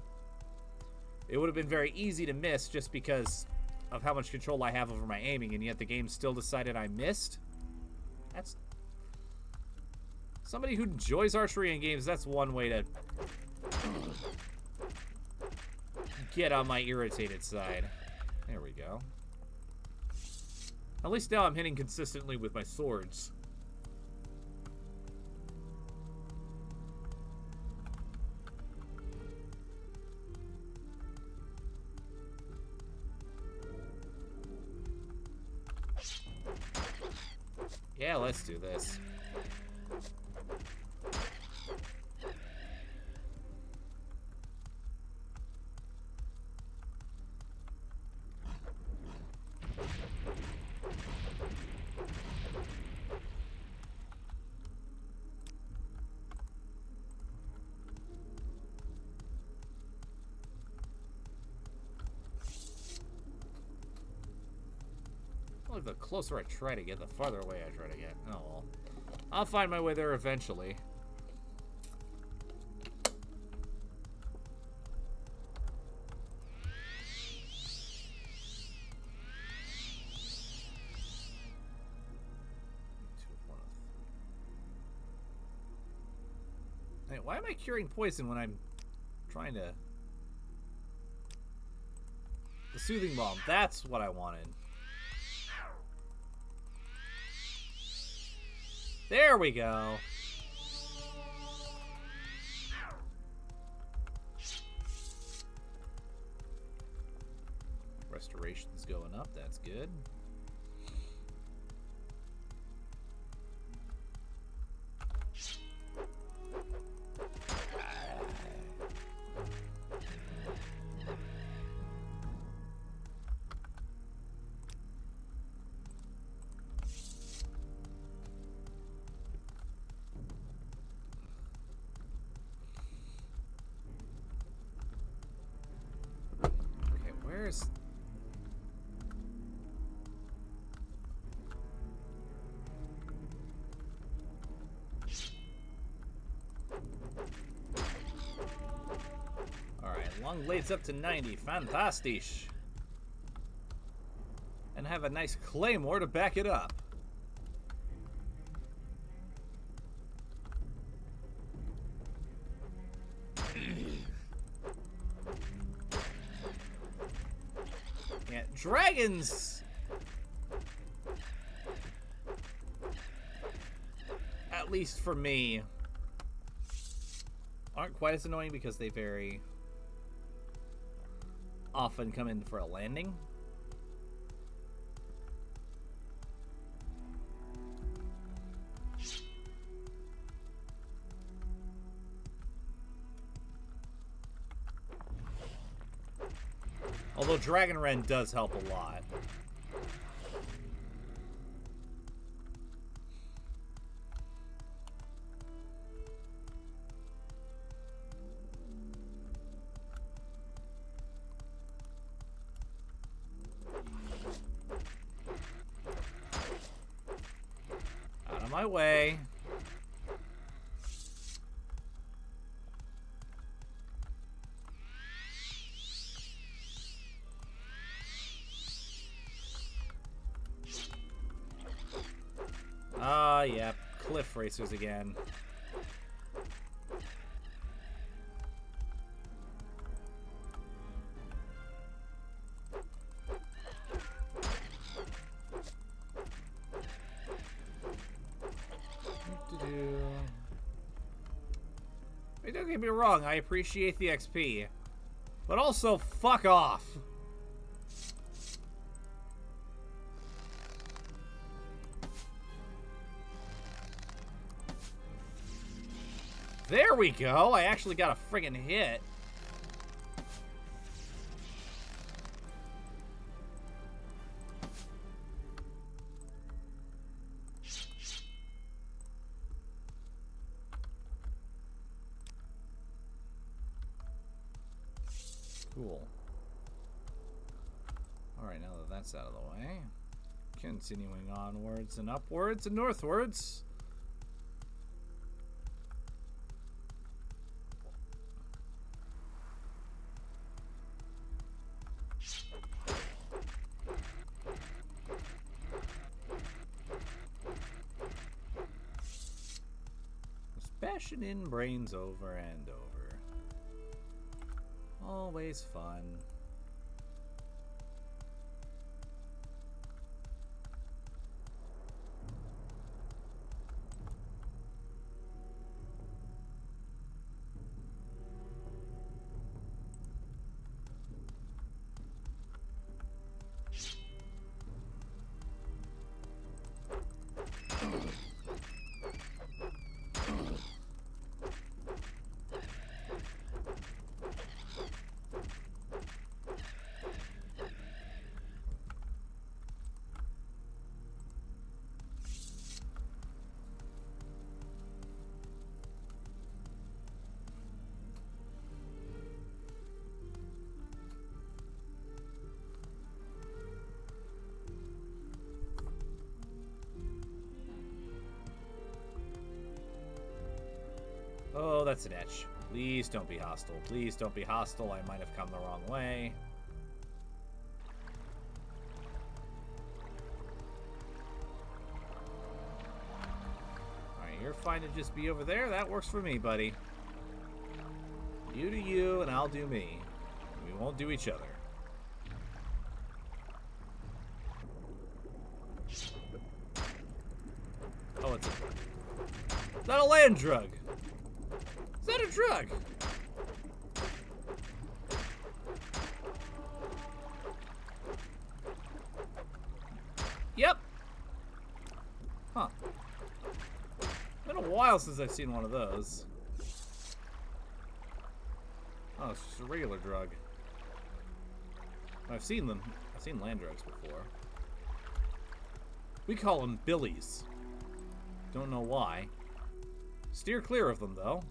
It would have been very easy to miss just because of how much control I have over my aiming, and yet the game still decided I missed? That's... Somebody who enjoys archery in games, that's one way to get on my irritated side. There we go. At least now I'm hitting consistently with my swords. Yeah, let's do this. The closer I try to get, the farther away I try to get. Oh well. I'll find my way there eventually. Hey, why am I curing poison when I'm trying to... The soothing balm, that's what I wanted. There we go. Restoration's going up. That's good. Where's... Long blades up to 90. Fantastic. And have a nice claymore to back it up. Yeah, dragons! At least for me, aren't quite as annoying because they very often come in for a landing. Although Dragon Ren does help a lot. Out of my way. Ah, yeah, cliff racers again. Hey, don't get me wrong, I appreciate the XP, but also fuck off. There we go. I actually got a friggin' hit. Cool. Alright, now that that's out of the way, continuing onwards and upwards and northwards. Bashing in brains over and over. Always fun. Oh, that's an etch. Please don't be hostile. Please don't be hostile. I might have come the wrong way. Alright, you're fine to just be over there. That works for me, buddy. You do you, and I'll do me. We won't do each other. Oh, it's not a land drug. Is that a drug? Yep. Huh. Been a while since I've seen one of those. Oh, it's just a regular drug. I've seen them. I've seen land drugs before. We call them billies. Don't know why. Steer clear of them, though.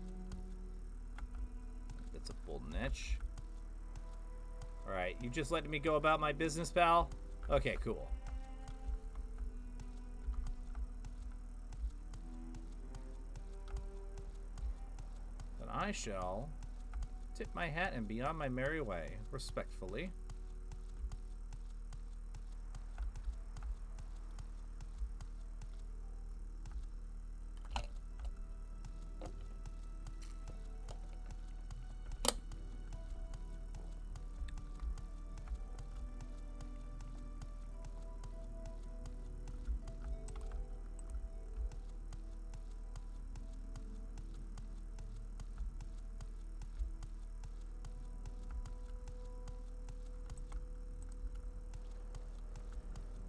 That's a bold niche. Alright, you just letting me go about my business, pal? Okay, cool. Then I shall Tip my hat and be on my merry way. Respectfully.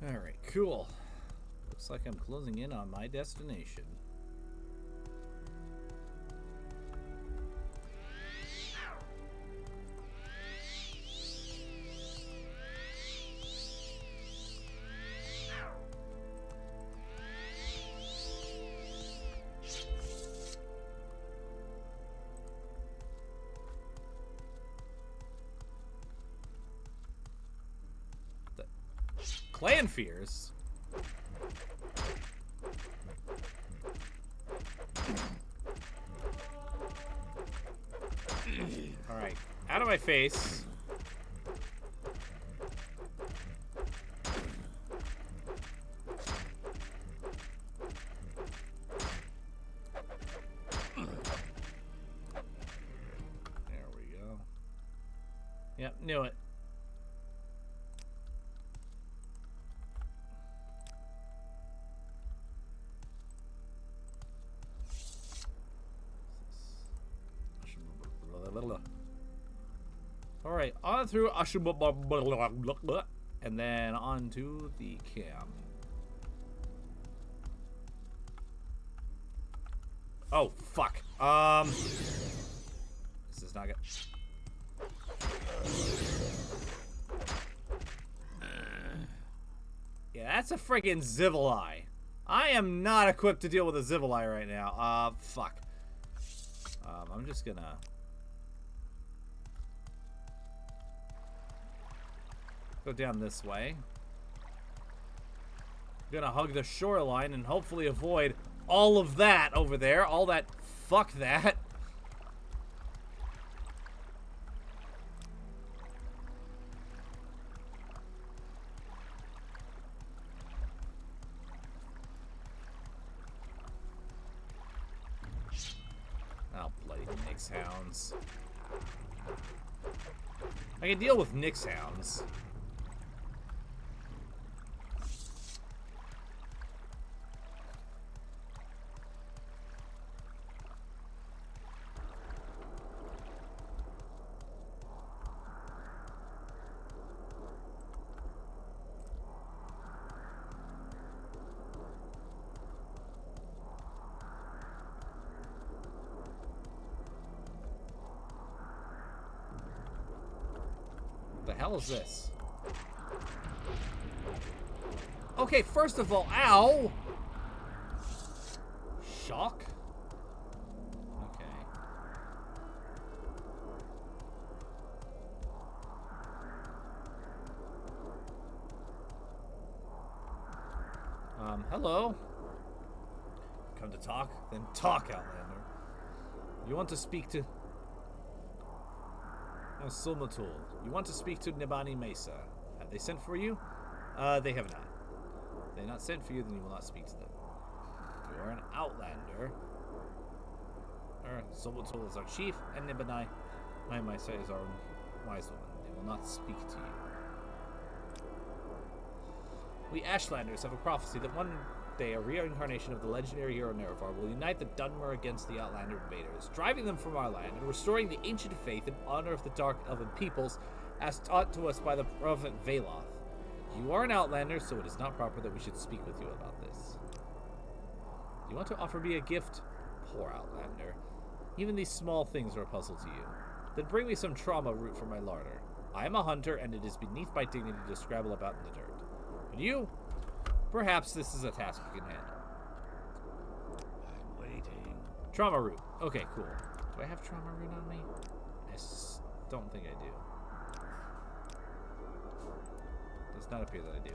Alright, cool. Looks like I'm closing in on my destination. Clan fears. All right, out of my face. There we go. Yep, knew it. Alright, on through Ashubba, and then on to the camp. Oh, fuck. This is not good. Yeah, that's a freaking Zivili. I am not equipped to deal with a Zivili right now. Fuck. I'm just gonna... go down this way. Gonna hug the shoreline and hopefully avoid all of that over there. All that... fuck that. Oh, bloody Nyx hounds. I can deal with Nyx hounds. The hell is this? Okay, first of all, ow! Shock? Okay. Hello? Come to talk? Then talk, Outlander. You want to speak to... Sulmatul. You want to speak to Nibani Mesa. Have they sent for you? They have not. If they have not sent for you, then you will not speak to them. You are an outlander. Sulmatul is our chief, and Nibani Mesa is our wise woman. They will not speak to you. We Ashlanders have a prophecy that one day a reincarnation of the legendary hero Nerevarine will unite the Dunmer against the Outlander invaders, driving them from our land and restoring the ancient faith in honor of the Dark Elven peoples as taught to us by the prophet Veloth. You are an Outlander, so it is not proper that we should speak with you about this. You want to offer me a gift? Poor Outlander. Even these small things are a puzzle to you. Then bring me some trauma root for my larder. I am a hunter, and it is beneath my dignity to scrabble about in the dirt. And you? Perhaps this is a task you can handle. I'm waiting. Trauma root. Okay, cool. Do I have trauma root on me? I don't think I do. Does not appear that I do.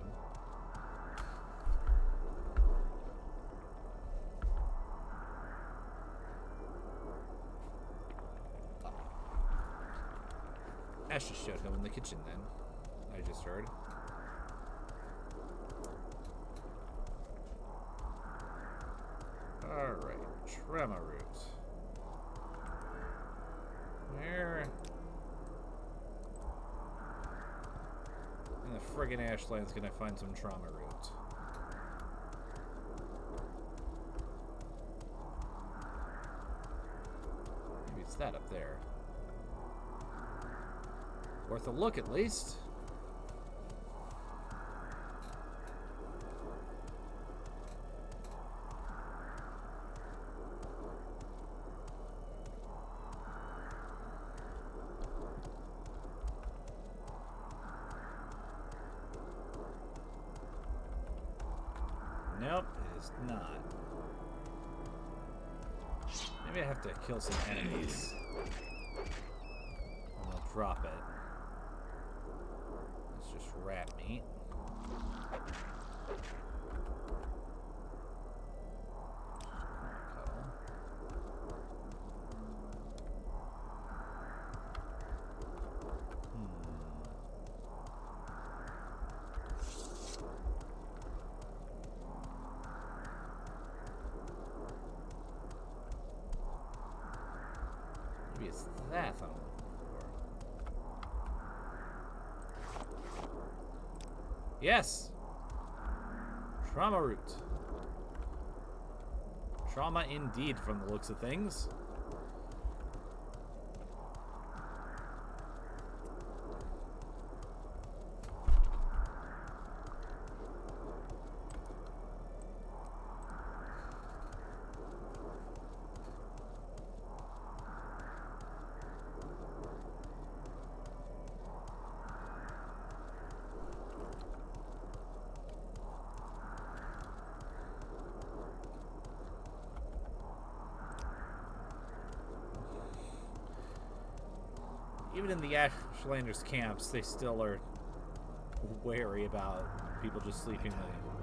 Ash just showed him in the kitchen then. I just heard. Alright, Trema root. Where in the friggin' Ashlands can I find some trauma root? Maybe it's that up there. Worth a look at least. Nope, it is not. Maybe I have to kill some enemies. And I'll drop it. It's just rat meat. Maybe it's that I'm looking for. Yes! Trauma root. Trauma indeed from the looks of things. Even in the Ashlanders camps, they still are wary about people just sleeping.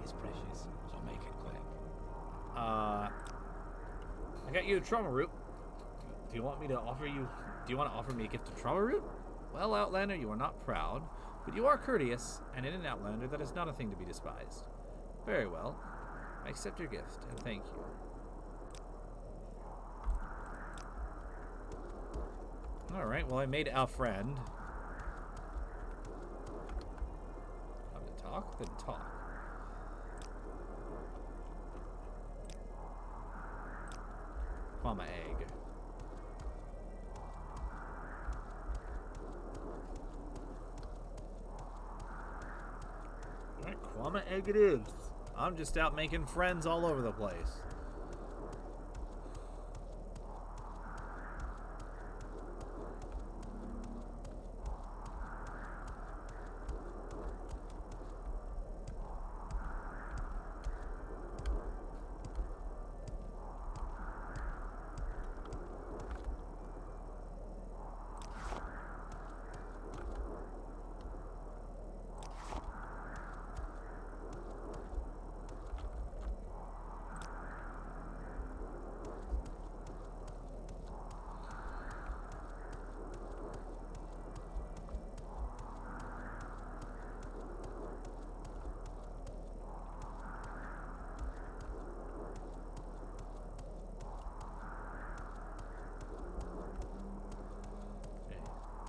It's precious, so make it quick. I got you a trauma root. Do you want me to offer you? Do you want to offer me a gift of trauma root? Well, Outlander, you are not proud, but you are courteous, and in an Outlander, that is not a thing to be despised. Very well. I accept your gift, and thank you. Alright, well, I made our friend. Come to talk? Then talk. Mama egg. Alright, Kwama egg it is. I'm just out making friends all over the place.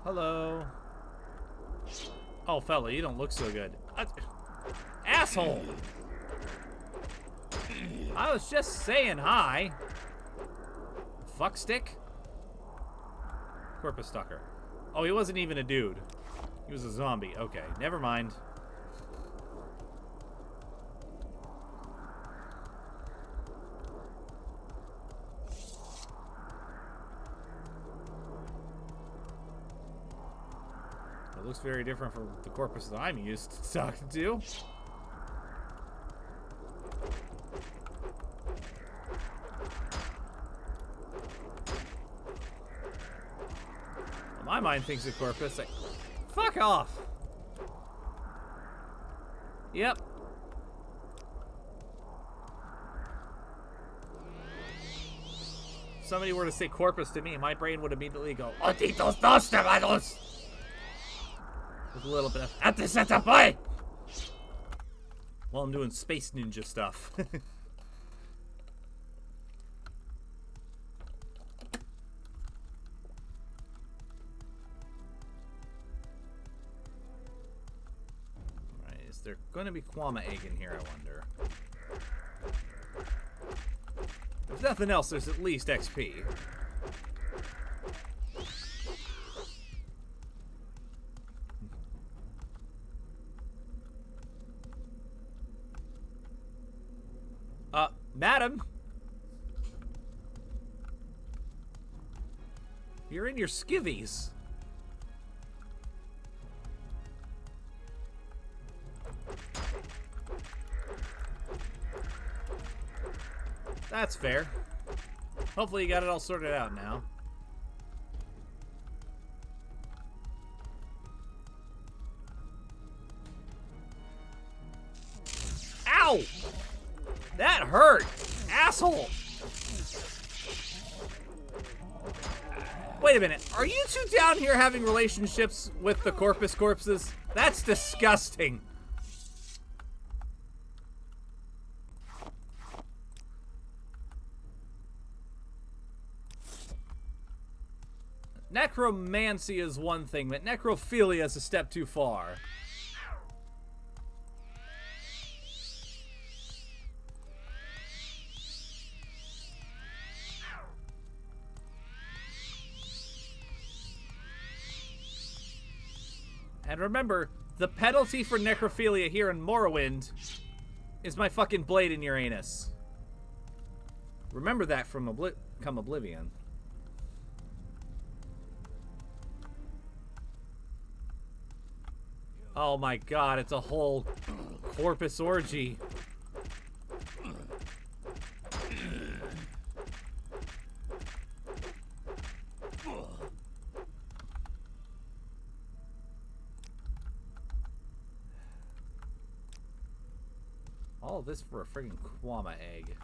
Hello. Oh, fella, you don't look so good. Asshole! I was just saying hi. Fuckstick? Corpus Stalker. Oh, he wasn't even a dude. He was a zombie. Okay, never mind. It looks very different from the corpus that I'm used to talking to. Well, my mind thinks of corpus like, fuck off! Yep. If somebody were to say corpus to me, my brain would immediately go, Otitos dos tomatos! With a little bit of at the setup boy while I'm doing space ninja stuff. Alright, is there gonna be Kwama egg in here, I wonder? If nothing else, there's at least XP. Madam! You're in your skivvies. That's fair. Hopefully you got it all sorted out now. Ow! That hurt! Asshole! Wait a minute. Are you two down here having relationships with the corpus corpses? That's disgusting. Necromancy is one thing, but necrophilia is a step too far. And remember, the penalty for necrophilia here in Morrowind is my fucking blade in your anus. Remember that from come Oblivion. Oh my god, it's a whole corpus orgy. All this for a friggin' Kwama egg.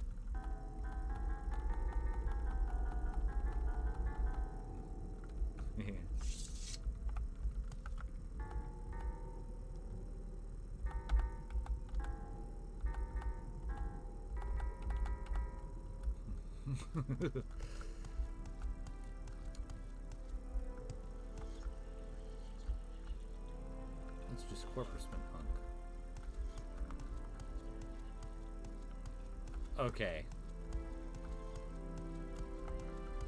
It's just corpusman punk. Okay.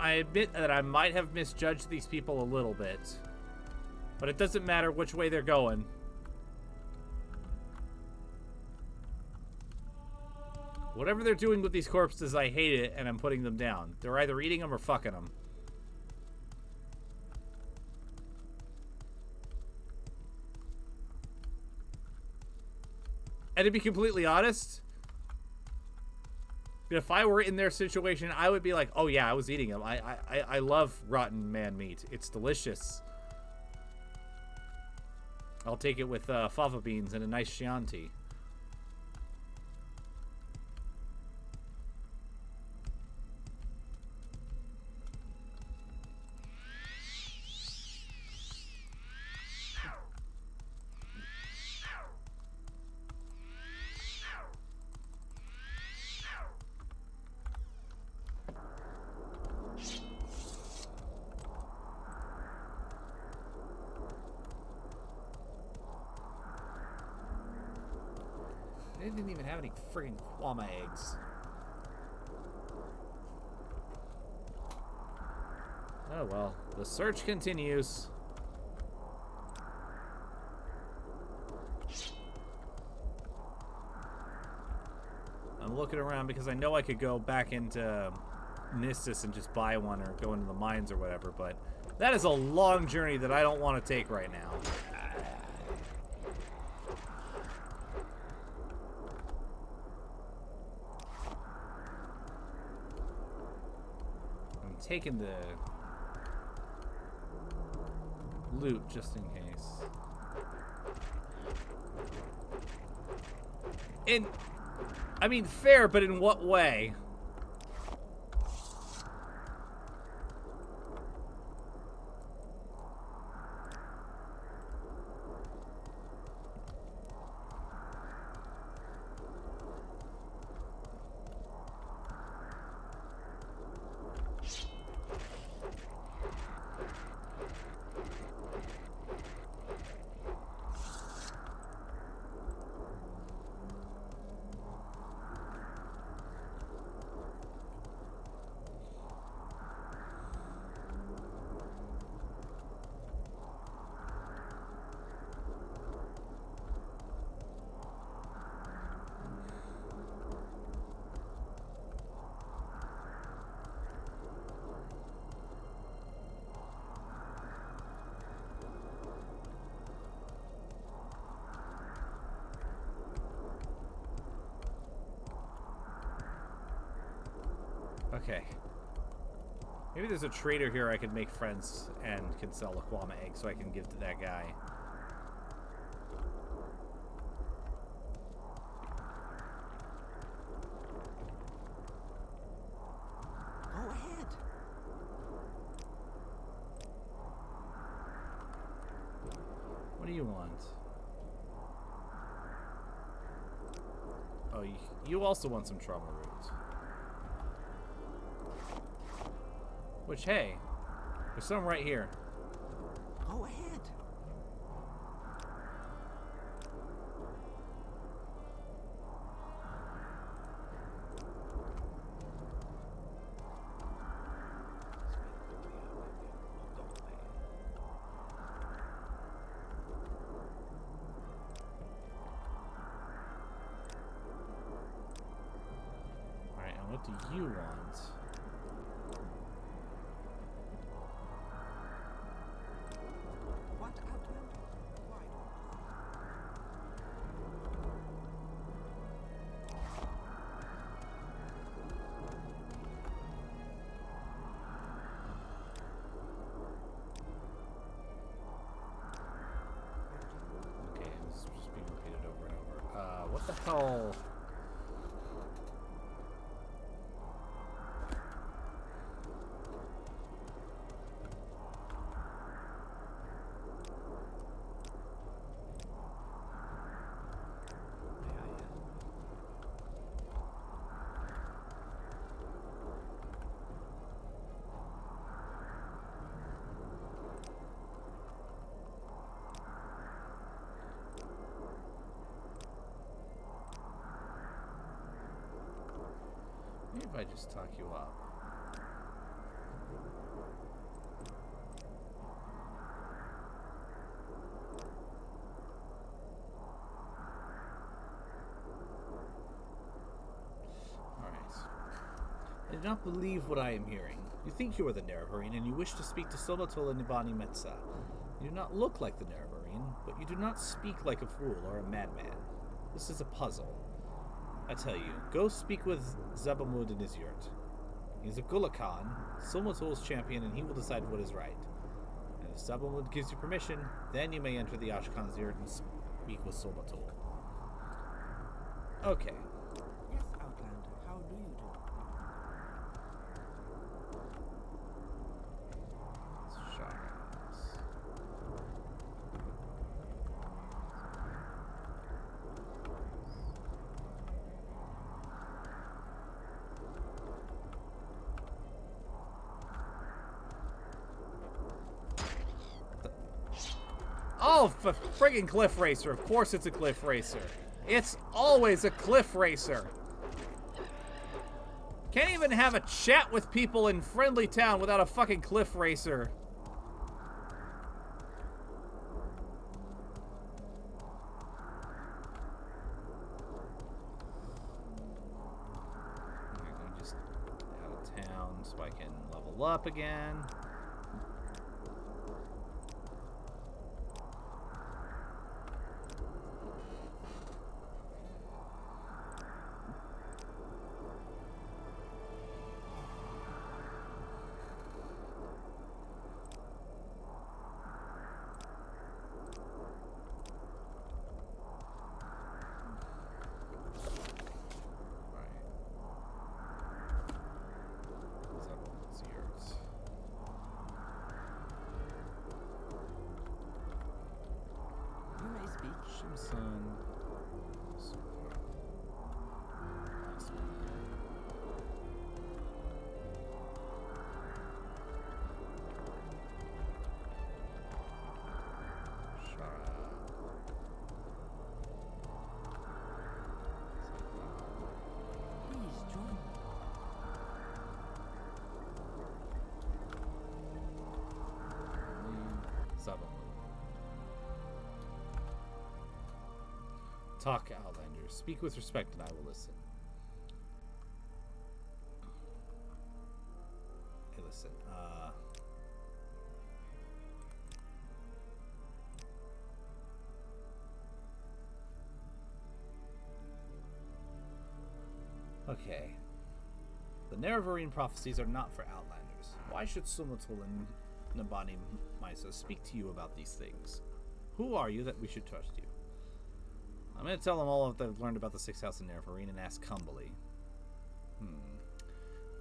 I admit that I might have misjudged these people a little bit. But it doesn't matter which way they're going. Whatever they're doing with these corpses, I hate it, and I'm putting them down. They're either eating them or fucking them. And to be completely honest, if I were in their situation, I would be like, oh yeah, I was eating them. I love rotten man meat. It's delicious. I'll take it with fava beans and a nice Chianti. They didn't even have any friggin' Kwama eggs. Oh well, the search continues. I'm looking around because I know I could go back into Nissus and just buy one or go into the mines or whatever, but that is a long journey that I don't want to take right now. Taking the loot just in case. I mean, fair, but in what way? Okay. Maybe there's a trader here I can make friends and can sell Laquama eggs so I can give to that guy. Go ahead. What do you want? Oh, you also want some trauma roots. Which, hey, there's some right here. Go ahead. Alright, and what do you want? What Outlander? Why don't Okay, it's just being repeated over and over. What the hell? Maybe if I just talk you up. Alright. I do not believe what I am hearing. You think you are the Nerevarine, and you wish to speak to Solatol and Nibani Metza. You do not look like the Nerevarine, but you do not speak like a fool or a madman. This is a puzzle. I tell you, go speak with Zabamud in his yurt. He's a Gulakan, Somatol's champion, and he will decide what is right. And if Zabamud gives you permission, then you may enter the Ashkan's yurt and speak with Somatol. Okay. Yes, Outlander, how do you do? Shards. Oh, friggin' Cliff Racer. Of course it's a Cliff Racer. It's always a Cliff Racer. Can't even have a chat with people in Friendly Town without a fucking Cliff Racer. Okay, let me just get out of town so I can level up again. You may speak. Shimson. Please join me. Talk, Outlander. Speak with respect, and I will listen. Hey, listen. Okay. The Nerevarine prophecies are not for outlanders. Why should Sumatul and Nabani Misa speak to you about these things? Who are you that we should trust you? I'm going to tell them all that I've learned about the Sixth House in Nerevarine and ask humbly.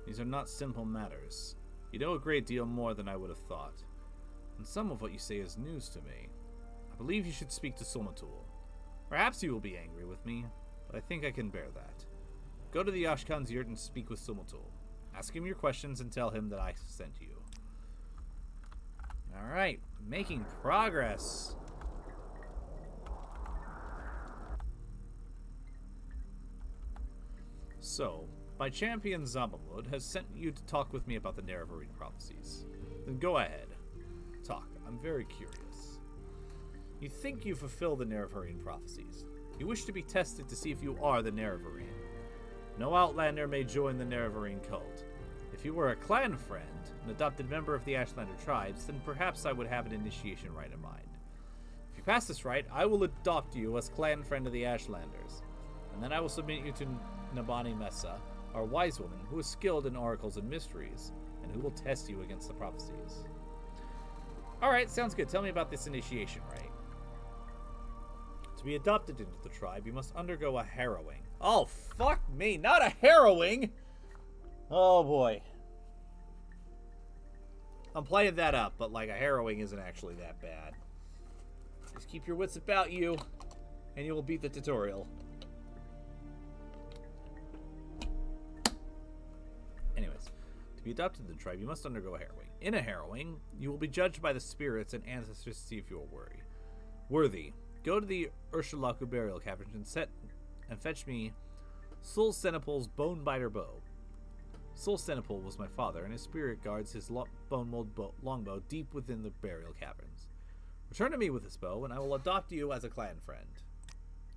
These are not simple matters. You know a great deal more than I would have thought. And some of what you say is news to me. I believe you should speak to Sumatul. Perhaps you will be angry with me, but I think I can bear that. Go to the Ashkan's yurt and speak with Sumatul. Ask him your questions and tell him that I sent you. Alright, making progress. So, my champion Zambalud has sent you to talk with me about the Nerevarine prophecies. Then go ahead. Talk. I'm very curious. You think you fulfill the Nerevarine prophecies. You wish to be tested to see if you are the Nerevarine. No outlander may join the Nerevarine cult. If you were a clan friend, an adopted member of the Ashlander tribes, then perhaps I would have an initiation rite in mind. If you pass this rite, I will adopt you as clan friend of the Ashlanders, and then I will submit you to Nabani Mesa, our wise woman, who is skilled in oracles and mysteries, and who will test you against the prophecies. Alright, sounds good. Tell me about this initiation rite. To be adopted into the tribe, you must undergo a harrowing. Oh, fuck me, not a harrowing! Oh boy. I'm playing that up, but like a harrowing isn't actually that bad. Just keep your wits about you, and you will beat the tutorial. Anyways, to be adopted to the tribe, you must undergo a harrowing. In a harrowing, you will be judged by the spirits and ancestors to see if you are worthy. Go to the Urshulaku burial cavern and fetch me Sul Senepal's bone-biter bow. Sul Senepal was my father, and his spirit guards his bone-mold longbow deep within the burial caverns. Return to me with this bow, and I will adopt you as a clan friend.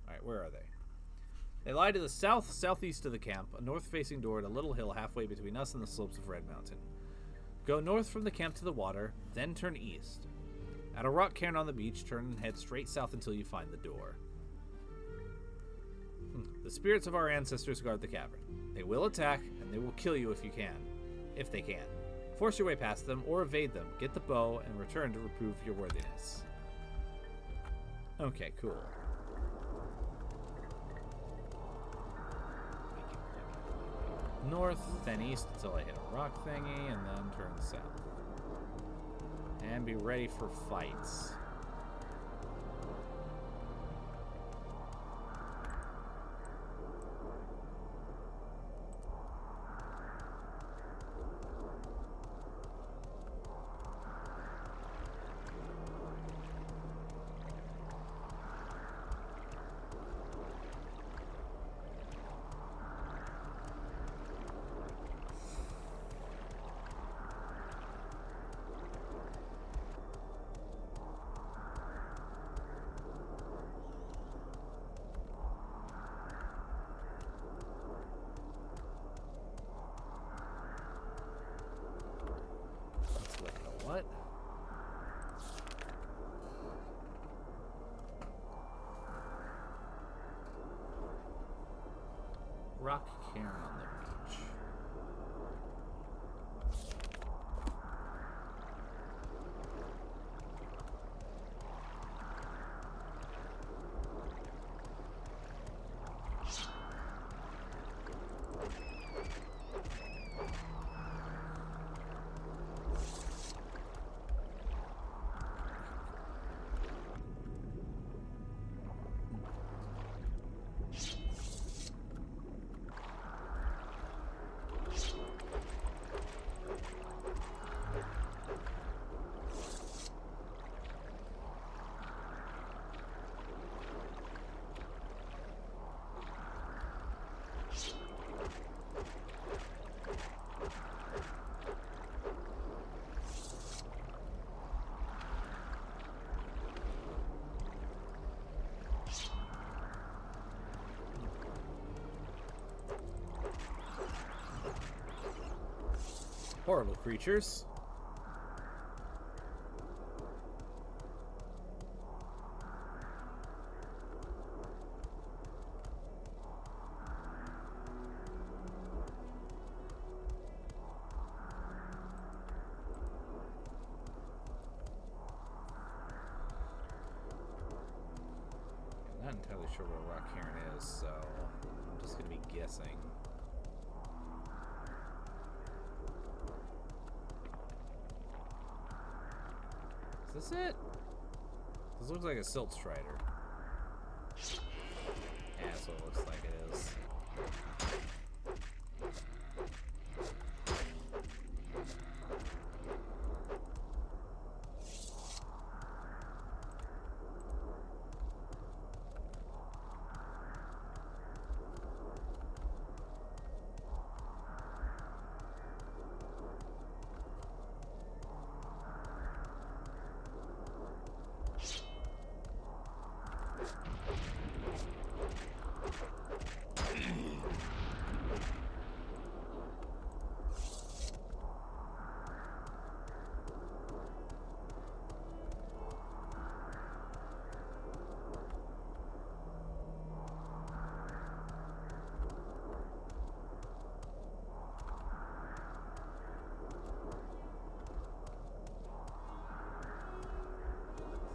Alright, where are they? They lie to the southeast of the camp, a north-facing door at a little hill halfway between us and the slopes of Red Mountain. Go north from the camp to the water, then turn east. At a rock cairn on the beach, turn and head straight south until you find the door. The spirits of our ancestors guard the cavern. They will attack, and they will kill you if they can. Force your way past them, or evade them, get the bow, and return to reprove your worthiness. Okay, cool. North, then east until I hit a rock thingy, and then turn south. And be ready for fights. What? Rock cairn on the beach. Horrible creatures. entirely sure what a rock heron is, so I'm just gonna be guessing. Is this it? This looks like a silt strider. Yeah, that's what it looks like it is.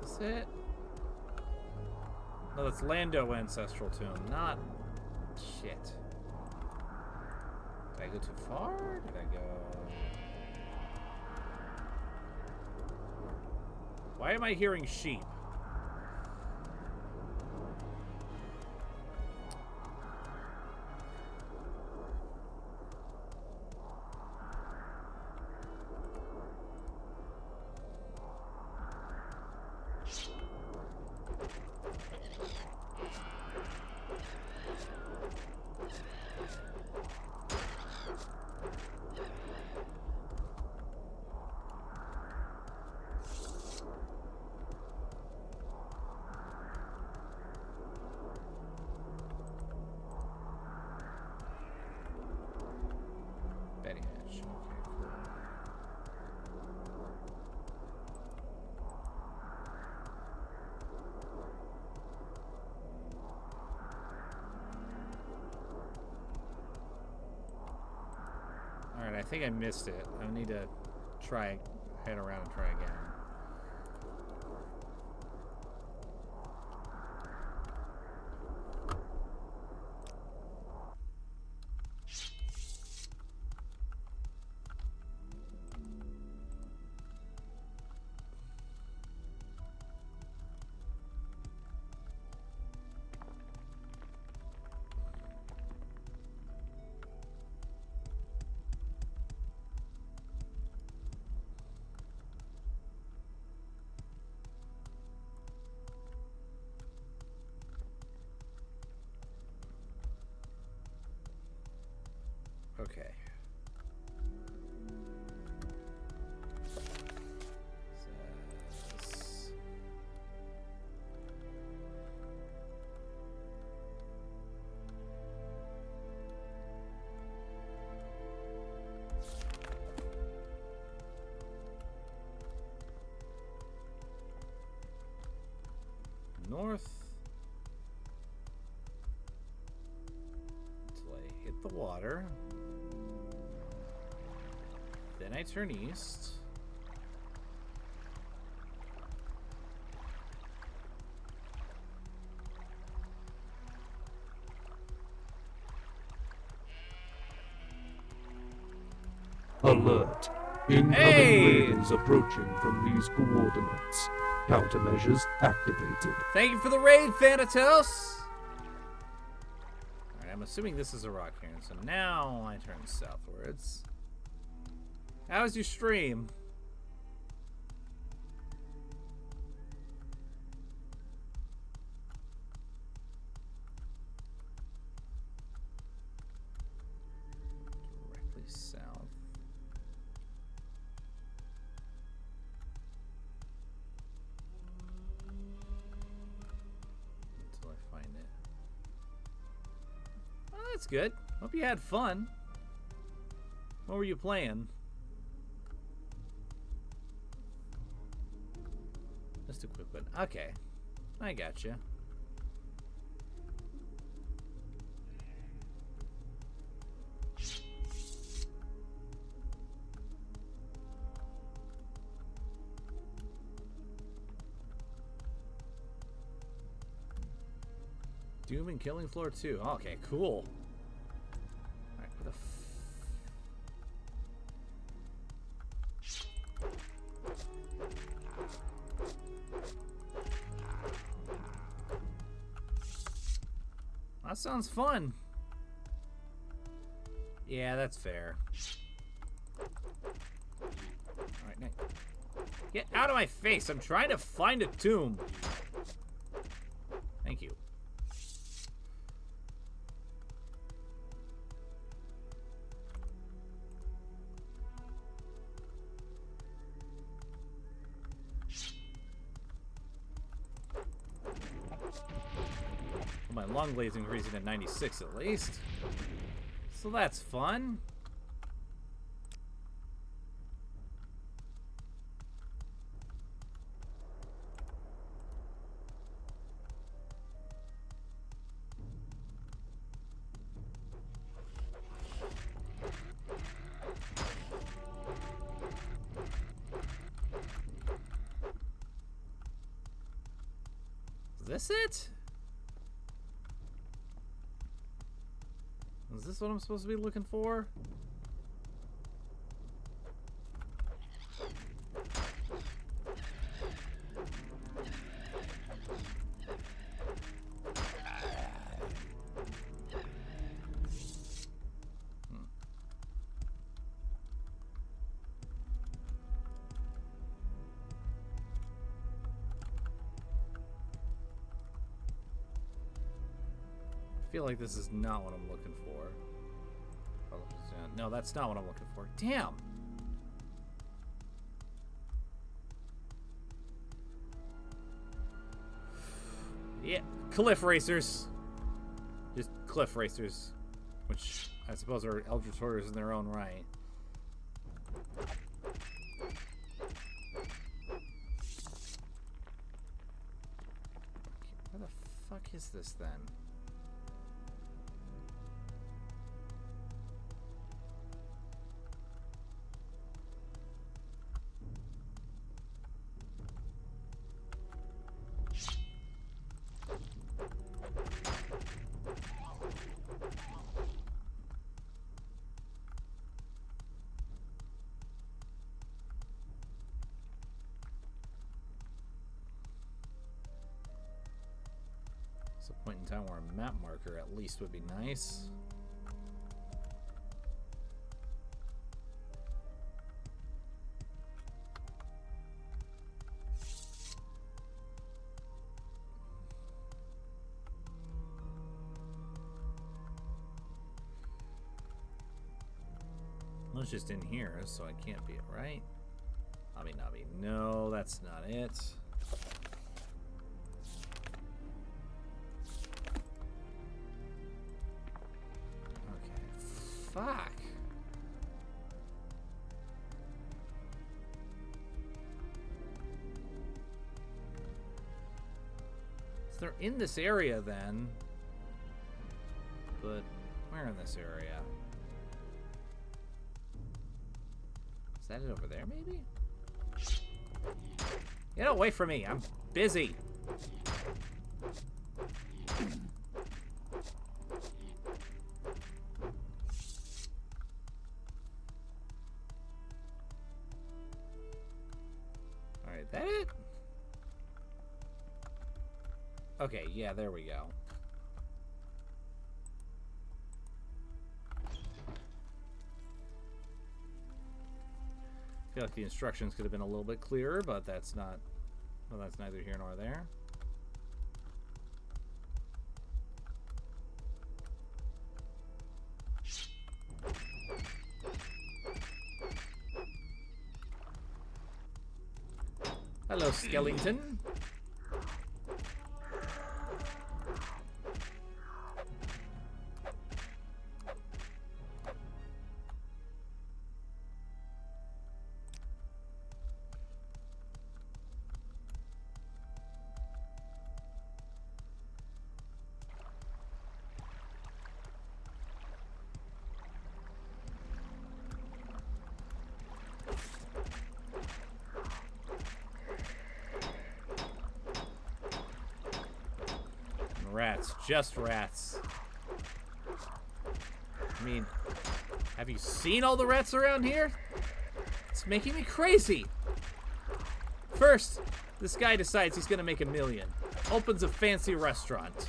Is this it? No, that's Lando Ancestral Tomb, not... Shit. Did I go too far? Did I go... Why am I hearing sheep? Alright, I think I missed it. I need to head around and try again. Okay. Says... North until I hit the water. Then I turn east. Alert. Incoming Hey! raiders approaching from these coordinates. Countermeasures activated. Thank you for the raid, Thanatos! Alright, I'm assuming this is a rock heron, so now I turn southwards. How's your stream? Directly south. Until I find it. Oh, that's good. Hope you had fun. What were you playing? Just a quick one. Okay. I gotcha. Doom and Killing Floor 2. Okay, cool. Alright, where the that sounds fun. Yeah, that's fair. Alright, Nick. Get out of my face! I'm trying to find a tomb. Thank you. My long blade's increasing to 96 at least. So that's fun. Is this it? Is this what I'm supposed to be looking for? I feel like this is not what I'm looking for. No, that's not what I'm looking for. Damn! Yeah, cliff racers. Just cliff racers. Which I suppose are Eldritch Horrors in their own right. Where the fuck is this then? It's a point in time where a map marker at least would be nice. Well, it's just in here, so I can't be it, right? Nobby. No, that's not it. Fuck. So they're in this area then. But where in this area? Is that it over there maybe? Get away from me. I'm busy. That it? Okay, yeah, there we go. I feel like the instructions could have been a little bit clearer, but that's not, well, that's neither here nor there. Hello, skeleton. rats. Just rats. I mean, have you seen all the rats around here? It's making me crazy. First, this guy decides he's gonna make $1 million. Opens a fancy restaurant.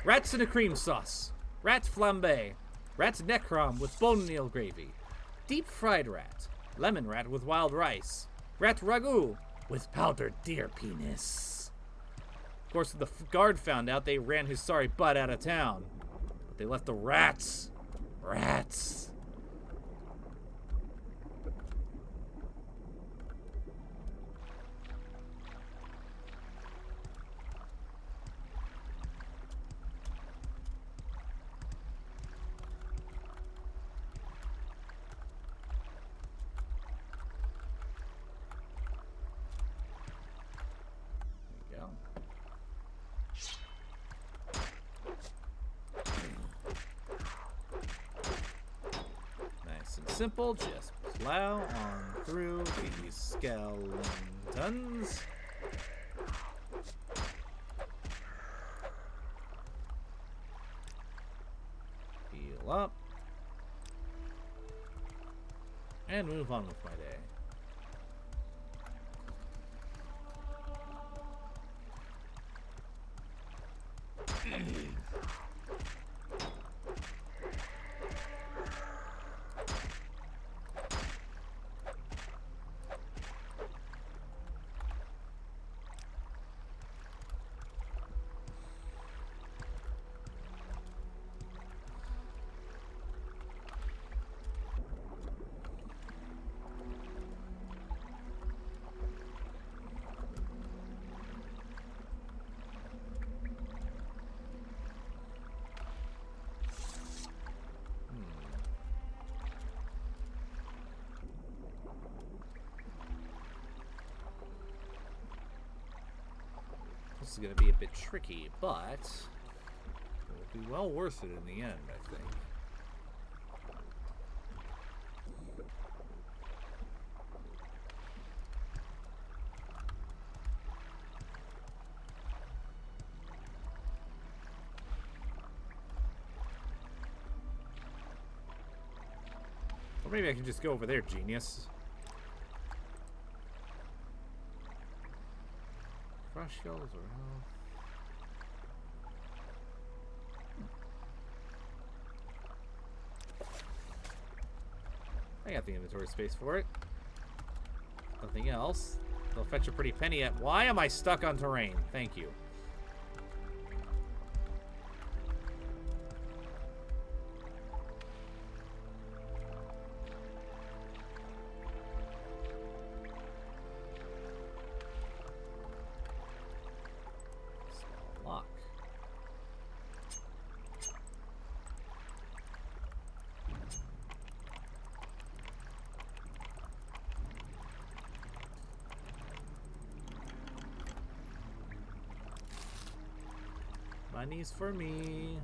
Rats in a cream sauce. Rat flambe. Rat necrom with bone meal gravy. Deep fried rat. Lemon rat with wild rice. Rat ragu with powdered deer penis. Of course, when the guard found out, they ran his sorry butt out of town. But they left the rats. Rats. Simple, just plow on through these skeletons. Heal up. And move on with my day. This is going to be a bit tricky, but it will be well worth it in the end, I think. Or maybe I can just go over there, genius. Frost shells or health. I got the inventory space for it. Nothing else. They'll fetch a pretty penny at. Why am I stuck on terrain? Thank you. Money's for me.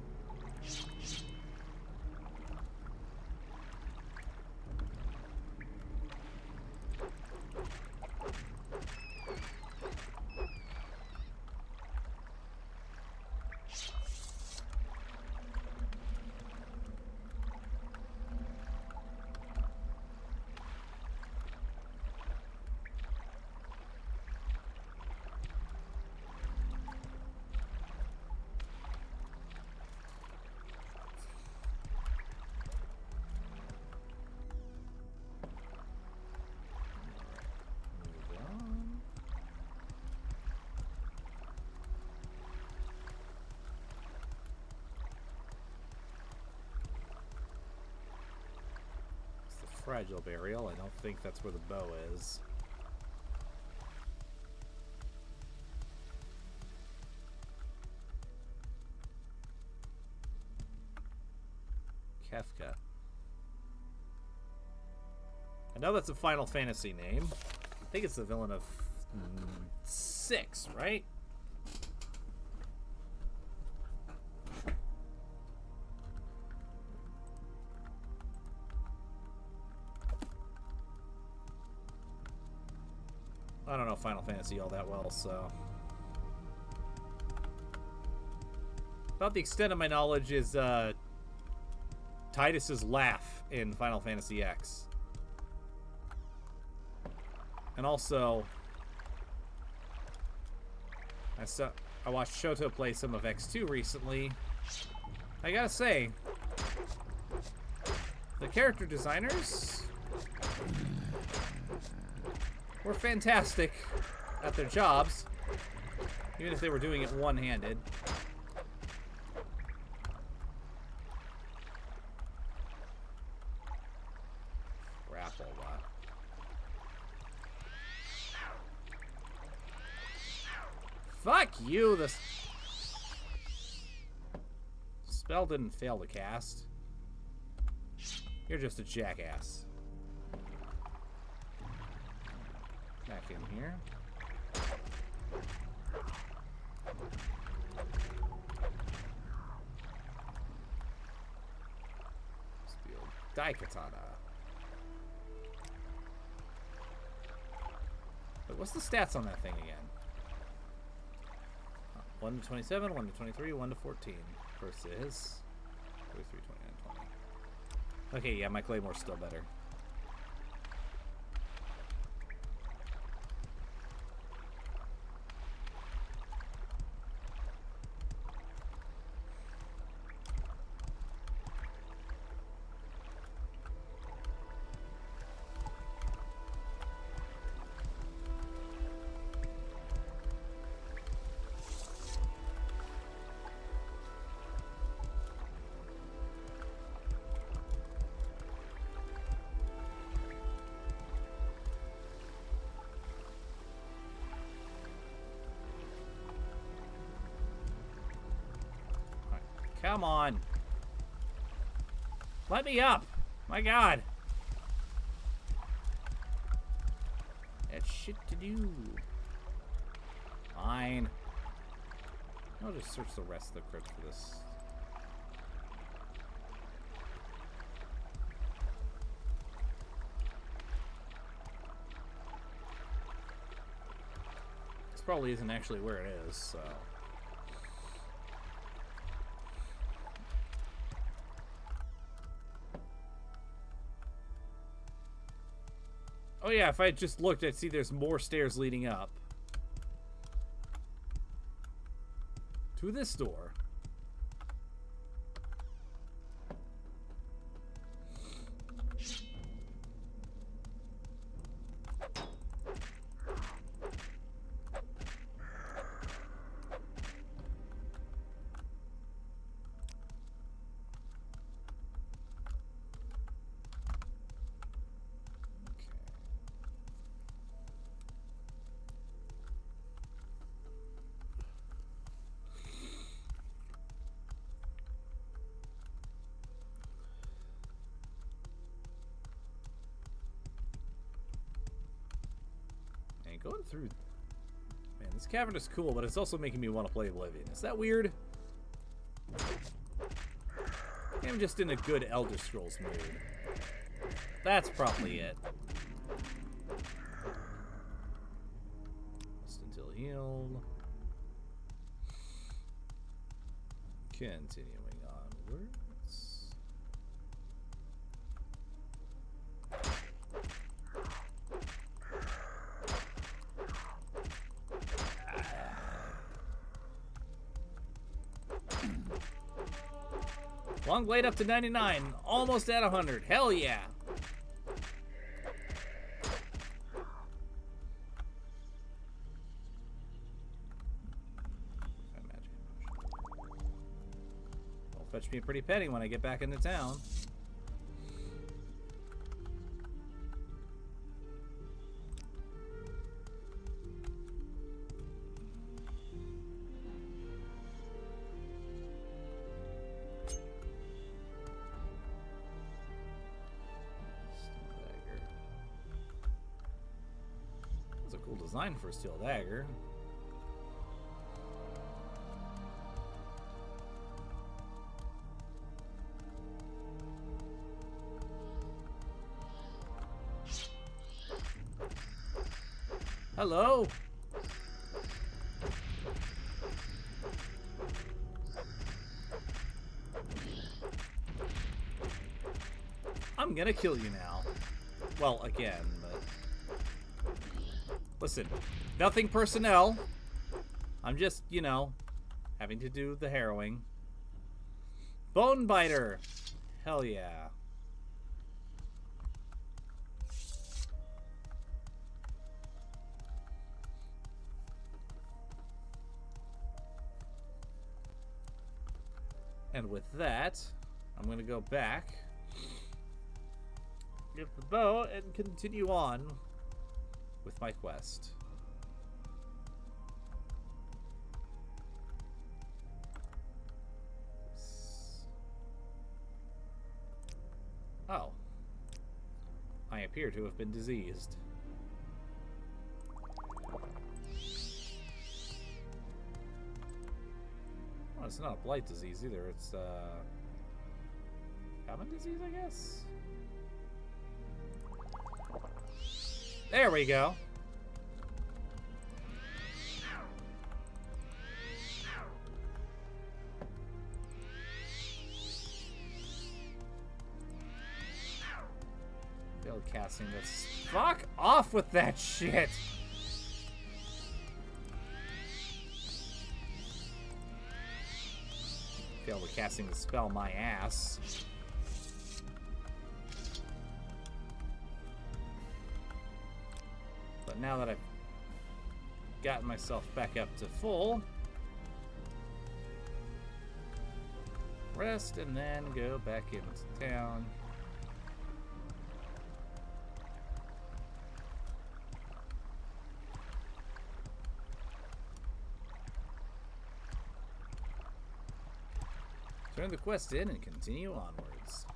Fragile burial. I don't think that's where the bow is. Kefka. I know that's a Final Fantasy name. I think it's the villain of 6, right? I don't know Final Fantasy all that well, so... About the extent of my knowledge is Tidus's laugh in Final Fantasy X. And also, I watched Shoto play some of X2 recently. I gotta say, the character designers were fantastic at their jobs, even if they were doing it one-handed. Grapple, what? Fuck you, the spell didn't fail to cast. You're just a jackass. Back in here. Steel Daikatana. Wait, what's the stats on that thing again? 1 to 27, 1 to 23, 1 to 14 versus 33, 29, 20. Okay, yeah, my Claymore's still better. Come on. Let me up. My God. That's shit to do. Fine. I'll just search the rest of the crypt for this. This probably isn't actually where it is, so... Oh yeah, if I just looked, I'd see there's more stairs leading up. To this door. Going through... Man, this cavern is cool, but it's also making me want to play Oblivion. Is that weird? I'm just in a good Elder Scrolls mood. That's probably it. Rest until healed. Continuing onwards. Long blade up to 99, almost at 100. Hell yeah. Will fetch me a pretty penny when I get back into town. Design for a steel dagger. Hello. I'm gonna kill you now. Well, again, but... Listen, nothing personnel. I'm just, you know, having to do the harrowing. Bone biter. Hell yeah. And with that, I'm going to go back, get the bow, and continue on with my quest. Oh. I appear to have been diseased. Well, it's not a blight disease either. It's, common disease, I guess? There we go. Failed casting this. Fuck off with that shit! Failed with casting the spell, my ass. But now that I've gotten myself back up to full, rest and then go back into town. Turn the quest in and continue onwards.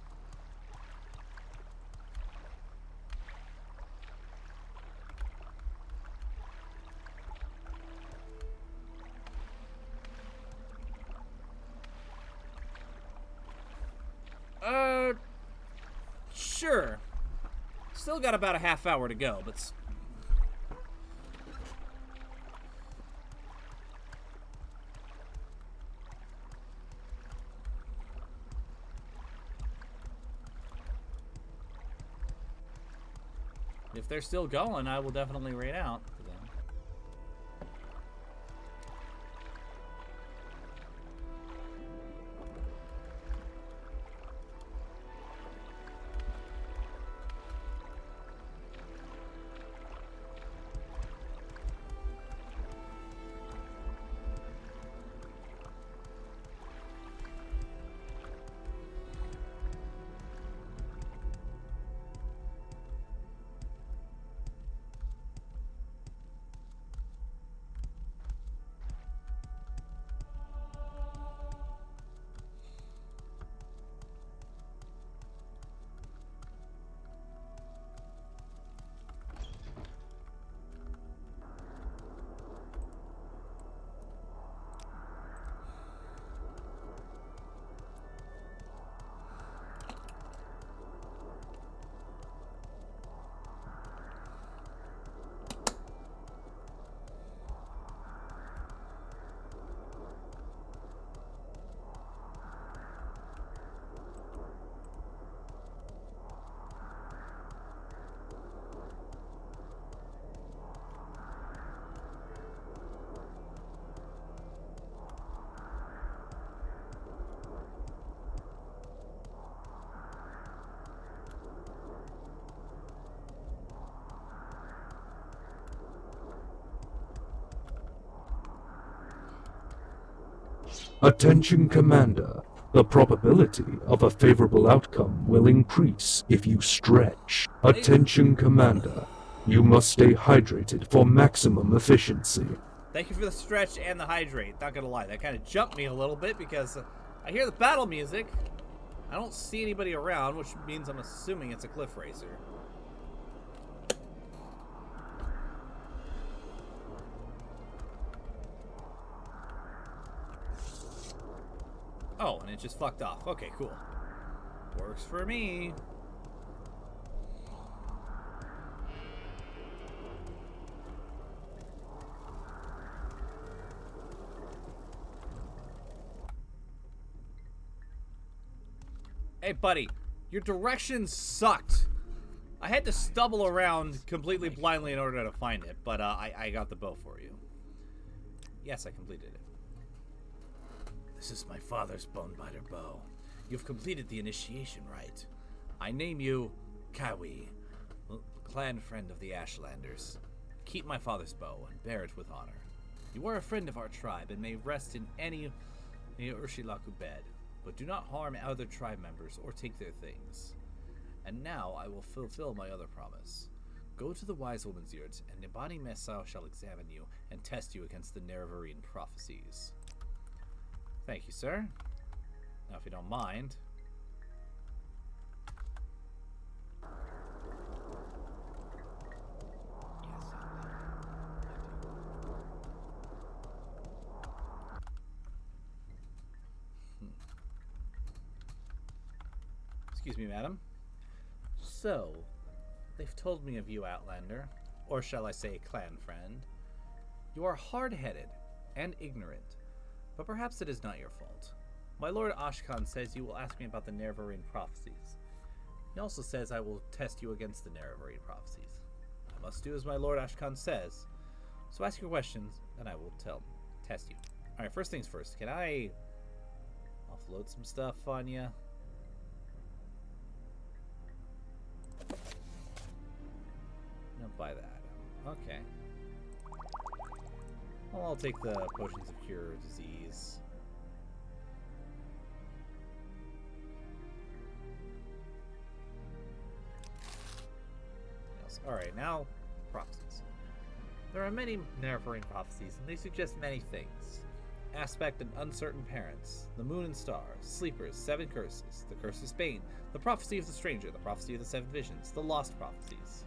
Sure. Still got about a half hour to go, but... if they're still going, I will definitely raid out for them. Attention Commander. The probability of a favorable outcome will increase if you stretch. Attention Commander. You must stay hydrated for maximum efficiency. Thank you for the stretch and the hydrate. Not gonna lie, that kind of jumped me a little bit because I hear the battle music. I don't see anybody around, which means I'm assuming it's a cliff racer. Oh, and it just fucked off. Okay, cool. Works for me. Hey, buddy. Your directions sucked. I had to stumble around completely blindly in order to find it, but I got the bow for you. Yes, I completed it. This is my father's bonebiter bow. You've completed the initiation rite. I name you Kawi, clan friend of the Ashlanders. Keep my father's bow and bear it with honor. You are a friend of our tribe and may rest in any Urshilaku bed, but do not harm other tribe members or take their things. And now I will fulfill my other promise. Go to the wise woman's yurt, and Nibani Mesau shall examine you and test you against the Nerevarine prophecies. Thank you, sir. Now, if you don't mind. Yes, Excuse me, madam. So, they've told me of you, Outlander, or shall I say clan friend. You are hard-headed and ignorant, but perhaps it is not your fault. My lord Ashkan says you will ask me about the Nerevarine prophecies. He also says I will test you against the Nerevarine prophecies. I must do as my lord Ashkan says. So ask your questions, and I will test you. Alright, first things first. Can I offload some stuff on you? No, buy that. Okay. Well, I'll take the potions of cure disease. Alright, now prophecies. There are many Nerevarine prophecies, and they suggest many things. Aspect and uncertain parents, the moon and stars, sleepers, 7 curses, the curse of Spain, the prophecy of the stranger, the prophecy of the 7 visions, the lost prophecies.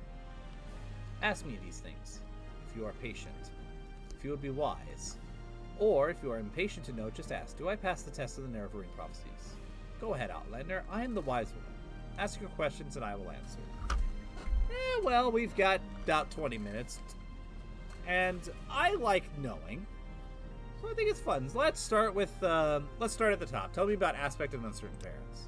Ask me these things, if you are patient, if you would be wise. Or, if you are impatient to know, just ask, do I pass the test of the Nerevarine prophecies? Go ahead, Outlander, I am the wise woman. Ask your questions and I will answer. Well, we've got about 20 minutes. And I like knowing. So I think it's fun. So let's start with, let's start at the top. Tell me about aspect and uncertain parents.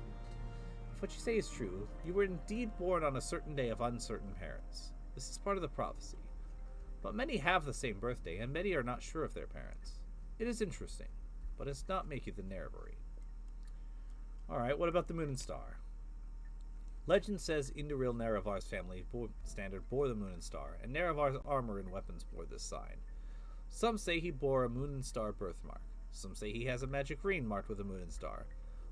If what you say is true, you were indeed born on a certain day of uncertain parents. This is part of the prophecy. But many have the same birthday, and many are not sure of their parents. It is interesting, but it does not make you the Nerevarine. Alright, what about the moon and star? Legend says Induril Nerevar's family standard bore the moon and star, and Nerevar's armor and weapons bore this sign. Some say he bore a moon and star birthmark. Some say he has a magic ring marked with a moon and star.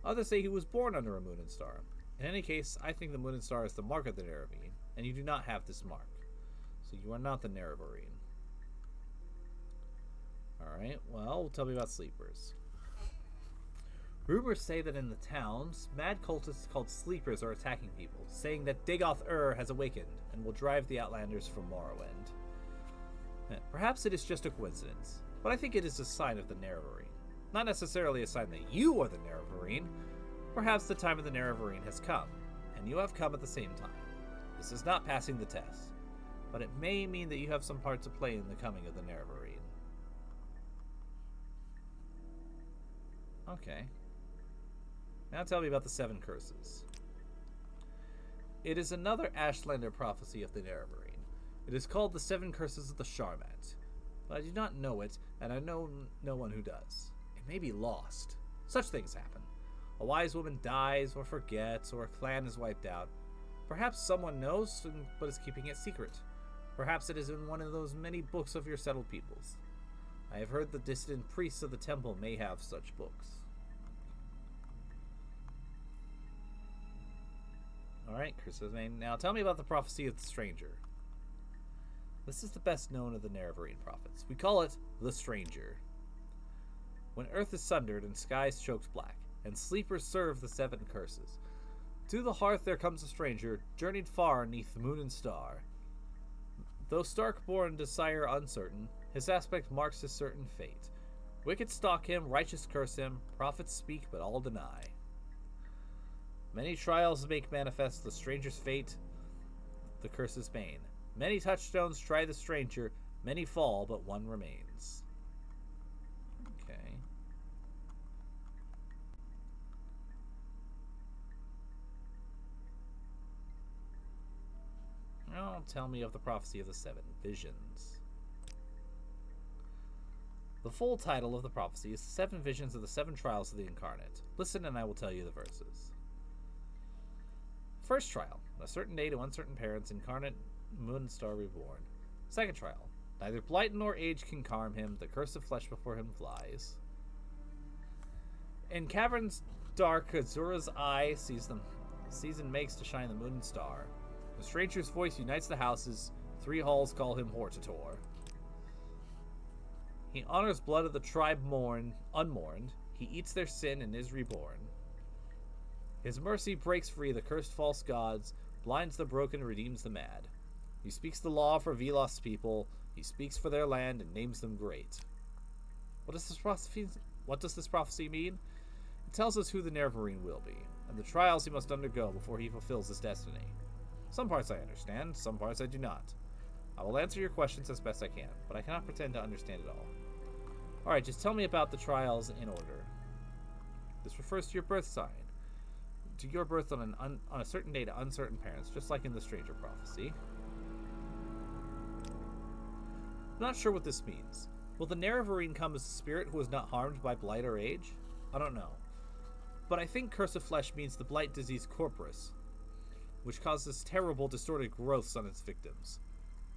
Others say he was born under a moon and star. In any case, I think the moon and star is the mark of the Nerevarine, and you do not have this mark. So you are not the Nerevarine. Alright, well, tell me about sleepers. Rumors say that in the towns, mad cultists called Sleepers are attacking people, saying that Dagoth-Ur has awakened and will drive the Outlanders from Morrowind. Perhaps it is just a coincidence, but I think it is a sign of the Nerevarine. Not necessarily a sign that you are the Nerevarine. Perhaps the time of the Nerevarine has come, and you have come at the same time. This is not passing the test, but it may mean that you have some part to play in the coming of the Nerevarine. Okay. Now tell me about the 7 curses. It is another Ashlander prophecy of the Nerevarine. It is called the 7 curses of the Sharmat, but I do not know it, and I know no one who does. It may be lost. Such things happen. A wise woman dies or forgets, or a clan is wiped out. Perhaps someone knows, but is keeping it secret. Perhaps it is in one of those many books of your settled peoples. I have heard the dissident priests of the temple may have such books. Alright, curses. Now tell me about the prophecy of the stranger. This is the best known of the Nerevarine prophets. We call it the stranger. When earth is sundered and skies choked black, and sleepers serve the 7 curses, to the hearth there comes a stranger, journeyed far neath the moon and star. Though stark-born desire uncertain, his aspect marks his certain fate. Wicked stalk him, righteous curse him, prophets speak but all deny. Many trials make manifest the stranger's fate, the curse's bane. Many touchstones try the stranger, many fall, but one remains. Okay. tell me of the prophecy of the 7 visions. The full title of the prophecy is The 7 Visions of the 7 Trials of the Incarnate. Listen and I will tell you the verses. First trial. On a certain day to uncertain parents, incarnate moon and star reborn. Second trial. Neither blight nor age can harm him. The curse of flesh before him flies. In caverns dark, Azura's eye sees them. Season makes to shine the moon and star. The stranger's voice unites the houses. 3 halls call him Hortator. He honors blood of the tribe unmourned. He eats their sin and is reborn. His mercy breaks free the cursed false gods, blinds the broken, redeems the mad. He speaks the law for Velos's people. He speaks for their land and names them great. What does this prophecy mean? It tells us who the Nerevarine will be, and the trials he must undergo before he fulfills his destiny. Some parts I understand, some parts I do not. I will answer your questions as best I can, but I cannot pretend to understand it all. Alright, just tell me about the trials in order. This refers to your birth sign. To your birth on a certain day to uncertain parents, just like in the Stranger Prophecy. I'm not sure what this means. Will the Nerevarine come as a spirit who is not harmed by blight or age? I don't know. But I think Curse of Flesh means the blight disease corporus, which causes terrible distorted growths on its victims.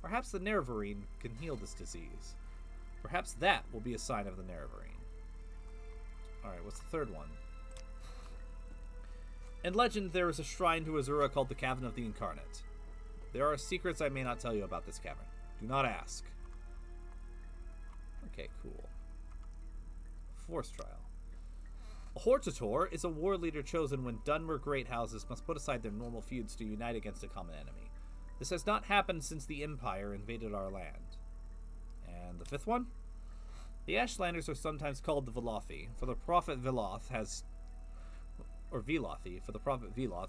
Perhaps the Nerevarine can heal this disease. Perhaps that will be a sign of the Nerevarine. Alright, what's the third one? In legend, there is a shrine to Azura called the Cavern of the Incarnate. There are secrets I may not tell you about this cavern. Do not ask. Okay, cool. Fourth trial. A Hortator is a war leader chosen when Dunmer great houses must put aside their normal feuds to unite against a common enemy. This has not happened since the Empire invaded our land. And the fifth one? The Ashlanders are sometimes called the Velothi, for the prophet Veloth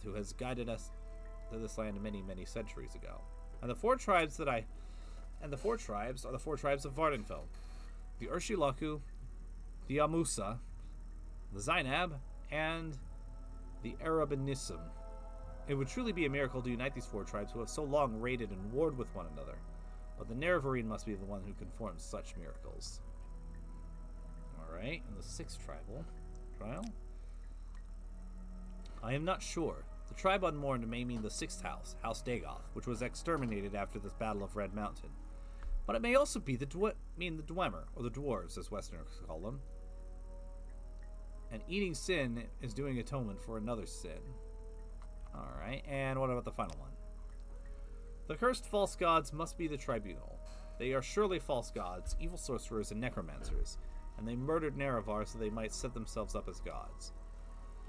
who has guided us to this land many, many centuries ago. And the 4 tribes are the 4 tribes of Vardenfell. The Urshilaku, the Amusa, the Zainab, and the Arabanissim. It would truly be a miracle to unite these 4 tribes who have so long raided and warred with one another. But the Nerevarine must be the one who can perform such miracles. Alright, and the 6th trial? I am not sure. The tribe unmourned may mean the 6th house, House Dagoth, which was exterminated after the Battle of Red Mountain. But it may also be the Dwemer, or the Dwarves, as Westerners call them. And eating sin is doing atonement for another sin. Alright, and what about the final one? The cursed false gods must be the tribunal. They are surely false gods, evil sorcerers, and necromancers, and they murdered Nerevar so they might set themselves up as gods.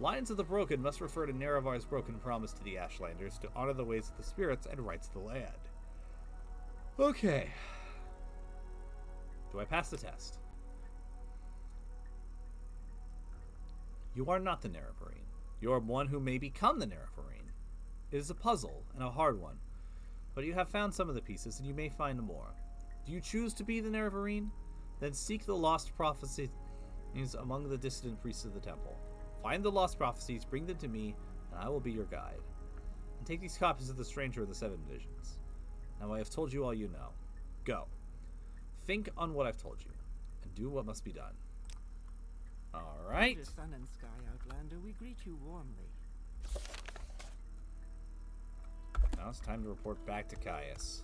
Lions of the Broken must refer to Nerevar's broken promise to the Ashlanders to honor the ways of the spirits and rights of the land. Okay. Do I pass the test? You are not the Nerevarine. You are one who may become the Nerevarine. It is a puzzle, and a hard one. But you have found some of the pieces, and you may find more. Do you choose to be the Nerevarine? Then seek the lost prophecies among the dissident priests of the temple. Find the lost prophecies, bring them to me, and I will be your guide. And take these copies of the Stranger of the 7 Visions. Now I have told you all you know. Go. Think on what I've told you, and do what must be done. Alright. Dear Sun and Sky Outlander, we greet you warmly. Now it's time to report back to Caius.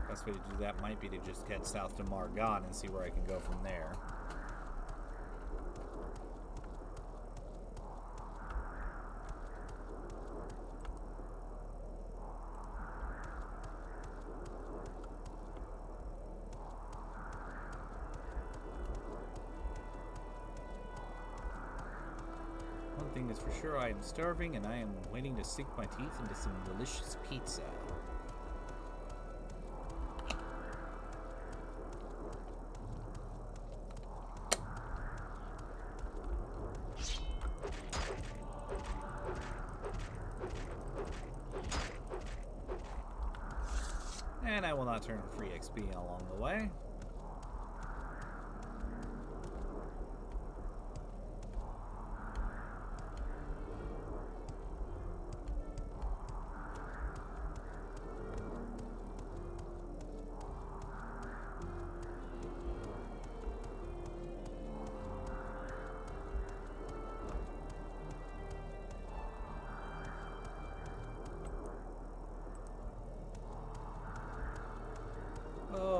Best way to do that might be to just head south to Margon and see where I can go from there. One thing is for sure, I am starving and I am waiting to sink my teeth into some delicious pizza. And I will not turn free XP along the way.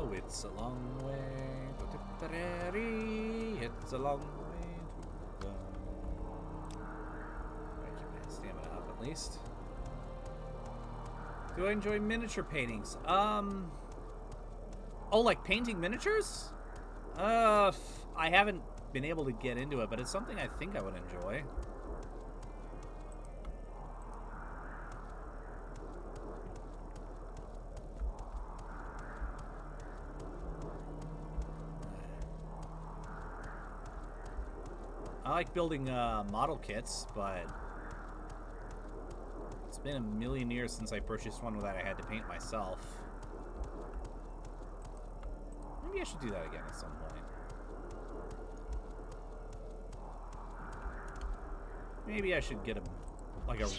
Oh, it's a long way to Tipperary. It's a long way to go. I keep my stamina up at least. Do I enjoy miniature paintings? Oh, like painting miniatures? I haven't been able to get into it, but it's something I think I would enjoy. I like building model kits, but it's been a million years since I purchased one that I had to paint myself. Maybe I should do that again at some point. Maybe I should get a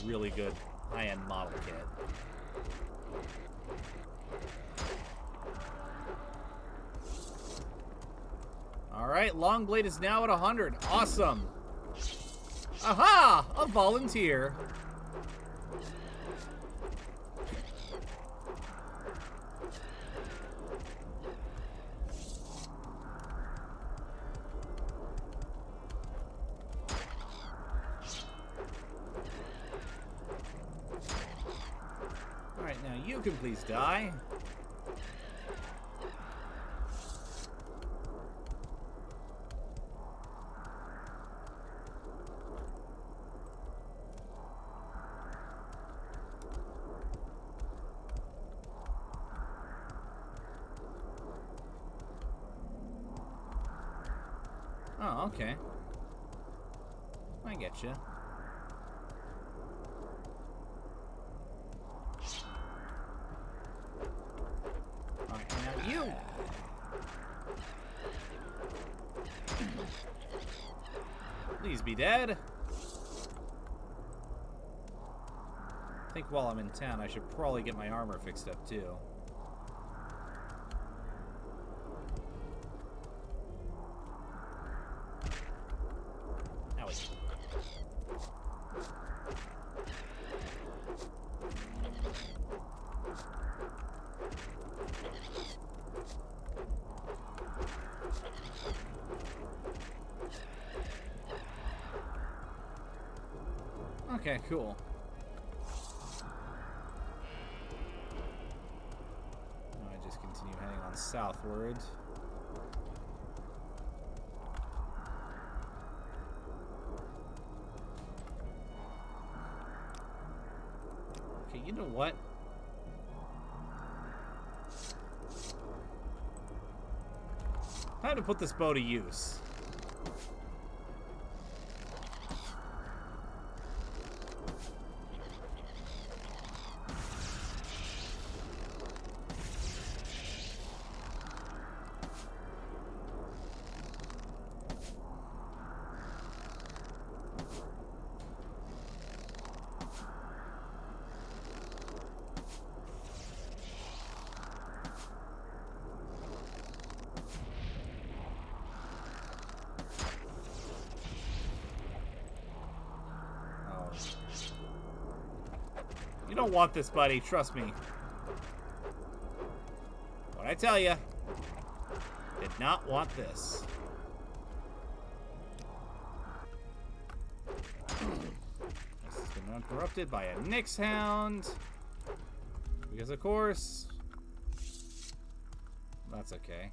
really good high-end model kit. Alright, Longblade is now at 100. Awesome. Aha! A volunteer. Alright, now you can please die. Oh, okay. I get you. Alright, now you! Please be dead. I think while I'm in town, I should probably get my armor fixed up too. Okay, cool. Now I just continue heading on southward. Okay, you know what? Time to put this bow to use. You don't want this, buddy. Trust me. What I tell you, did not want this. This has been interrupted by a Nyx hound. Because, of course, that's okay.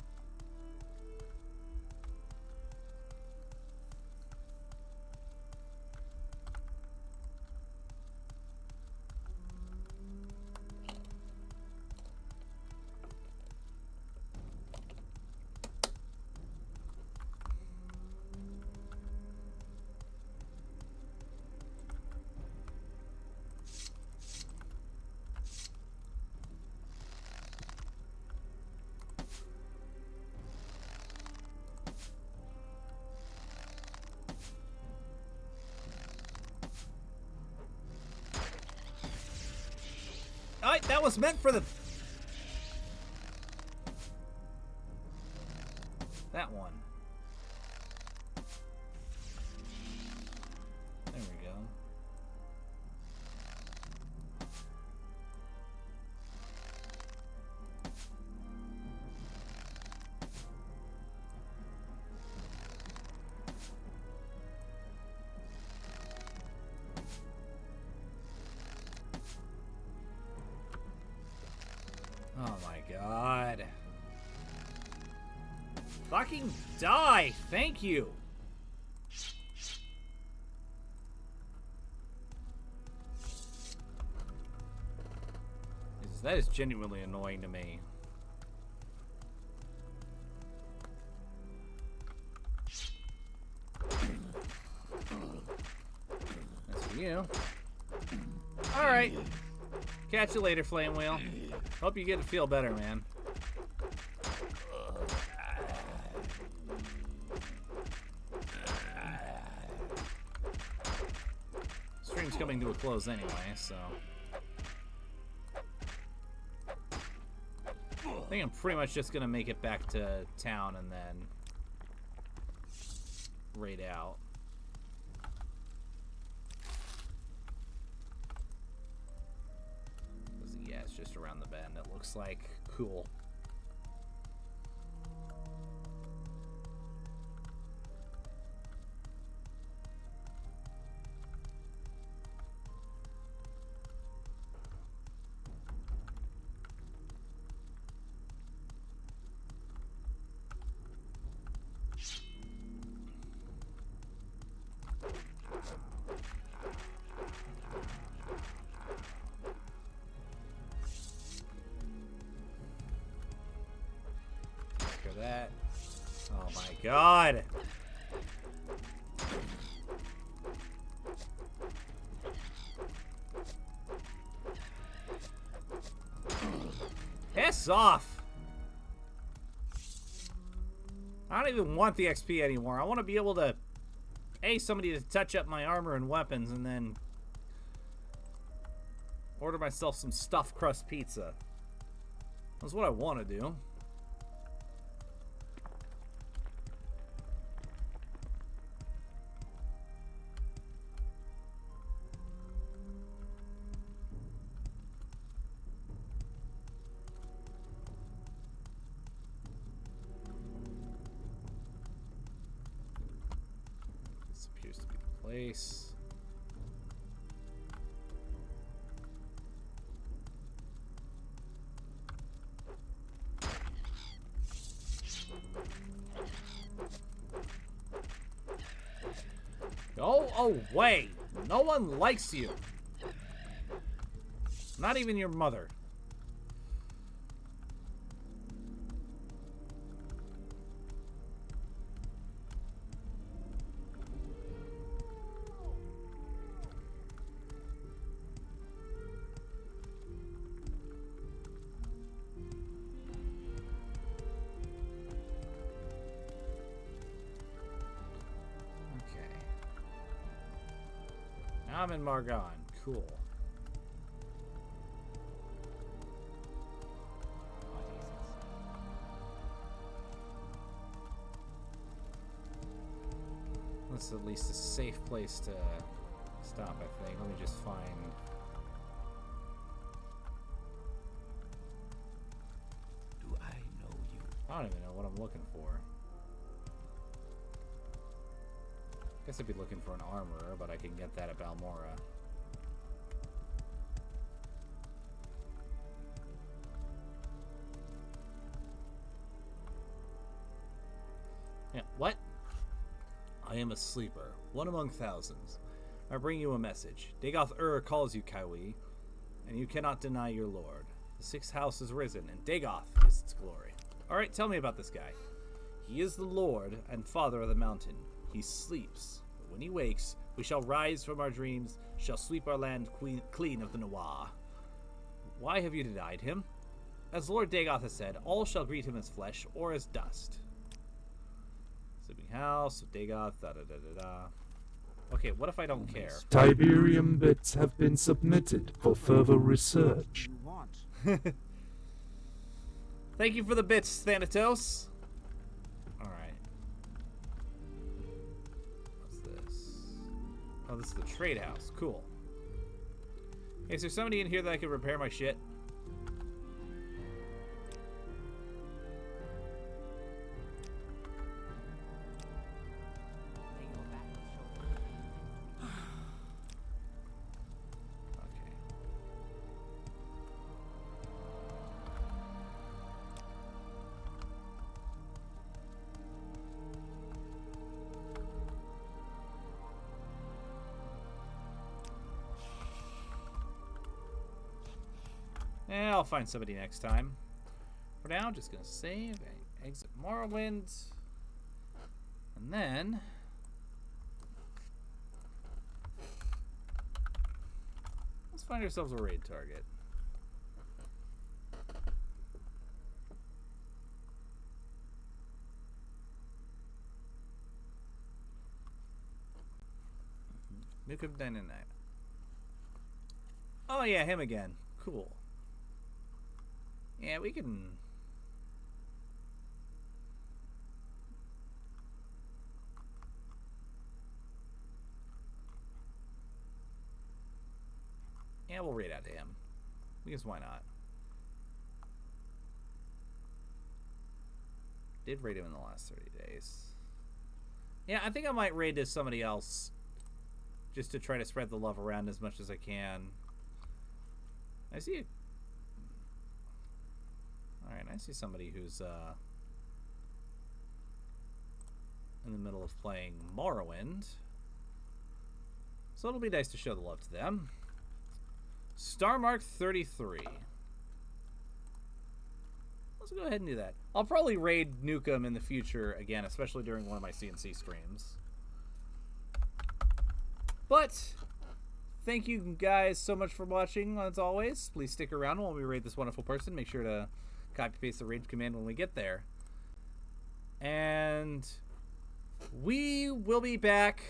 Alright, that was meant for the... that one. There we go. my god. Fucking die! Thank you! That is genuinely annoying to me. That's for you. Alright. Catch you later, Flame Wheel. Hope you get to feel better, man. Stream's coming to a close anyway, so... I think I'm pretty much just gonna make it back to town and then raid out. Yeah, it's just around the bend, it looks like. Cool. That. Oh my god. Piss off. I don't even want the XP anymore. I want to be able to pay somebody to touch up my armor and weapons and then order myself some stuffed crust pizza. That's what I want to do. Place. Go away! No one likes you. Not even your mother. I'm in Margon. Cool. This is at least a safe place to stop, I think. Let me just find... Do I know you? I don't even know what I'm looking for. Guess I'd be looking for an armorer, but I can get that at Balmora. Yeah, what? I am a sleeper, one among thousands. I bring you a message. Dagoth calls you, Kaiwi, and you cannot deny your lord. The sixth house is risen, and Dagoth is its glory. Alright, tell me about this guy. He is the lord and father of the mountain. He sleeps, but when he wakes, we shall rise from our dreams, shall sweep our land clean of the Noir. Why have you denied him? As Lord Dagoth has said, all shall greet him as flesh or as dust. Sleeping house, Dagoth, da-da-da-da-da. Okay, what if I don't care? Tiberium bits have been submitted for further research. You want? Thank you for the bits, Thanatos. Alright. What's this? Oh, this is the trade house. Cool. Hey, is there somebody in here that I could repair my shit? I'll find somebody next time. For now, just gonna save, exit Morrowind, and then let's find ourselves a raid target. Nukem 99. Oh yeah, him again. Cool. Yeah, we can. Yeah, we'll raid out to him. Because why not? Did raid him in the last 30 days. Yeah, I think I might raid to somebody else. Just to try to spread the love around as much as I can. I see. Alright, I see somebody who's in the middle of playing Morrowind. So it'll be nice to show the love to them. Starmark 33. Let's go ahead and do that. I'll probably raid Nukem in the future again, especially during one of my CNC streams. But thank you guys so much for watching, as always. Please stick around while we raid this wonderful person. Make sure to copy-paste the raid command when we get there. And we will be back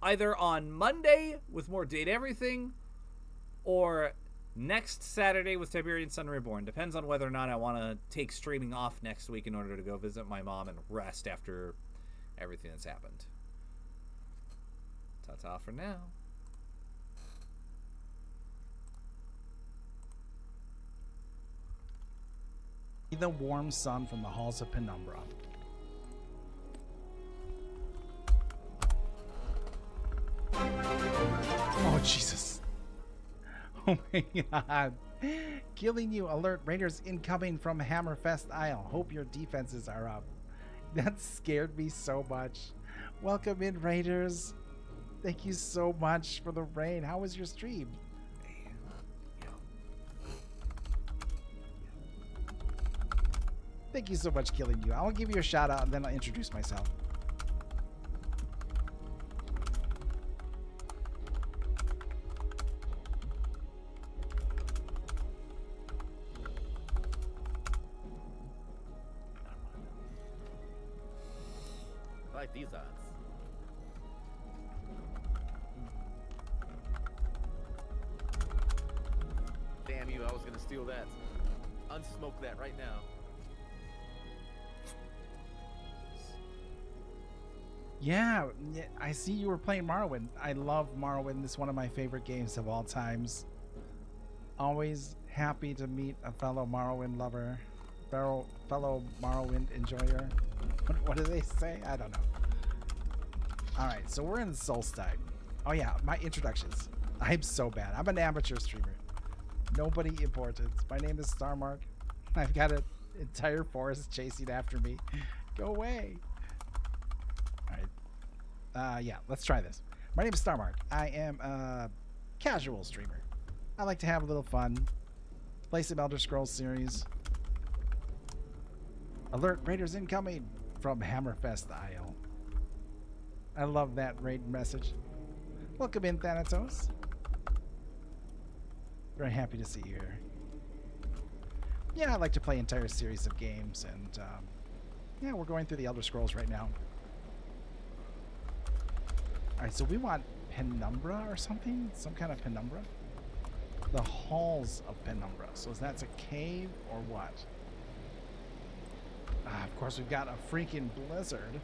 either on Monday with more Date Everything or next Saturday with Tiberian Sun Reborn. Depends on whether or not I want to take streaming off next week in order to go visit my mom and rest after everything that's happened. Ta-ta for now. The warm sun from the halls of Penumbra. Oh, Jesus. Oh my god. Killing you. Alert. Raiders incoming from Hammerfest Isle. Hope your defenses are up. That scared me so much. Welcome in, Raiders. Thank you so much for the raid. How was your stream? Thank you so much, Killing You. I'll give you a shout out and then I'll introduce myself. I like these odds. Damn you, I was gonna steal that. Unsmoke that right now. Yeah, I see you were playing Morrowind. I love Morrowind. It's one of my favorite games of all times. Always happy to meet a fellow Morrowind lover, fellow Morrowind enjoyer. What do they say? I don't know. All right, so we're in Solstein. Oh yeah, my introductions. I'm so bad. I'm an amateur streamer. Nobody important. My name is Starmark. I've got an entire forest chasing after me. Go away. Yeah, let's try this. My name is Starmark. I am a casual streamer. I like to have a little fun. Play some Elder Scrolls series. Alert, raiders incoming from Hammerfest Isle. I love that raid message. Welcome in, Thanatos. Very happy to see you here. Yeah, I like to play entire series of games, and yeah, we're going through the Elder Scrolls right now. Alright, so we want Penumbra or something? Some kind of Penumbra? The halls of Penumbra. So is that a cave or what? Of course, we've got a freaking blizzard.